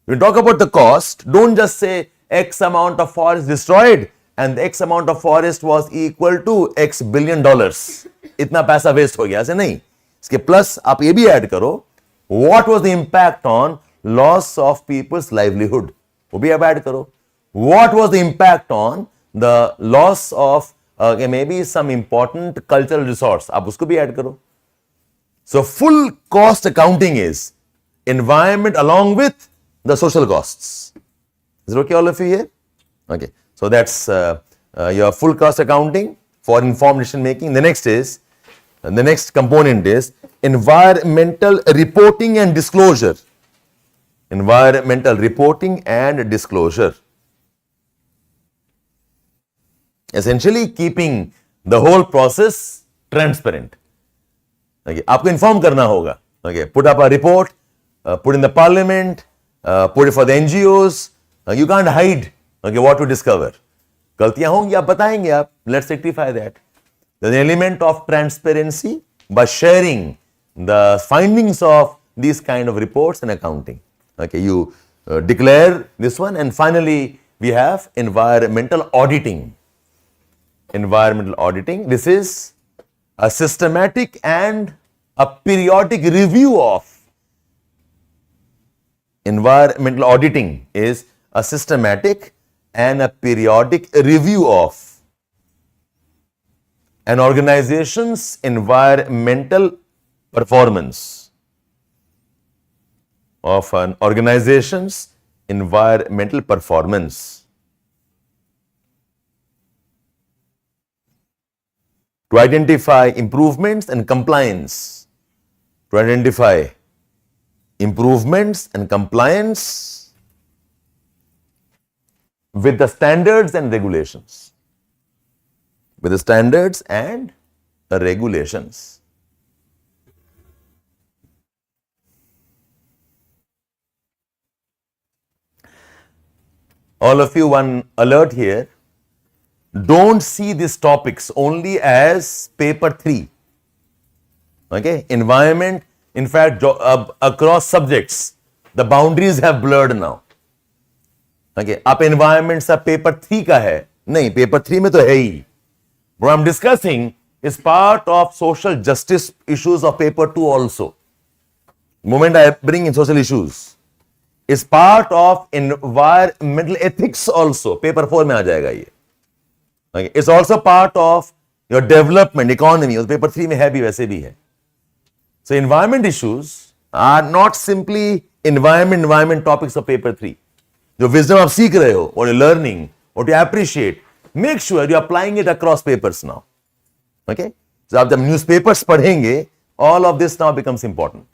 When you talk about the cost, don't just say X amount of forest destroyed and the X amount of forest was equal to X billion dollars. इतना पैसा waste हो गया, ऐसे नहीं. इसके plus आप ये भी ऐड करो, what was the impact on loss of people's livelihood? वो भी आप ऐड करो. What was the impact on the loss of maybe some important cultural resource? आप उसको भी ऐड करो. So full cost accounting is environment along with the social costs. Is it okay, all of you here? Okay. So that's your full cost accounting for informed decision making. The next component is environmental reporting and disclosure. Environmental reporting and disclosure. Essentially keeping the whole process transparent. Okay. आपको inform करना होगा. Okay. Put up a report, put in the parliament, put it for the NGOs. You can't hide what to discover. गलतियां होंगी, आप बताएंगे आप. Let's rectify that. There's an element of transparency by sharing the findings of these kind of reports and accounting. Okay, you declare this one, and finally we have environmental auditing. Environmental auditing. This is a systematic and a periodic review of. Environmental auditing is a systematic and a periodic review of an organization's environmental performance. Of an organization's environmental performance. To identify improvements and compliance. To identify improvements and compliance with the standards and regulations. With the standards and the regulations. All of you, one alert here. Don't see these topics only as paper 3. Okay, environment, in fact, across subjects, the boundaries have blurred now. Okay, आप environment सा paper 3 का है, नहीं, paper 3 में तो है ही. What I'm discussing is part of social justice issues of paper 2 also. The moment I bring in social issues, is part of environmental ethics also. Paper 4 में आ जाएगा ये. Okay. It's also part of your development, economy. और paper 3 में है भी, वैसे भी है. So environment issues are not simply environment topics of paper 3. जो wisdom आप सीख रहे हो, what you're learning, what you appreciate, make sure you're applying it across papers now. Okay? So आप जब newspapers पढ़ेंगे, all of this now becomes important.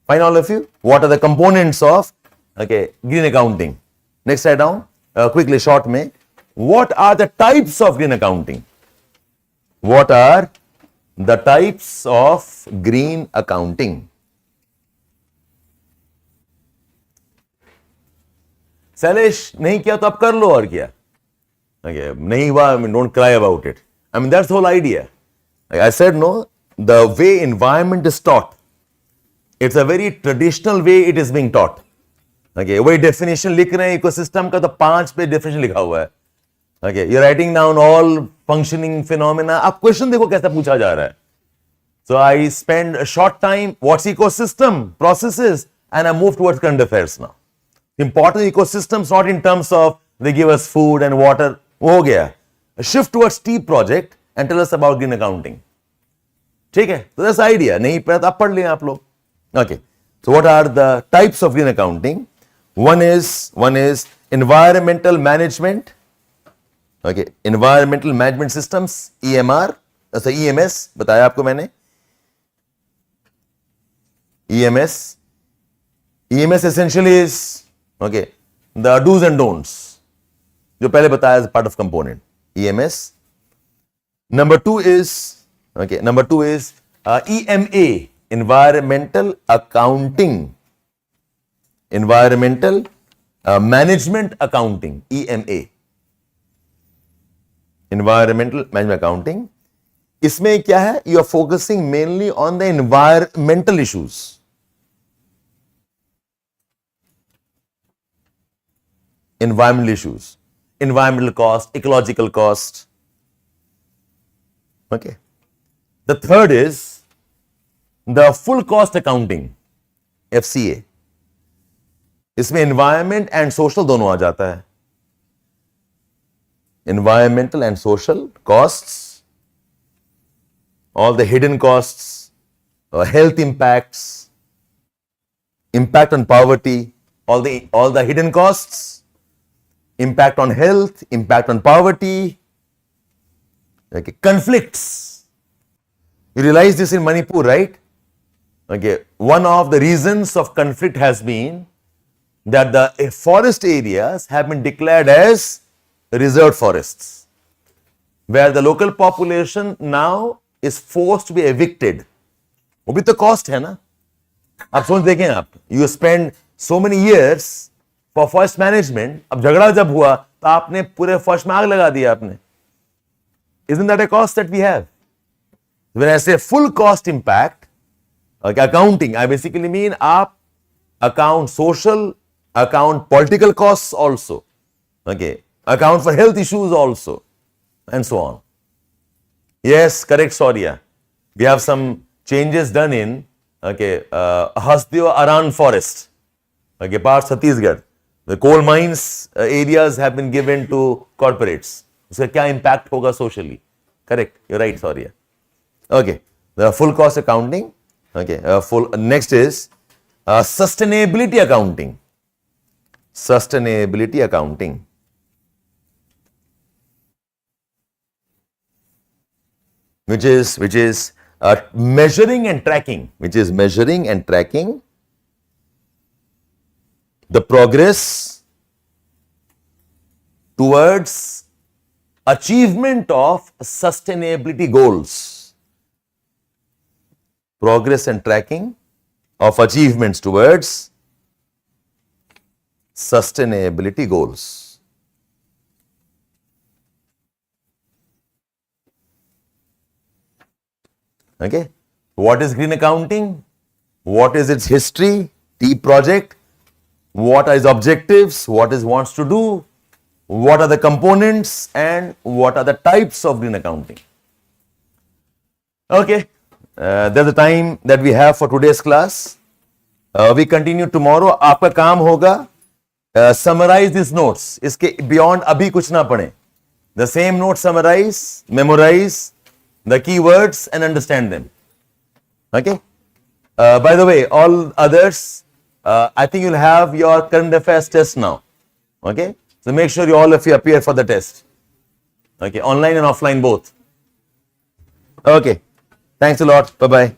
Fine, all of you? What are the components of Okay, green accounting. Next, write down quickly, short में. What are the types of green accounting? What are the types of green accounting? Salish, नहीं किया तो अब कर लो और क्या? Okay, nahi hua, I mean, don't cry about it. I mean, that's the whole idea. Like I said, no, the way environment is taught, it's a very traditional way it is being taught. Okay, वही definition लिख रहे हैं ecosystem का तो 5 पे definition लिखा हुआ है. Okay, you're writing down all functioning phenomena. अब question देखो कैसा पूछा जा रहा है. So I spend a short time, what's ecosystem, processes, and I move towards current affairs now. Important ecosystems not in terms of they give us food and water. हो गया. Shift towards T project and tell us about green accounting. ठीक है? So that's the idea. नहीं पता तो आप पढ़ लें आप लोग. Okay. So what are the types of green accounting? One is environmental management. Okay. Environmental management systems, EMR. ऐसा EMS बताया आपको मैंने. EMS essentially is okay the do's and don'ts जो पहले बताया as part of component. EMS. Number two is EMA, environmental accounting, environmental management accounting, EMA, environmental management accounting. इसमें क्या है? You are focusing mainly on the environmental issues. Environmental issues, environmental cost, ecological cost. Okay. The third is the full cost accounting, FCA. इसमें environment and social दोनों आ जाता है. Environmental and social costs, all the hidden costs, health impacts, impact on poverty, all the hidden costs, impact on health, impact on poverty, okay, conflicts. You realize this in Manipur, right? Okay, one of the reasons of conflict has been that the forest areas have been declared as reserved forests, where the local population now is forced to be evicted. वो भी तो cost है ना? आप सोच देखें आप, you spend so many years for forest management, अब झगड़ा जब हुआ तो आपने पूरे forest में आग लगा दिया आपने. Isn't that a cost that we have? When I say full cost impact, okay, accounting, I basically mean आप account social, account political costs also, okay, account for health issues also, and so on. Yes, correct, Saurya. We have some changes done in, okay, Hasdeo Aran forest, okay, part Chhattisgarh. The coal mines areas have been given to corporates. उसका क्या impact होगा socially? Correct, you're right, Saurya. Okay, the full cost accounting. Okay, next is sustainability accounting. Sustainability accounting. Which is measuring and tracking. The progress towards achievement of sustainability goals. Progress and tracking of achievements towards sustainability goals. Okay. What is green accounting? What is its history? T project. What are its objectives? What it wants to do? What are the components? And what are the types of green accounting? Okay. That's the time that we have for today's class. We continue tomorrow. आपका काम होगा summarize these notes. इसके beyond अभी कुछ ना पढ़ें. The same notes summarize, memorize the keywords and understand them. Okay. By the way, all others, I think you'll have your current affairs test now. Okay. So make sure all of you appear for the test. Okay. Online and offline both. Okay. Thanks a lot. Bye-bye.